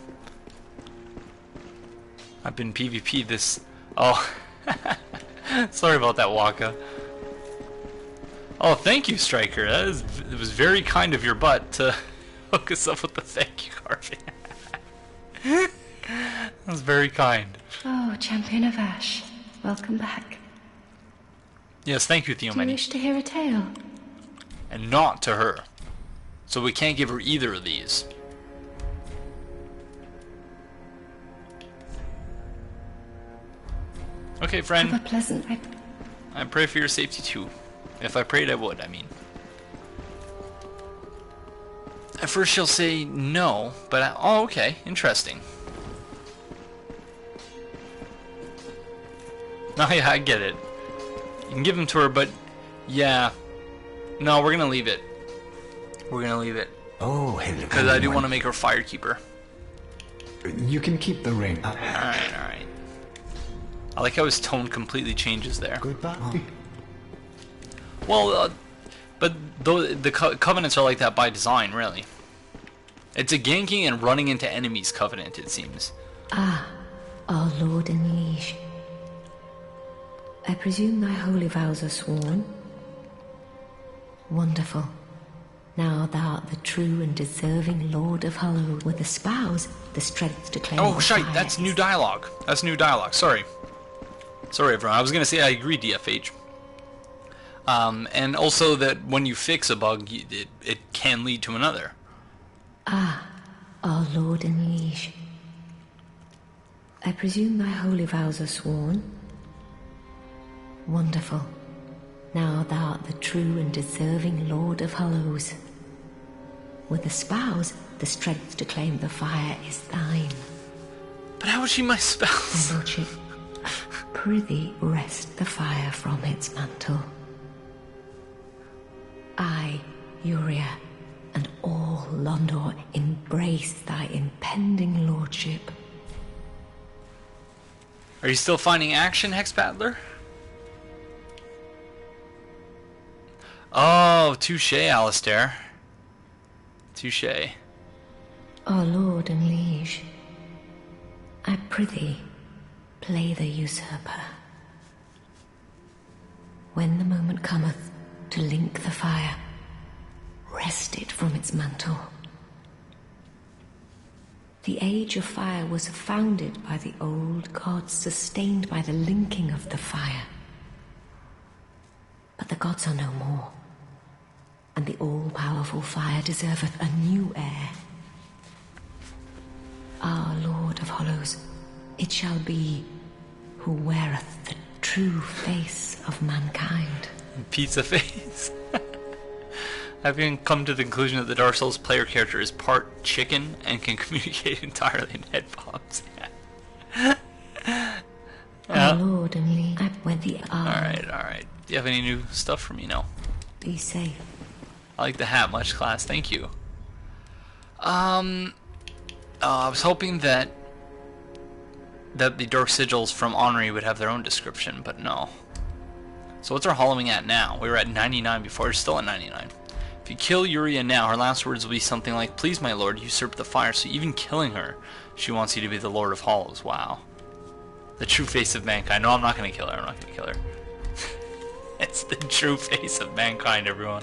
Speaker 1: I've been PvP this, oh, sorry about that, Waka. Oh, thank you, Striker. It was very kind of your butt to hook us up with the thank you carving. That was very kind.
Speaker 6: Oh, Champion of Ash, welcome back.
Speaker 1: Yes, thank you, Theomany.
Speaker 6: Do you wish to hear a tale?
Speaker 1: And not to her. So we can't give her either of these. Okay, friend.
Speaker 6: Have a pleasant night.
Speaker 1: I pray for your safety too. If I prayed, I would, I mean. At first she'll say no, but oh, okay, interesting. Oh yeah, I get it. You can give them to her, but yeah. No, we're gonna leave it. We're gonna leave it.
Speaker 8: Oh, hello.
Speaker 1: Because I do want to make her Firekeeper.
Speaker 8: You can keep the ring.
Speaker 1: Alright, alright. I like how his tone completely changes there.
Speaker 8: Goodbye. Oh.
Speaker 1: Well, but the covenants are like that by design, really. It's a ganking and running into enemies covenant, it seems.
Speaker 4: Ah, our lord and liege. I presume thy holy vows are sworn? Wonderful. Now thou art the true and deserving Lord of Hollow, with the spouse, the strength to claim.
Speaker 1: Oh, shite, that's new dialogue. That's new dialogue, sorry. Sorry, everyone. I was going to say I agree, DFH. And also that when you fix a bug, it can lead to another.
Speaker 4: Ah, our lord and liege. I presume thy holy vows are sworn? Wonderful. Now thou art the true and deserving Lord of Hollows. With the spouse, the strength to claim the fire is thine.
Speaker 1: But how is she my spouse?
Speaker 4: Lordship, prithee wrest the fire from its mantle. I, Uria, and all Londor embrace thy impending lordship.
Speaker 1: Are you still finding action, Hex Battler? Oh, touche, Alistair. Touche.
Speaker 4: Our lord and liege, I prithee, play the usurper. When the moment cometh to link the fire, wrest it from its mantle. The age of fire was founded by the old gods, sustained by the linking of the fire. But the gods are no more, and the all-powerful fire deserveth a new heir. Our Lord of Hollows, it shall be who weareth the true face of mankind.
Speaker 1: Pizza face. I've even come to the conclusion that the Dark Souls player character is part chicken and can communicate entirely in head bobs.
Speaker 4: Our Lord and Lee, I went the
Speaker 1: Alright. Do you have any new stuff for me now?
Speaker 4: Be safe.
Speaker 1: I like the hat much, class. Thank you. I was hoping that the Dark Sigils from Honorary would have their own description, but no. So what's our hollowing at now? We were at 99 before. We're still at 99. If you kill Yuria now, her last words will be something like, "Please, my lord, usurp the fire." So even killing her, she wants you to be the Lord of Hollows. Wow. The true face of mankind. No, I'm not going to kill her. I'm not going to kill her. It's the true face of mankind, everyone.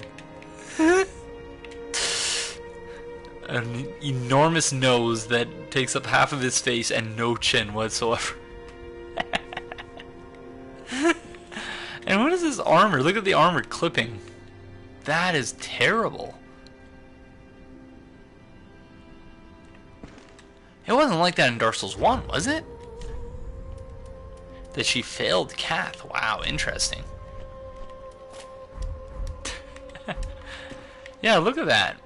Speaker 1: An enormous nose that takes up half of his face and no chin whatsoever. And what is this armor? Look at the armor clipping. That is terrible. It wasn't like that in Dark Souls 1, was it? That she failed Cath. Wow, interesting. Yeah, look at that.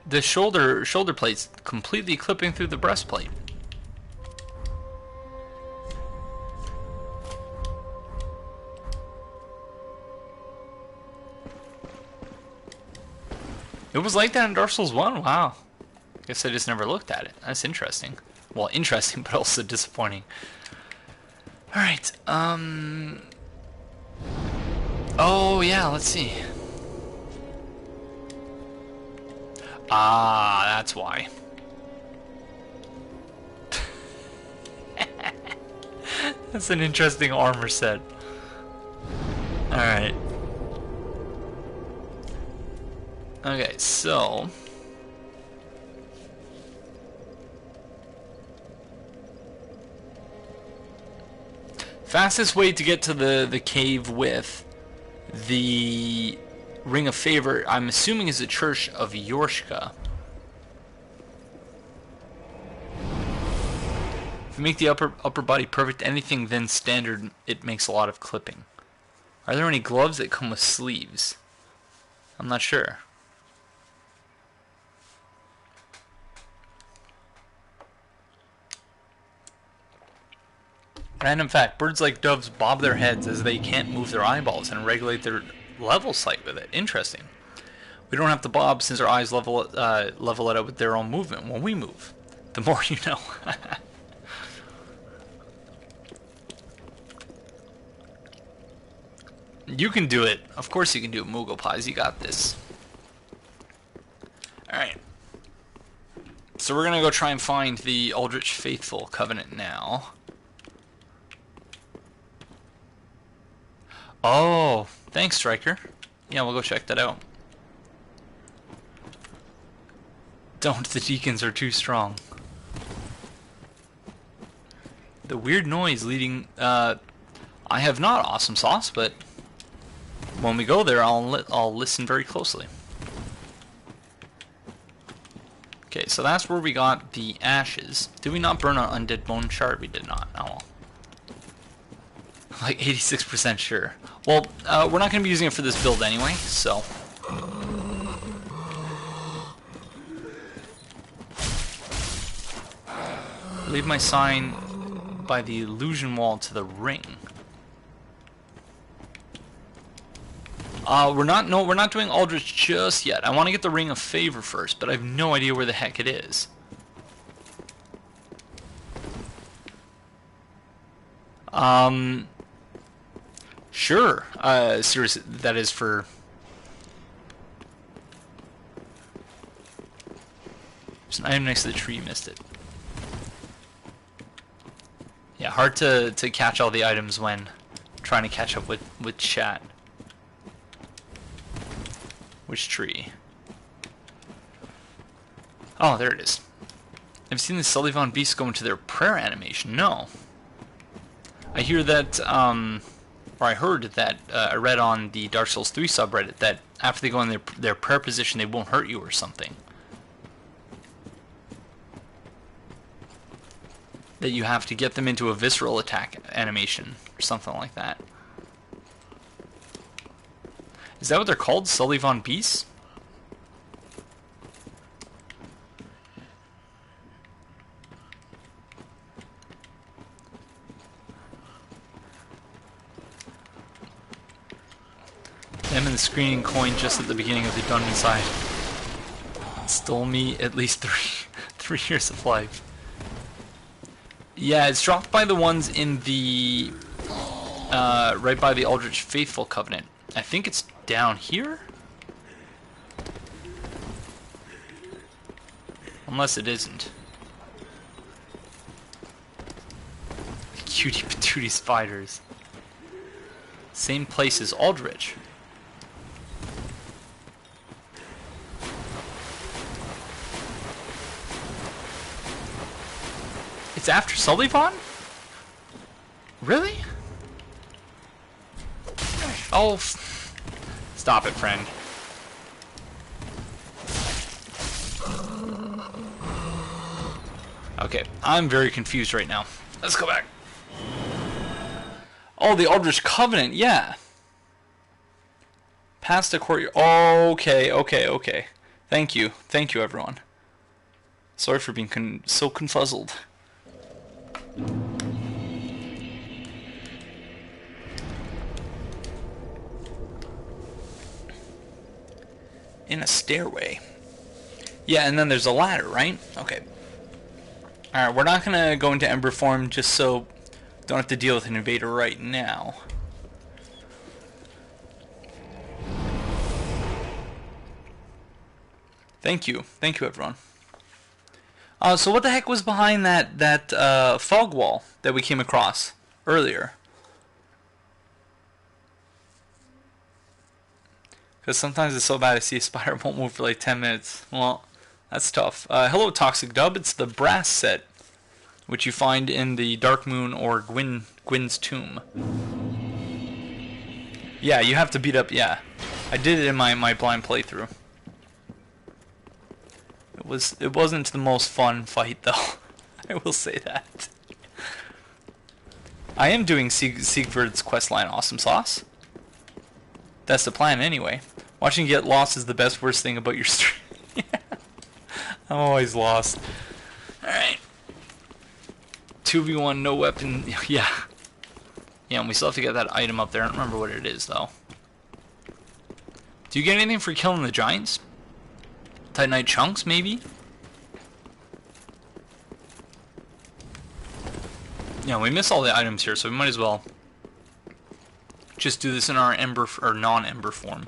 Speaker 1: The shoulder plate's completely clipping through the breastplate. It was like that in Dark Souls 1? Wow. Guess I just never looked at it. That's interesting. Well, interesting, but also disappointing. Alright, oh, yeah, let's see. Ah, that's why. That's an interesting armor set. Alright. Okay, so... fastest way to get to the cave with the Ring of Favor, I'm assuming, is the Church of Yorshka. If you make the upper body perfect, anything then standard, it makes a lot of clipping. Are there any gloves that come with sleeves? I'm not sure. Random fact, birds like doves bob their heads as they can't move their eyeballs and regulate their level sight with it. Interesting. We don't have to bob since our eyes level it out with their own movement when we move. The more you know. You can do it. Of course you can do it, Moogle Pies. You got this. Alright. So we're going to go try and find the Aldrich Faithful Covenant now. Oh, thanks, Striker. Yeah, we'll go check that out. Don't, the deacons are too strong. The weird noise leading... I have not awesome sauce, but when we go there, I'll listen very closely. Okay, so that's where we got the ashes. Did we not burn an undead bone shard? We did not. Oh well. Like 86% sure. Well, we're not going to be using it for this build anyway, so... Leave my sign by the illusion wall to the ring. We're not doing Aldrich just yet. I want to get the Ring of Favor first, but I have no idea where the heck it is. Sure. Seriously, that is for... There's an item next to the tree, you missed it. Yeah, hard to catch all the items when trying to catch up with chat. Which tree? Oh, there it is. Have you seen the Sullivan beasts go into their prayer animation? No. I hear that, or I heard that, I read on the Dark Souls 3 subreddit that after they go in their prayer position, they won't hurt you or something. That you have to get them into a visceral attack animation or something like that. Is that what they're called? Sullivan beasts? Them and the screening coin just at the beginning of the dungeon side stole me at least three years of life. Yeah, it's dropped by the ones in the right by the Aldrich Faithful Covenant. I think it's down here? Unless it isn't. Cutie patootie spiders. Same place as Aldrich. It's after Sullivan? Really? Oh, stop it, friend. Okay, I'm very confused right now. Let's go back. Oh, the Aldrich Covenant, yeah. Past the courtyard. Okay. Thank you, everyone. Sorry for being so confuzzled. In a stairway. Yeah, and then there's a ladder, right? Okay. Alright, we're not gonna go into Ember form just so don't have to deal with an invader right now. Thank you everyone. So what the heck was behind that fog wall that we came across earlier? Because sometimes it's so bad I see a spider won't move for like 10 minutes. Well, that's tough. Hello, Toxic Dub. It's the brass set, which you find in the Dark Moon or Gwyn's tomb. Yeah, you have to beat up. Yeah, I did it in my blind playthrough. It wasn't the most fun fight though. I will say that. I am doing Siegfried's questline Awesome Sauce. That's the plan anyway. Watching you get lost is the best worst thing about your stream. I'm always lost. Alright. 2v1, no weapon. Yeah. Yeah, and we still have to get that item up there. I don't remember what it is though. Do you get anything for killing the giants? Titanite chunks, maybe? Yeah, we miss all the items here, so we might as well just do this in our ember or non-ember form.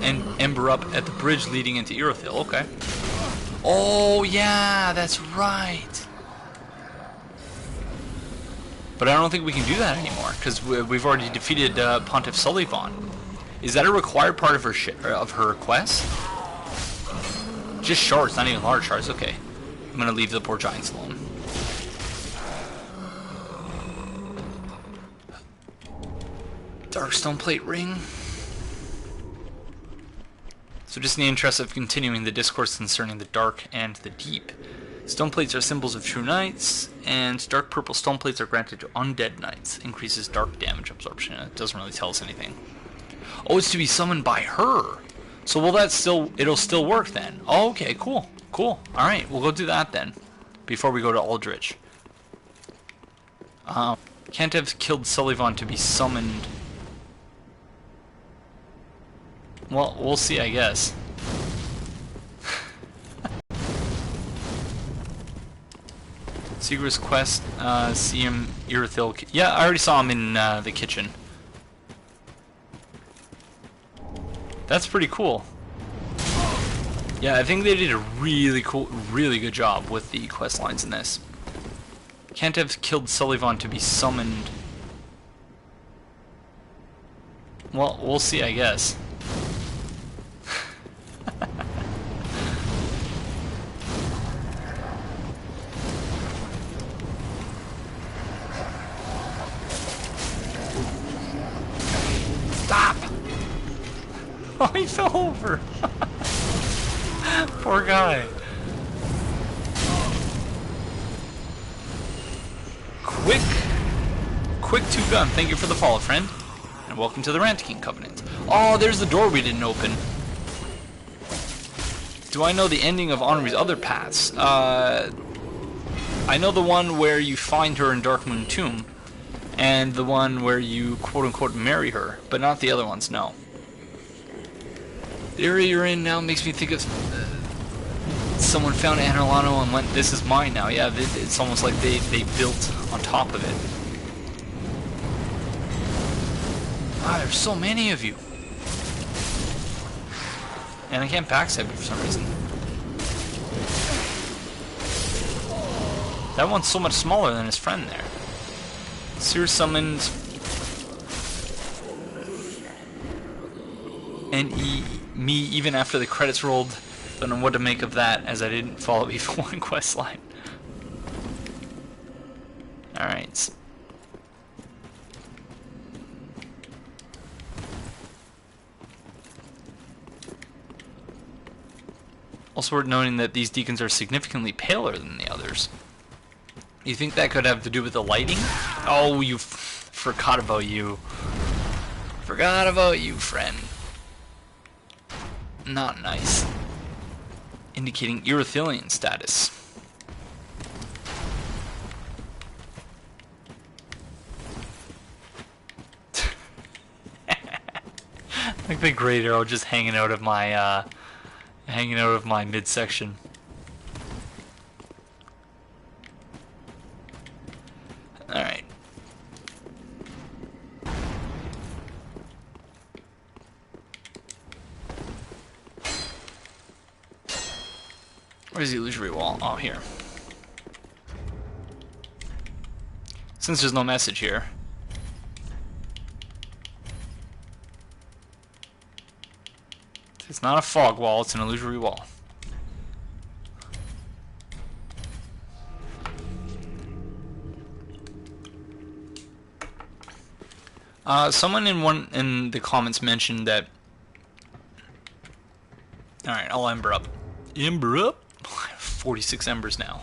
Speaker 1: And ember up at the bridge leading into Irithyll. Okay. Oh yeah, that's right. But I don't think we can do that anymore because we've already defeated Pontiff Sullivan. Is that a required part of her quest? Just shards, not even large shards. Okay, I'm gonna leave the poor giants alone. Dark stone plate ring. So just in the interest of continuing the discourse concerning the dark and the deep, stone plates are symbols of true knights, and dark purple stone plates are granted to undead knights. Increases dark damage absorption. It doesn't really tell us anything. Oh, it's to be summoned by her. So will that it'll still work then? Oh, okay, cool. Alright, we'll go do that then. Before we go to Aldrich. Can't have killed Sullivan to be summoned. Well, we'll see, I guess. Secret's quest, see him, Irithyll. Yeah, I already saw him in the kitchen. That's pretty cool. Yeah, I think they did a really good job with the quest lines in this. Can't have killed Sullivan to be summoned. Well, we'll see, I guess. Stop! Oh, he fell over. Poor guy. Quick two-gun. Thank you for the follow, friend. And welcome to the Ranting Covenant. Oh, there's the door we didn't open. Do I know the ending of Honoree's other paths? I know the one where you find her in Darkmoon Tomb, and the one where you quote-unquote marry her, but not the other ones, no. The area you're in now makes me think of someone found Anilano and went, this is mine now. Yeah, it's almost like they built on top of it. Ah, there's so many of you. And I can't backstab you for some reason. That one's so much smaller than his friend there. Seer summoned me even after the credits rolled. Don't know what to make of that, as I didn't follow even one quest line. Alright. Also worth noting that these deacons are significantly paler than the others. You think that could have to do with the lighting? Oh, you forgot about you. Forgot about you, friend. Not nice. Indicating Erythelian status. Like the great arrow just hanging out of my midsection. Alright. Where's the illusory wall? Oh, here. Since there's no message here. It's not a fog wall, it's an illusory wall. Someone in the comments mentioned that. Alright, I'll ember up. Ember up? 46 embers now.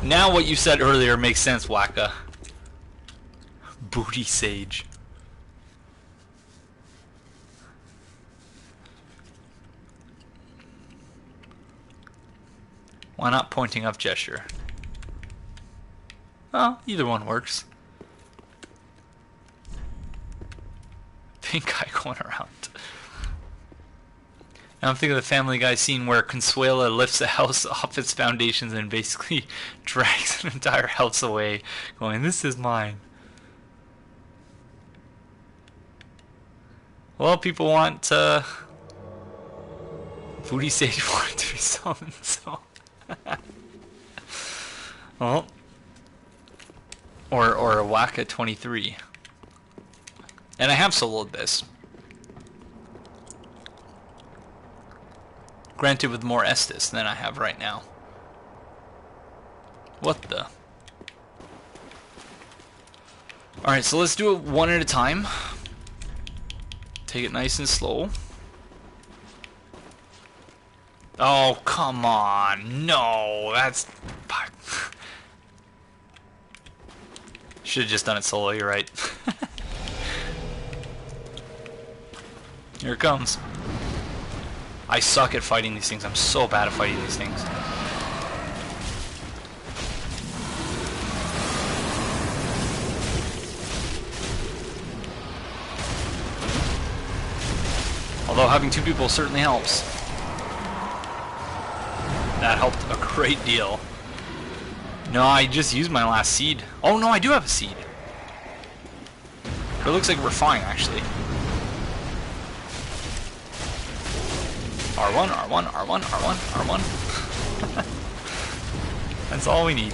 Speaker 1: Now what you said earlier makes sense, Waka. Booty Sage. Why not pointing up gesture? Well, either one works. Pink guy going around. Now I'm thinking of the Family Guy scene where Consuela lifts a house off its foundations and basically drags an entire house away, going, "This is mine." Well, people want Booty Sage wanted to be summoned, so. Well, or a Waka 23, and I have soloed this. Granted, with more Estus than I have right now. What the? Alright, so let's do it one at a time. Take it nice and slow. Oh, come on. No, that's... Should have just done it solo, you're right. Here it comes. I suck at fighting these things. I'm so bad at fighting these things. Although having two people certainly helps. That helped a great deal. No, I just used my last seed. Oh no, I do have a seed. But it looks like we're fine, actually. R1, R1, R1, R1, R1. That's all we need.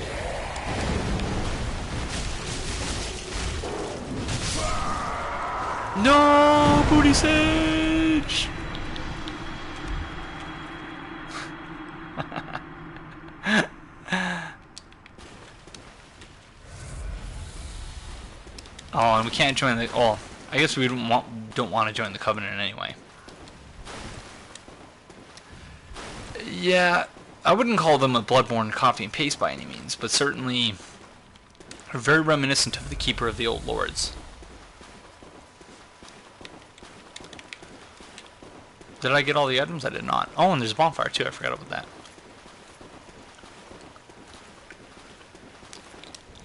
Speaker 1: No, booty sage. Oh, and we can't join the. Oh, I guess we don't want to join the Covenant anyway. Yeah, I wouldn't call them a Bloodborne copy and paste by any means, but certainly are very reminiscent of the Keeper of the Old Lords. Did I get all the items? I did not. Oh, and there's a bonfire too. I forgot about that.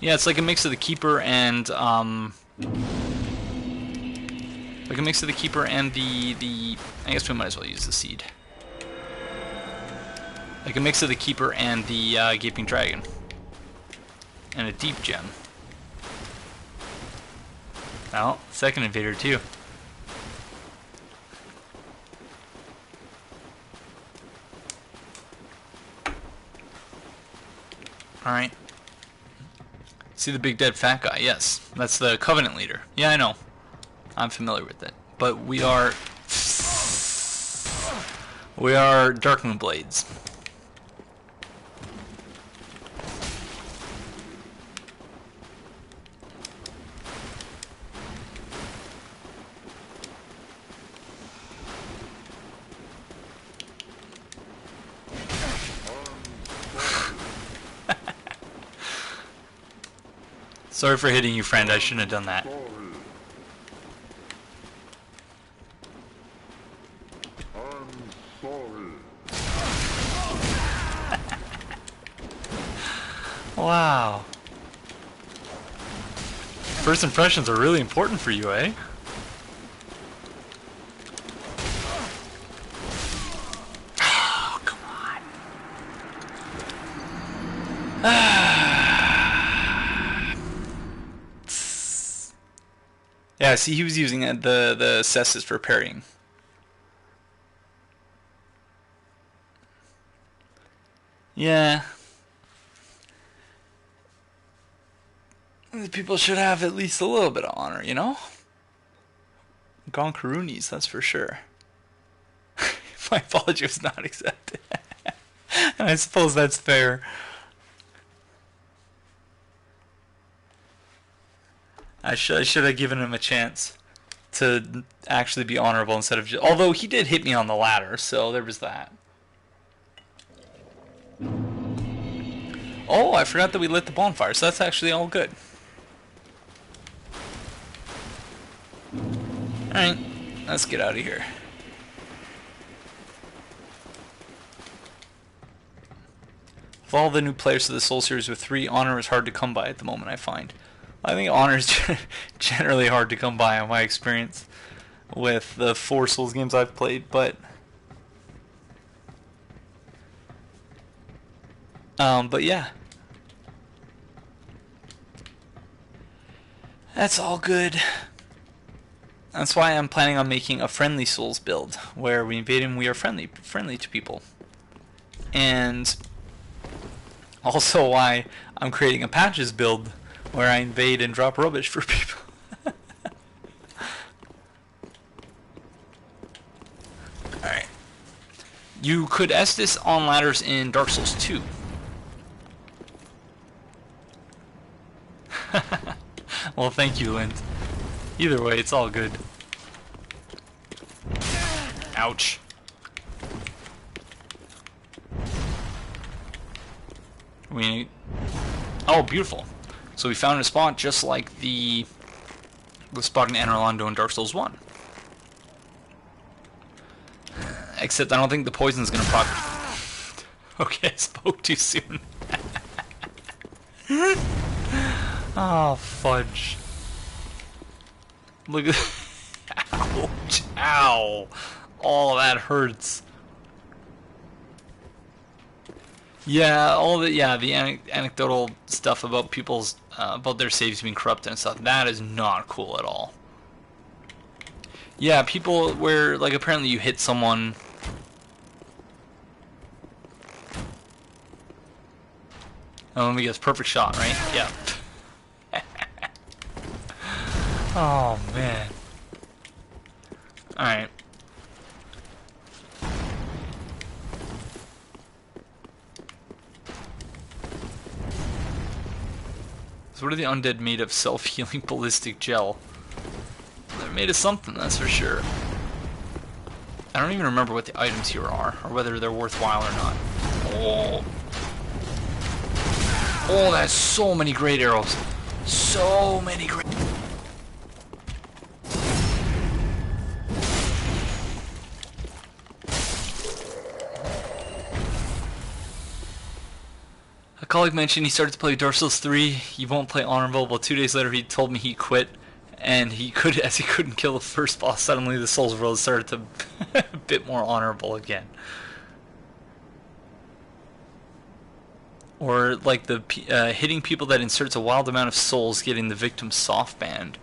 Speaker 1: Yeah, it's like a mix of the Keeper and like a mix of the Keeper and the I guess we might as well use the seed. Like a mix of the Keeper and the Gaping Dragon. And a deep gem. Oh, second invader too. Alright. See the big dead fat guy? Yes. That's the Covenant leader. Yeah, I know. I'm familiar with it. But we are Darkmoon Blades. Sorry for hitting you, friend. I shouldn't have done that. Wow. First impressions are really important for you, eh? Oh, come on. Yeah, see, he was using the cestus for parrying. Yeah. People should have at least a little bit of honor, you know? Gonkarunis, that's for sure. My apology was not accepted. And I suppose that's fair. I should have given him a chance to actually be honorable instead of just... Although he did hit me on the ladder, so there was that. Oh, I forgot that we lit the bonfire, so that's actually all good. Alright, let's get out of here. Of all the new players to the Soul series with 3, honor is hard to come by at the moment, I find. I think honor is generally hard to come by in my experience with the 4 Souls games I've played, but yeah. That's all good. That's why I'm planning on making a friendly Souls build, where we invade and we are friendly to people. And also why I'm creating a patches build, where I invade and drop rubbish for people. Alright. You could Estus on ladders in Dark Souls 2. Well, thank you, Lind. Either way, it's all good. Ouch. Oh, beautiful. So we found a spot just like the spot in Anor Londo in Dark Souls 1. Except I don't think the poison's gonna proc... Okay, I spoke too soon. Oh, fudge. Look at... Ouch. Ow. Oh, that hurts. Yeah, the anecdotal stuff about people's about their saves being corrupted and stuff, that is not cool at all. Yeah, people where, like, apparently you hit someone Oh, let me guess, perfect shot, right? Yeah. Oh, man. Alright. So what are the undead made of? Self-healing ballistic gel. They're made of something, that's for sure. I don't even remember what the items here are, or whether they're worthwhile or not. Oh. Oh, that's so many great arrows. So many great... A colleague mentioned he started to play Dark Souls 3. He won't play Honorable, but 2 days later he told me he quit. And he could, as he couldn't kill the first boss, suddenly the Souls world started to a bit more honorable again. Or like the hitting people that inserts a wild amount of souls, getting the victim soft banned.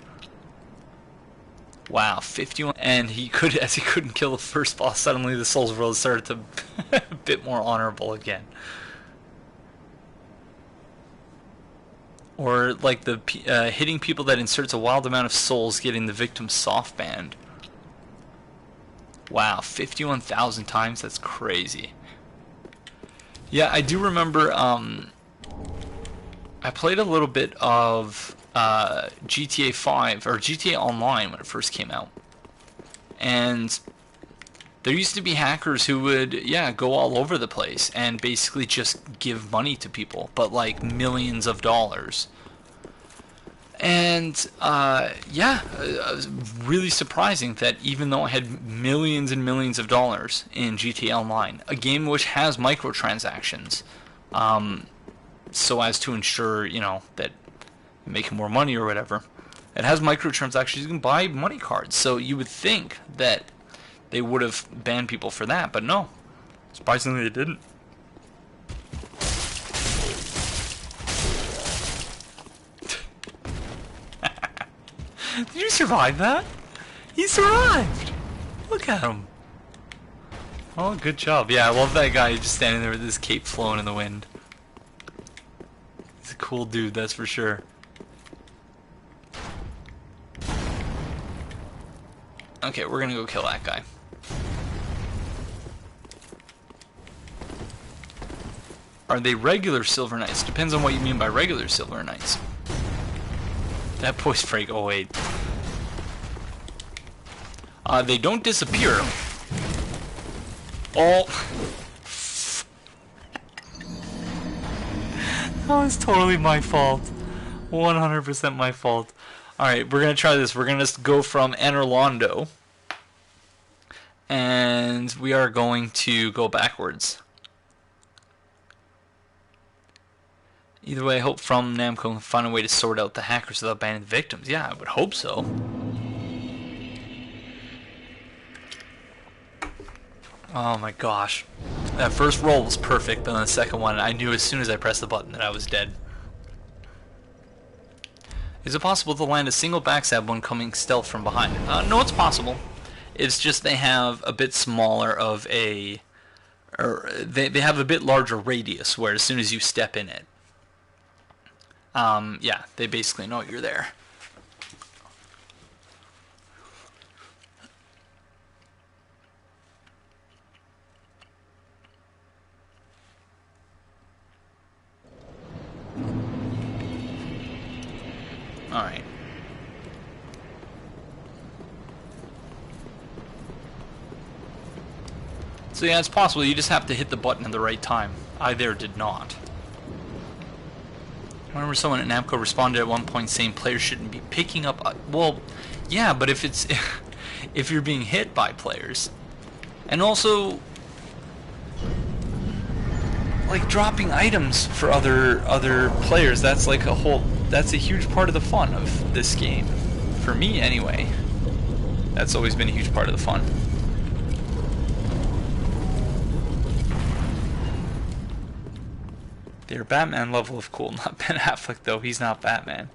Speaker 1: Wow, 51. And he could, as he couldn't kill the first boss, suddenly the Souls world started to a bit more honorable again. Or like the hitting people that inserts a wild amount of souls, getting the victim soft banned. Wow, 51,000 times? That's crazy. Yeah, I do remember, I played a little bit of GTA 5, or GTA Online when it first came out. And there used to be hackers who would, yeah, go all over the place and basically just give money to people, but like millions of dollars. And, yeah, it was really surprising that even though I had millions and millions of dollars in GTA Online, a game which has microtransactions, so as to ensure, you know, that you're making more money or whatever, it has microtransactions, you can buy money cards, so you would think that they would have banned people for that, but no. Surprisingly, they didn't. Did you survive that? He survived! Look at him. Oh, good job. Yeah, I love that guy just standing there with his cape flowing in the wind. He's a cool dude, that's for sure. Okay, we're gonna go kill that guy. Are they regular Silver Knights? Depends on what you mean by regular Silver Knights. That boy's freak. Oh, wait. They don't disappear. Oh. That was totally my fault. 100% my fault. Alright, we're going to try this. We're going to go from Anorlando. And we are going to go backwards. Either way, I hope from Namco can find a way to sort out the hackers without banning the victims. Yeah, I would hope so. Oh my gosh. That first roll was perfect, but on the second one, I knew as soon as I pressed the button that I was dead. Is it possible to land a single backstab when coming stealth from behind? No, it's possible. It's just they have a bit smaller of a... or they have a bit larger radius, where as soon as you step in it, yeah, they basically know you're there. Alright. So yeah, it's possible. You just have to hit the button at the right time. I there did not. I remember someone at Namco responded at one point saying players shouldn't be picking up... well, yeah, but if it's... if you're being hit by players. And also... like dropping items for other players, that's like a whole... that's a huge part of the fun of this game. For me, anyway. That's always been a huge part of the fun. They're Batman level of cool, not Ben Affleck though. He's not Batman.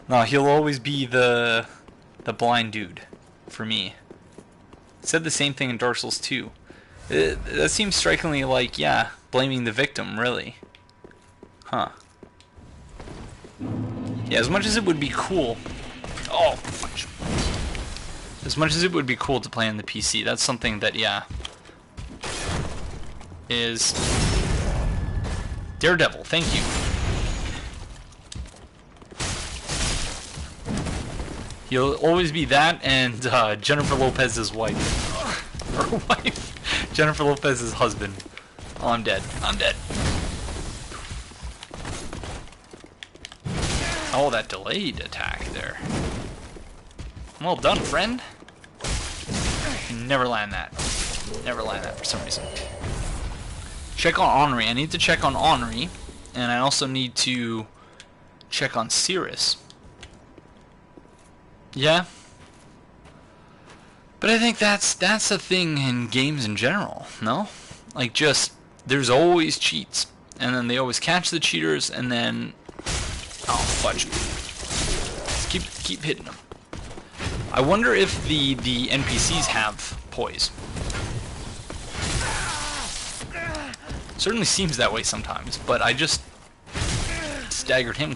Speaker 1: No, he'll always be the blind dude for me. Said the same thing in Dark Souls 2. That seems strikingly like, yeah, blaming the victim, really. Huh. Yeah, as much as it would be cool... Oh, fudge. As much as it would be cool to play on the PC, that's something that, yeah... is... Daredevil, thank you. He'll always be that and Jennifer Lopez's wife. Or wife. Jennifer Lopez's husband. Oh, I'm dead. I'm dead. Oh, that delayed attack there. Well done, friend. Never land that. Never land that for some reason. Check on Henri. I need to check on Henri. And I also need to check on Cirrus. Yeah. But I think that's a thing in games in general, no? Like, just, there's always cheats. And then they always catch the cheaters, and then... Oh, fudge. Just keep hitting them. I wonder if the NPCs have poise. Certainly seems that way sometimes, but I just staggered him.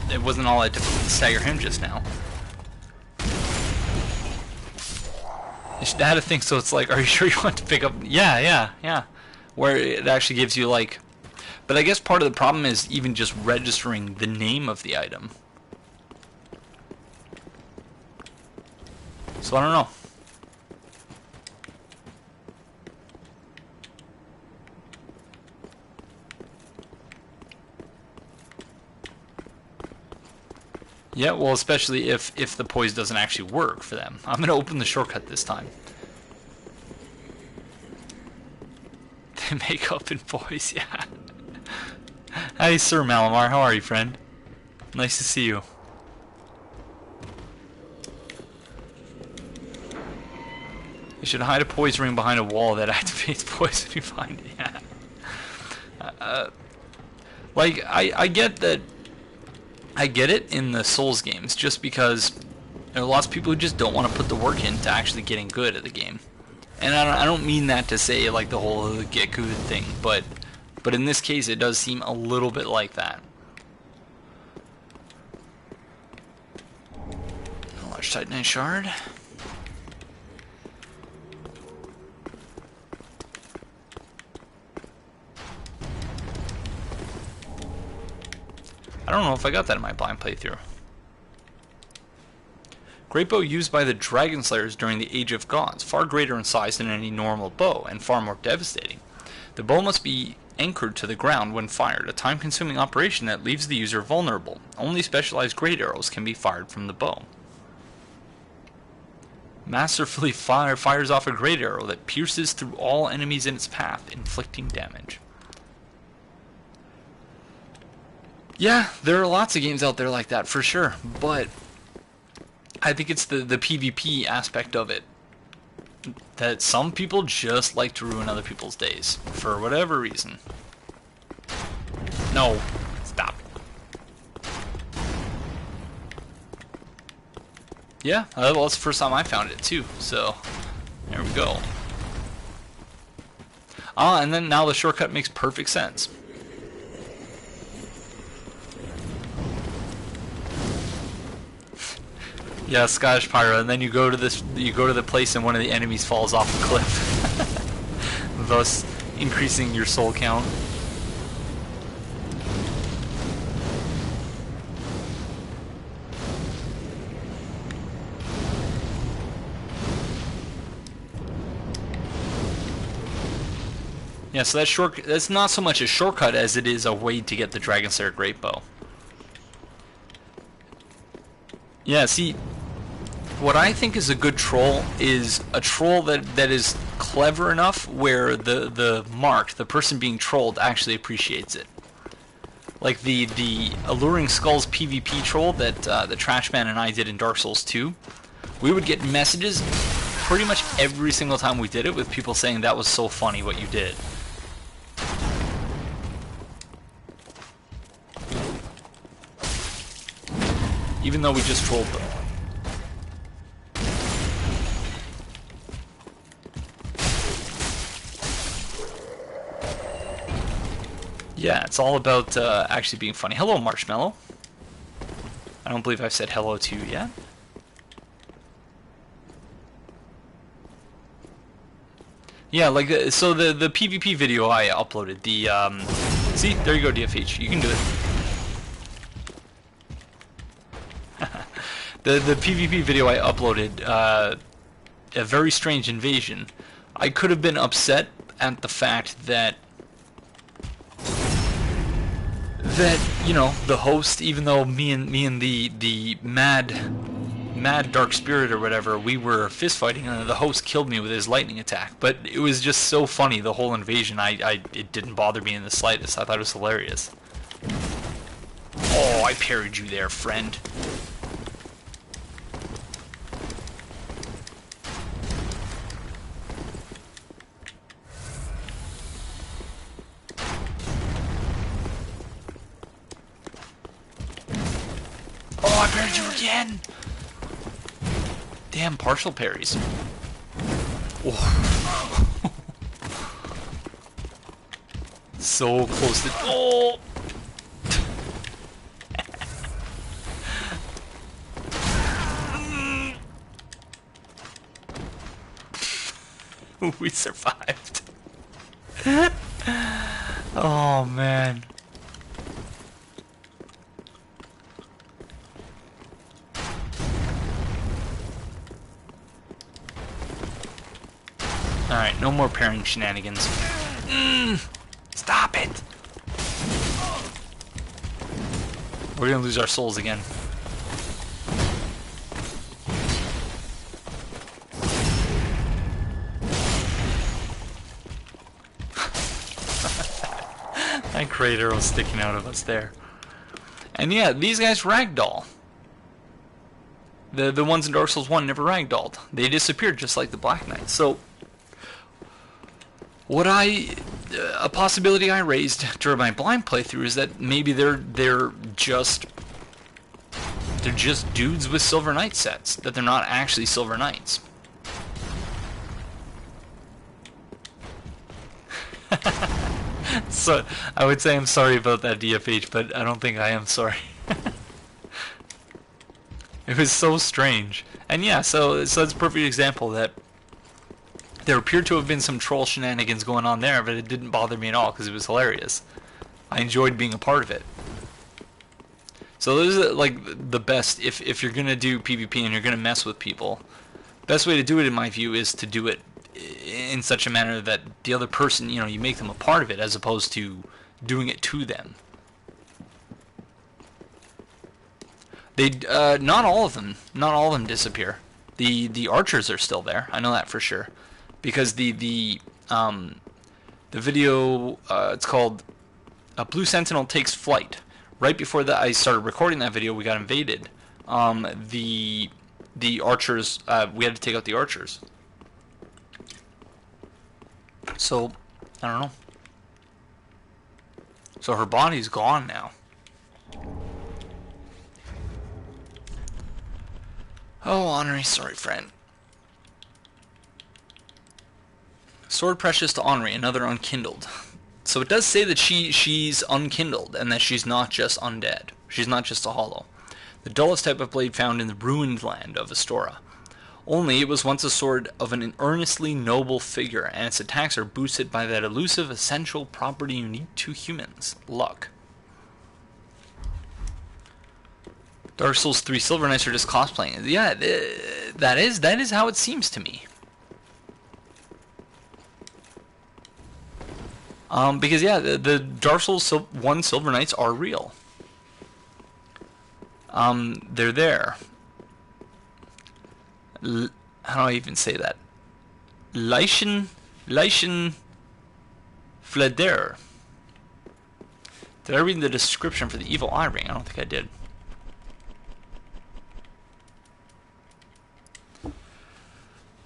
Speaker 1: It wasn't all I did to stagger him just now. I should add a thing so it's like, are you sure you want to pick up? Yeah. Where it actually gives you like... But I guess part of the problem is even just registering the name of the item. So I don't know. Yeah, well, especially if the poise doesn't actually work for them. I'm going to open the shortcut this time. They make up in poise, yeah. Hi, Sir Malamar. How are you, friend? Nice to see you. You should hide a poise ring behind a wall that activates poise when you find it. Yeah. Like, I get that. I get it in the Souls games, just because there are lots of people who just don't want to put the work into actually getting good at the game. And I don't mean that to say like the whole get good thing, but in this case it does seem a little bit like that. Large Titanite shard. I don't know if I got that in my blind playthrough. Great bow used by the Dragon Slayers during the Age of Gods, far greater in size than any normal bow, and far more devastating. The bow must be anchored to the ground when fired, a time-consuming operation that leaves the user vulnerable. Only specialized great arrows can be fired from the bow. Masterfully fires off a great arrow that pierces through all enemies in its path, inflicting damage. Yeah, there are lots of games out there like that, for sure, but I think it's the PvP aspect of it that some people just like to ruin other people's days, for whatever reason. No, stop. Yeah, well, that's the first time I found it, too, so there we go. Ah, and then now the shortcut makes perfect sense. Yeah, Scottish Pyro, and then you go to the place and one of the enemies falls off the cliff. Thus increasing your soul count. Yeah, so that's not so much a shortcut as it is a way to get the Dragon Slayer Great Bow. Yeah, see, what I think is a good troll is a troll that is clever enough where the mark, the person being trolled, actually appreciates it. Like the Alluring Skulls PvP troll that the Trashman and I did in Dark Souls 2. We would get messages pretty much every single time we did it with people saying that was so funny what you did. Even though we just trolled them. Yeah, it's all about actually being funny. Hello, Marshmallow. I don't believe I've said hello to you yet. Yeah, like, so the PvP video I uploaded, the, see, there you go, DFH, you can do it. The PvP video I uploaded, a very strange invasion. I could have been upset at the fact that, you know, the host, even though me and the mad dark spirit or whatever, we were fist fighting, and the host killed me with his lightning attack. But it was just so funny, the whole invasion. It didn't bother me in the slightest. I thought it was hilarious. Oh, I parried you there, friend. Oh, I parried you again. Damn, partial parries. Oh. So close to... Oh! We survived. Oh, man. Alright, no more pairing shenanigans. Stop it! We're gonna lose our souls again. That crater was sticking out of us there. And yeah, these guys ragdoll. The ones in Dark Souls 1 never ragdolled. They disappeared just like the Black Knight. So a possibility I raised during my blind playthrough is that maybe they're just dudes with Silver Knight sets, that they're not actually Silver Knights. So I would say I'm sorry about that, DFH, but I don't think I am sorry. It was so strange. And yeah, so it's a perfect example that there appeared to have been some troll shenanigans going on there, but it didn't bother me at all because it was hilarious. I enjoyed being a part of it. So this is like the best, if you're gonna do PvP and you're gonna mess with people, best way to do it in my view is to do it in such a manner that the other person, you know, you make them a part of it as opposed to doing it to them. They not all of them disappear. The archers are still there. I know that for sure, because the video it's called Blue Sentinel Takes Flight. Right before that, I started recording that video, we got invaded. The archers, we had to take out the archers. So I don't know. So her body's gone now. Oh, Honorary, sorry, friend. Sword precious to Honorary, another unkindled. So it does say that she's unkindled, and that she's not just undead. She's not just a hollow. The dullest type of blade found in the ruined land of Astora. Only it was once a sword of an earnestly noble figure, and its attacks are boosted by that elusive essential property unique to humans, luck. Dark Souls 3 Silver Knights are just cosplaying. Yeah, that is how it seems to me. Because yeah, the Dark Souls 1 Silver Knights are real. They're there. How do I even say that? Leichen Fleder. Did I read the description for the evil eye ring? I don't think I did.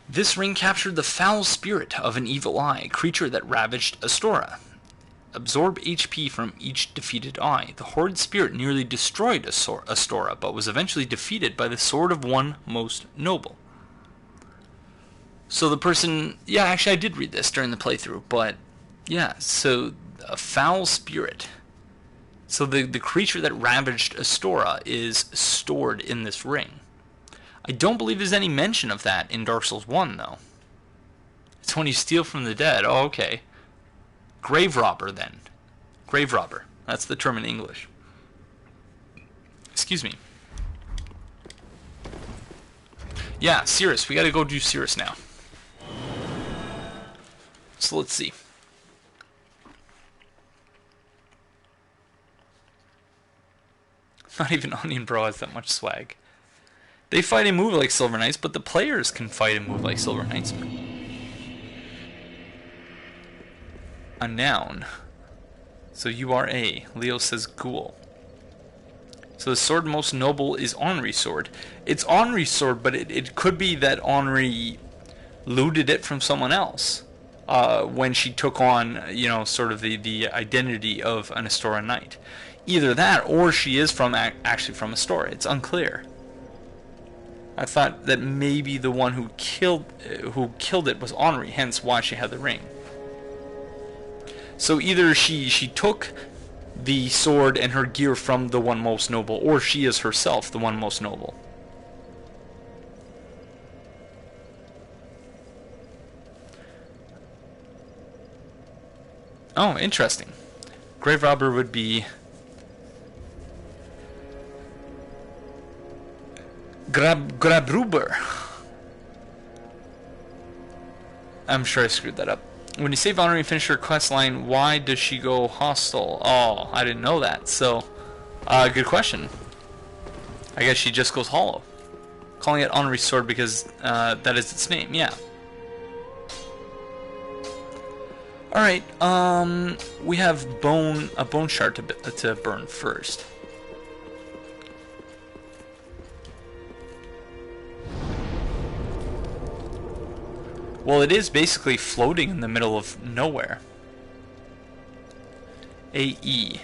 Speaker 1: This ring captured the foul spirit of an evil eye, creature that ravaged Astora. Absorb HP from each defeated eye. The horrid spirit nearly destroyed Astora, but was eventually defeated by the sword of one most noble. So the person... Yeah, actually I did read this during the playthrough, but... Yeah, so a foul spirit. So the creature that ravaged Astora is stored in this ring. I don't believe there's any mention of that in Dark Souls 1, though. It's when you steal from the dead. Oh, okay. Grave robber, then. Grave robber. That's the term in English. Excuse me. Yeah, Cirrus. We gotta go do Cirrus now. So let's see. Not even Onion Bro has that much swag. They fight and move like Silver Knights, but the players can fight and move like Silver Knights. A noun. So you are a. Leo says ghoul. So the sword most noble is Henri's sword. It's Henri's sword, but it could be that Henri looted it from someone else when she took on, you know, sort of the identity of an Astora Knight. Either that, or she is from actually from Astora. It's unclear. I thought that maybe the one who killed it was Henri, hence why she had the ring. So either she took the sword and her gear from the one most noble, or she is herself the one most noble. Oh, interesting. Grave robber would be Grabruber. I'm sure I screwed that up. When you save Henri and finish her quest line, why does she go hostile? Oh, I didn't know that. So, good question. I guess she just goes hollow. Calling it Henri's sword because that is its name. Yeah. All right. We have a bone shard to burn first. Well, it is basically floating in the middle of nowhere. AE.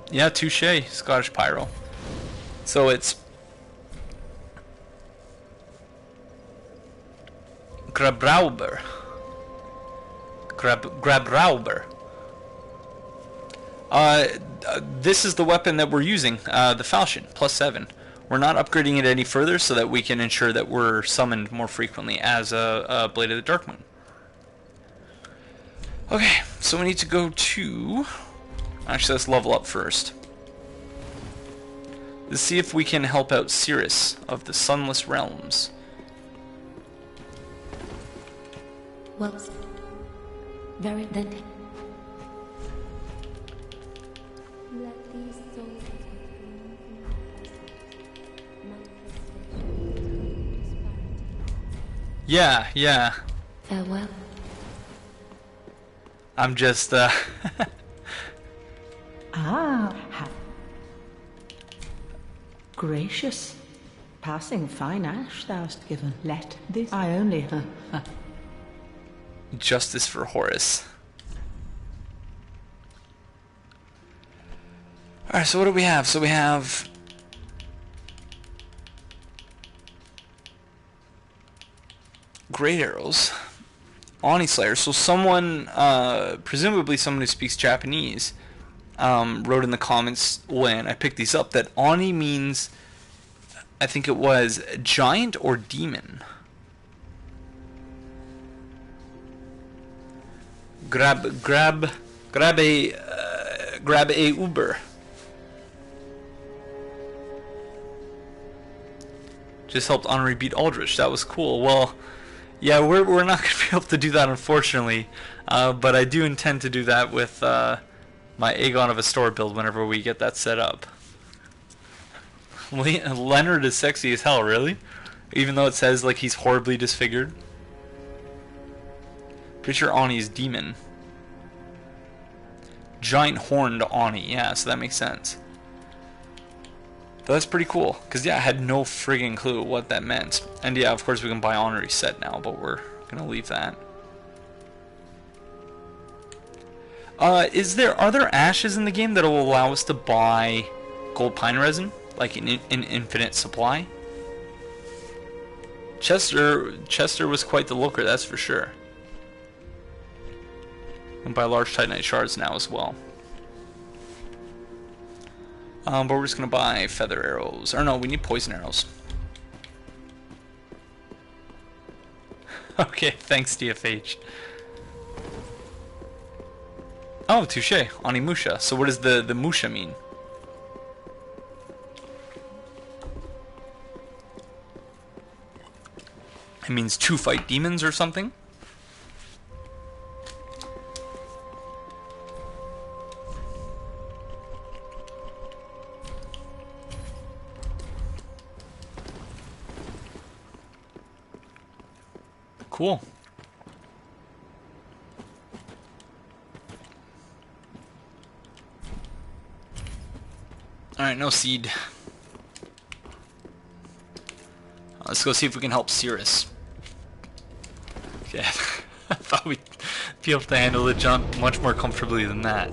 Speaker 1: Yeah, touche, Scottish Pyro. So it's Grabrauber. Grabrauber. This is the weapon that we're using, the Falchion, +7. We're not upgrading it any further so that we can ensure that we're summoned more frequently as a Blade of the Dark Moon. Okay, so we need to go to... Actually, let's level up first. Let's see if we can help out Cirrus of the Sunless Realms.
Speaker 3: Well, very then.
Speaker 1: Yeah.
Speaker 3: Farewell.
Speaker 1: I'm just,
Speaker 11: Gracious. Passing fine ash thou'st given. Let this I only...
Speaker 1: Justice for Horus. Alright, so what do we have? So we have... Great Arrows. Oni Slayer. So someone, presumably someone who speaks Japanese, wrote in the comments when I picked these up that Oni means, I think it was giant or demon. Grab a Uber. Just helped Henri beat Aldrich. That was cool. Well, yeah, we're not going to be able to do that, unfortunately. But I do intend to do that with my Aegon of Astora build whenever we get that set up. Leonard is sexy as hell, really? Even though it says like he's horribly disfigured. Pretty sure Ani is demon. Giant horned Ani, yeah, so that makes sense. But that's pretty cool, because yeah, I had no friggin' clue what that meant. And yeah, of course we can buy Honorary set now, but we're gonna leave that. Are there ashes in the game that will allow us to buy gold pine resin? like an infinite supply. Chester was quite the looker, that's for sure. And buy large Titanite shards now as well. But we're just gonna buy feather arrows. Or no, we need poison arrows. Okay, thanks DFH. Oh, touche. Onimusha. So what does the Musha mean? It means to fight demons or something? Cool. Alright, no seed. Let's go see if we can help Cirrus. Okay, I thought we'd be able to handle the jump much more comfortably than that.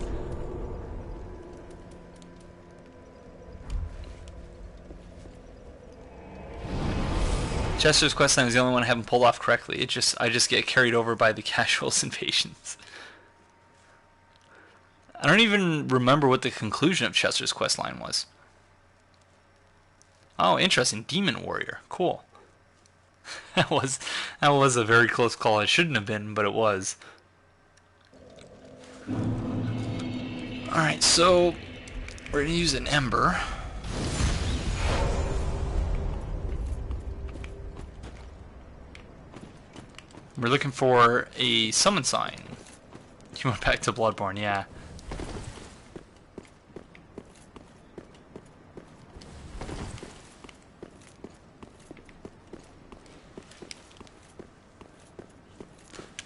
Speaker 1: Chester's questline is the only one I haven't pulled off correctly. I just get carried over by the casuals and patients. I don't even remember what the conclusion of Chester's questline was. Oh, interesting. Demon Warrior. Cool. That was a very close call. It shouldn't have been, but it was. Alright, so we're going to use an Ember. We're looking for a summon sign. You went back to Bloodborne, yeah.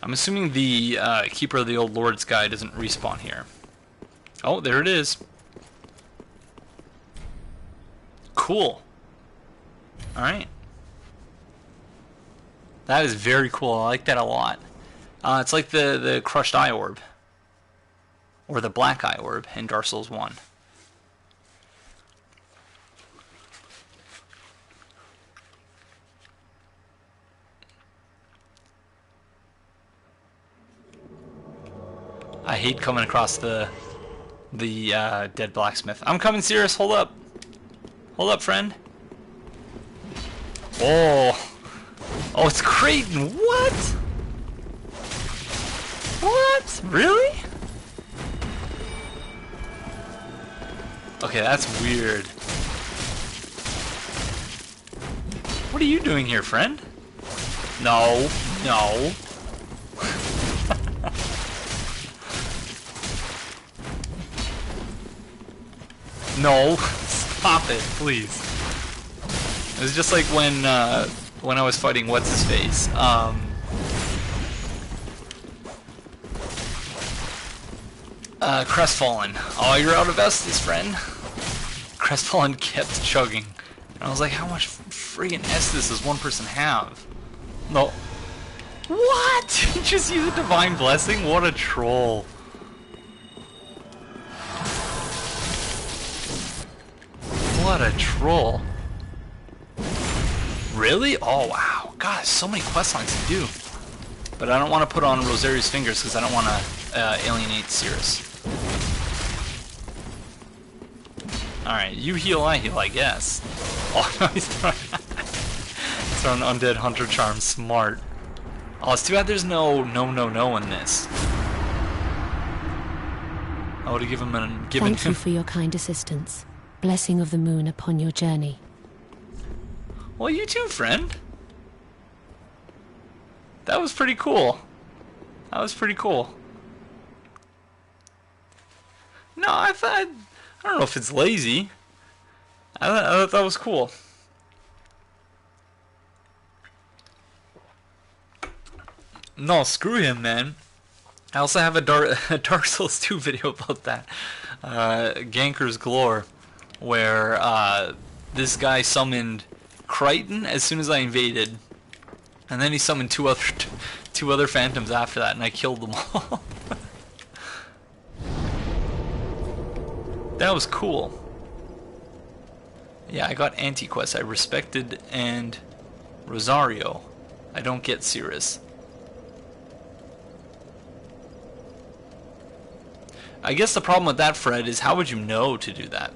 Speaker 1: I'm assuming the Keeper of the Old Lord's guy doesn't respawn here. Oh, there it is. Cool. Alright. That is very cool. I like that a lot. It's like the Crushed Eye Orb. Or the Black Eye Orb in Dark Souls 1. I hate coming across the dead blacksmith. I'm coming, Cirrus. Hold up. Hold up, friend. Oh. Oh, it's Creighton. What? What? Really? Okay, that's weird. What are you doing here, friend? No. No. No. Stop it, please. It was just like when I was fighting what's-his-face. Crestfallen. Oh, you're out of Estus, friend. Crestfallen kept chugging. And I was like, how much friggin' Estus does one person have? No. What? He just used a Divine Blessing? What a troll. What a troll. Really? Oh, wow. God, so many questlines to do. But I don't want to put on Rosaria's fingers because I don't want to alienate Cirrus. Alright, you heal, I heal, I guess. Oh, no, he's throwing Undead Hunter Charm. Smart. Oh, it's too bad there's no in this. I would have given him
Speaker 4: Thank you for your kind assistance. Blessing of the moon upon your journey.
Speaker 1: Well, you too, friend. That was pretty cool. That was pretty cool. No, I don't know if it's lazy. I thought that was cool. No, screw him, man. I also have a Dark Souls 2 video about that. Ganker's Glore, where this guy summoned Crichton as soon as I invaded, and then he summoned two other phantoms after that, and I killed them all. That was cool. Yeah, I got Antiquest. I respected and Rosario. I don't get Cirrus. I guess the problem with that, Fred, is how would you know to do that?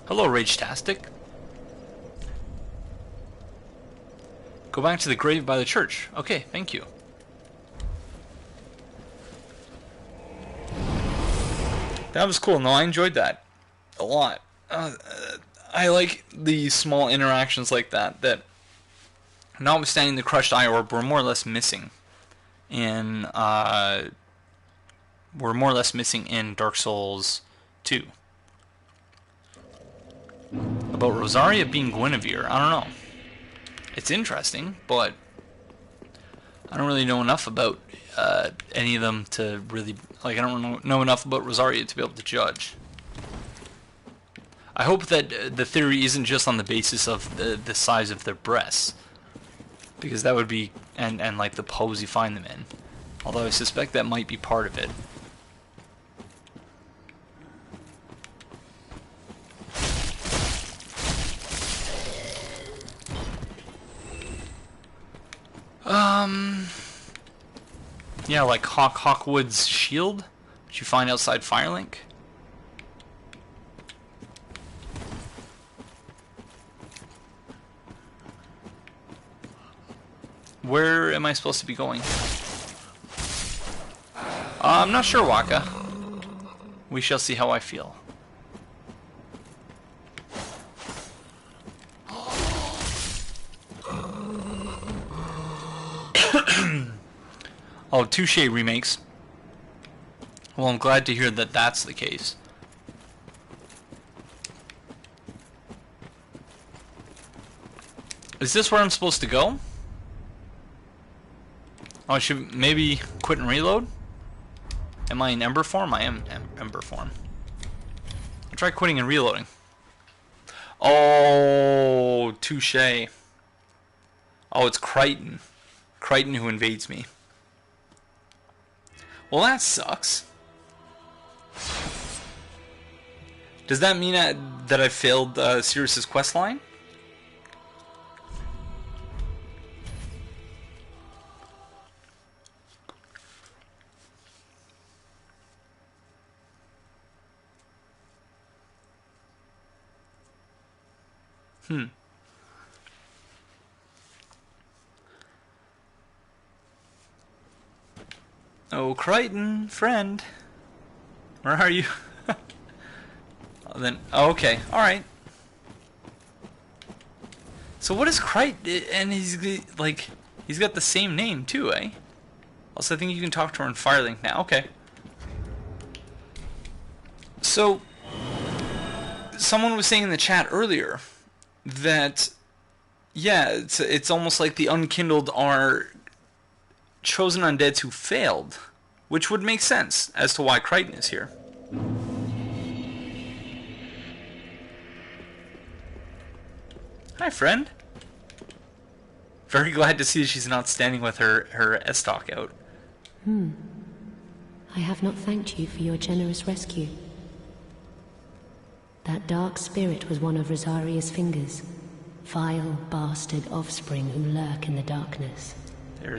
Speaker 1: Hello, Rage-tastic. Go back to the grave by the church. Okay, thank you. That was cool. No, I enjoyed that a lot. I like the small interactions like that, that notwithstanding the crushed eye orb, we're more or less missing in Dark Souls 2. About Rosaria being Guinevere, I don't know. It's interesting, but I don't really know enough about any of them to really, like, I don't know enough about Rosaria to be able to judge. I hope that the theory isn't just on the basis of the size of their breasts, because that would be, and like the pose you find them in. Although I suspect that might be part of it. Yeah, like Hawkwood's shield, which you find outside Firelink. Where am I supposed to be going? I'm not sure, Waka. We shall see how I feel. Oh, Touche remakes. Well, I'm glad to hear that that's the case. Is this where I'm supposed to go? Oh, I should maybe quit and reload? Am I in Ember form? I am Ember form. I'll try quitting and reloading. Oh, touche. Oh, it's Crichton. Crichton who invades me. Well, that sucks. Does that mean that I failed Cirrus's questline? Oh, Crichton, friend. Where are you? Oh, okay, alright. So what is Crichton? And he's got the same name too, eh? Also, I think you can talk to her in Firelink now. Okay. So, someone was saying in the chat earlier that, yeah, it's almost like the Unkindled are chosen undeads who failed, which would make sense as to why Crichton is here. Hi, friend. Very glad to see that she's not standing with her Estoc out.
Speaker 4: I have not thanked you for your generous rescue. That dark spirit was one of Rosaria's fingers. Vile bastard offspring who lurk in the darkness.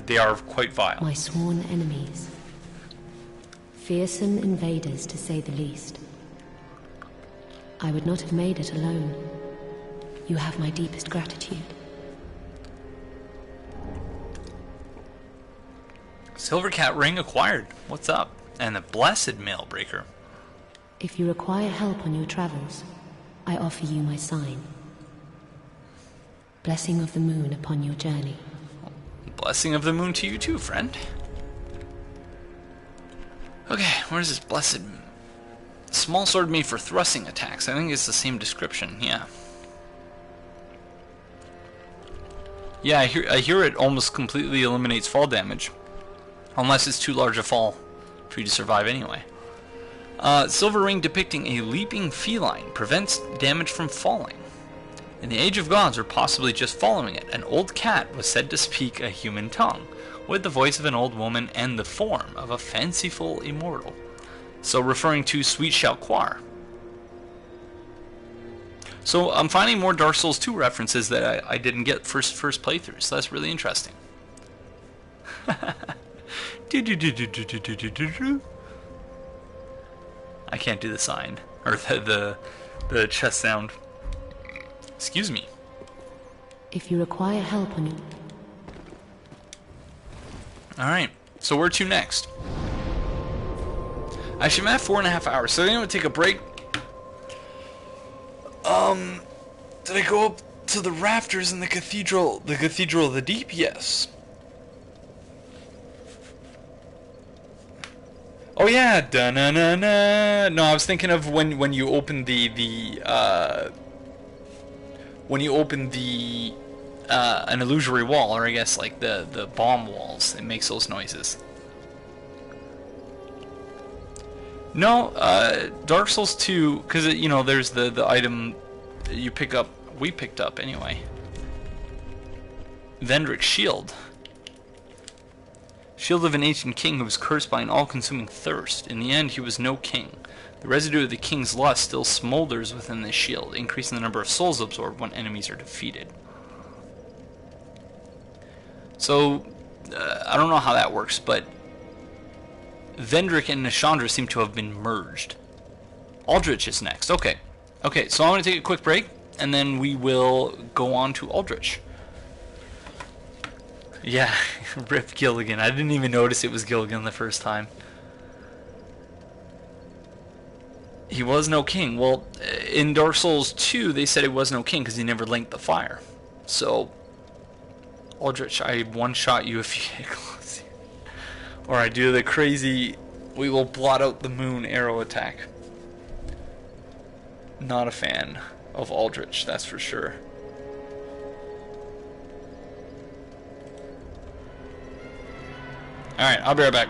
Speaker 1: They are quite vile.
Speaker 4: My sworn enemies. Fearsome invaders, to say the least. I would not have made it alone. You have my deepest gratitude.
Speaker 1: Silvercat ring acquired. What's up? And the blessed Mailbreaker.
Speaker 4: If you require help on your travels, I offer you my sign. Blessing of the moon upon your journey.
Speaker 1: Blessing of the moon to you too, friend. Okay, where's this blessed... Small sword made for thrusting attacks. I think it's the same description, yeah. Yeah, I hear it almost completely eliminates fall damage. Unless it's too large a fall for you to survive anyway. Silver ring depicting a leaping feline prevents damage from falling. In the Age of Gods, or possibly just following it, an old cat was said to speak a human tongue, with the voice of an old woman and the form of a fanciful immortal. So referring to Sweet Shalquar. So I'm finding more Dark Souls 2 references that I didn't get first playthroughs. So that's really interesting. I can't do the sign or the chest sound. Excuse me.
Speaker 4: If you require help on you.
Speaker 1: All right. So where to next? Actually, I'm at 4.5 hours, so I'm gonna take a break. Did I go up to the rafters in the cathedral of the deep? Yes. Oh yeah, da-na-na-na. No, I was thinking of when you open an illusory wall, or I guess like the bomb walls. It makes those noises. No, Dark Souls 2, because you know there's the item you pick up. We picked up anyway. Vendrick's shield. Shield of an ancient king who was cursed by an all-consuming thirst. In the end, he was no king. The residue of the king's lust still smolders within this shield, increasing the number of souls absorbed when enemies are defeated. So, I don't know how that works, but Vendrick and Nashandra seem to have been merged. Aldrich is next. Okay. Okay, so I'm going to take a quick break, and then we will go on to Aldrich. Yeah, rip Gilligan. I didn't even notice it was Gilligan the first time. He was no king. Well, in Dark Souls 2, they said he was no king because he never linked the fire. So, Aldrich, I one-shot you if you get close. Or I do the crazy, we will blot out the moon arrow attack. Not a fan of Aldrich, that's for sure. Alright, I'll be right back.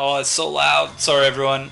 Speaker 1: Oh, it's so loud. Sorry, everyone.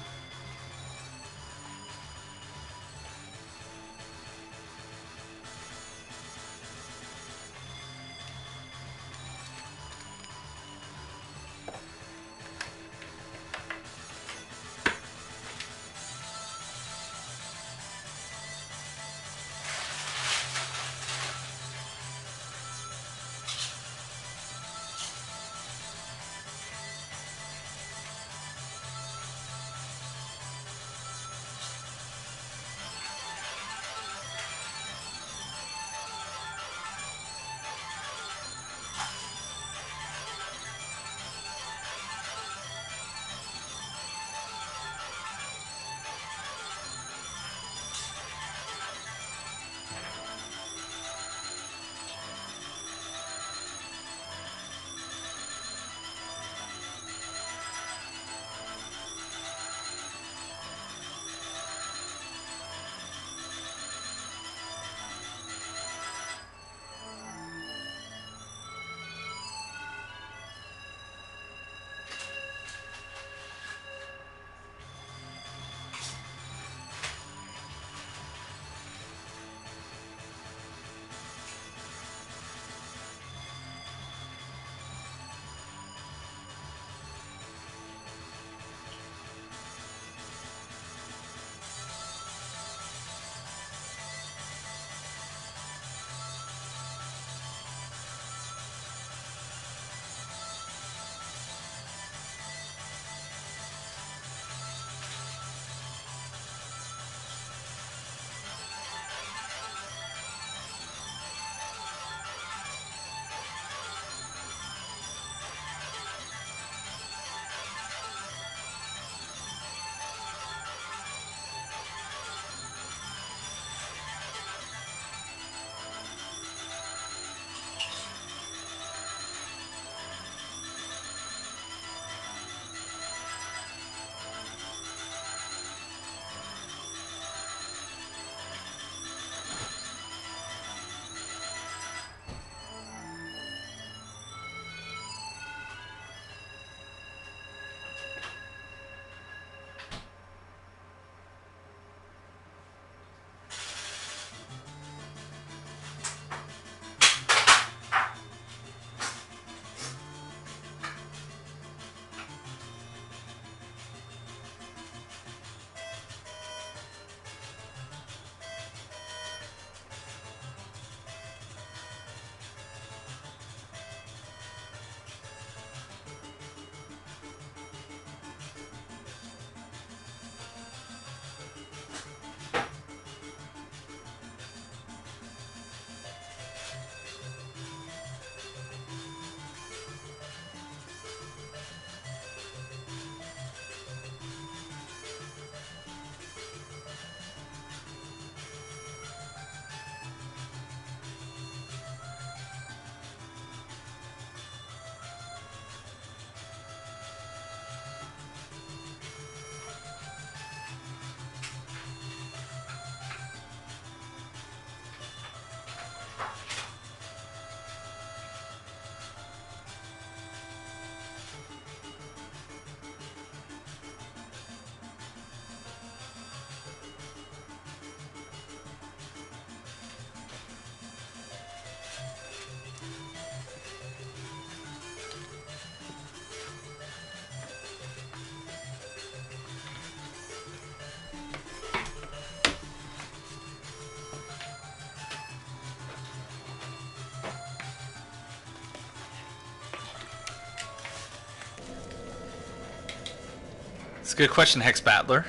Speaker 1: It's a good question, Hex Battler.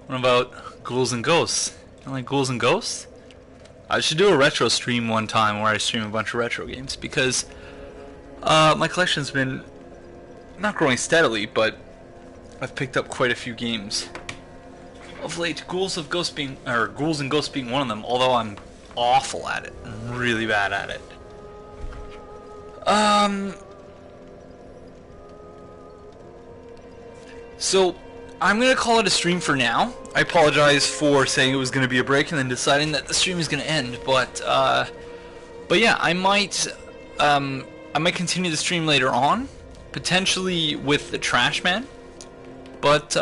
Speaker 1: What about ghouls and ghosts? You like ghouls and ghosts? I should do a retro stream one time where I stream a bunch of retro games because my collection's been not growing steadily, but I've picked up quite a few games of late. Ghouls and Ghosts being one of them. Although I'm awful at it, I'm really bad at it. So I'm gonna call it a stream for now. I apologize for saying it was gonna be a break and then deciding that the stream is gonna end, but yeah, I might continue the stream later on, potentially with the trash man. But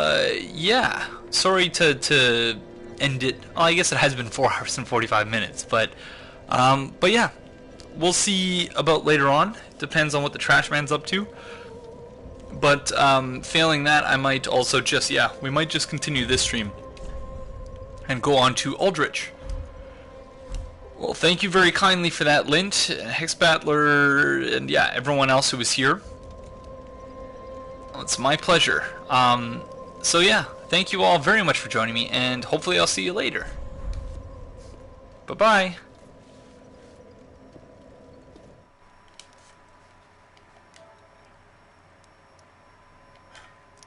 Speaker 1: yeah, sorry to end it. Well, I guess it has been 4 hours and 45 minutes, but yeah, we'll see about later on. Depends on what the trash man's up to. But failing that, I might also just, we might just continue this stream and go on to Aldrich. Well, thank you very kindly for that, Lint, Hex Battler, and yeah, everyone else who was here. Well, it's my pleasure. So yeah, thank you all very much for joining me, and hopefully I'll see you later. Bye-bye.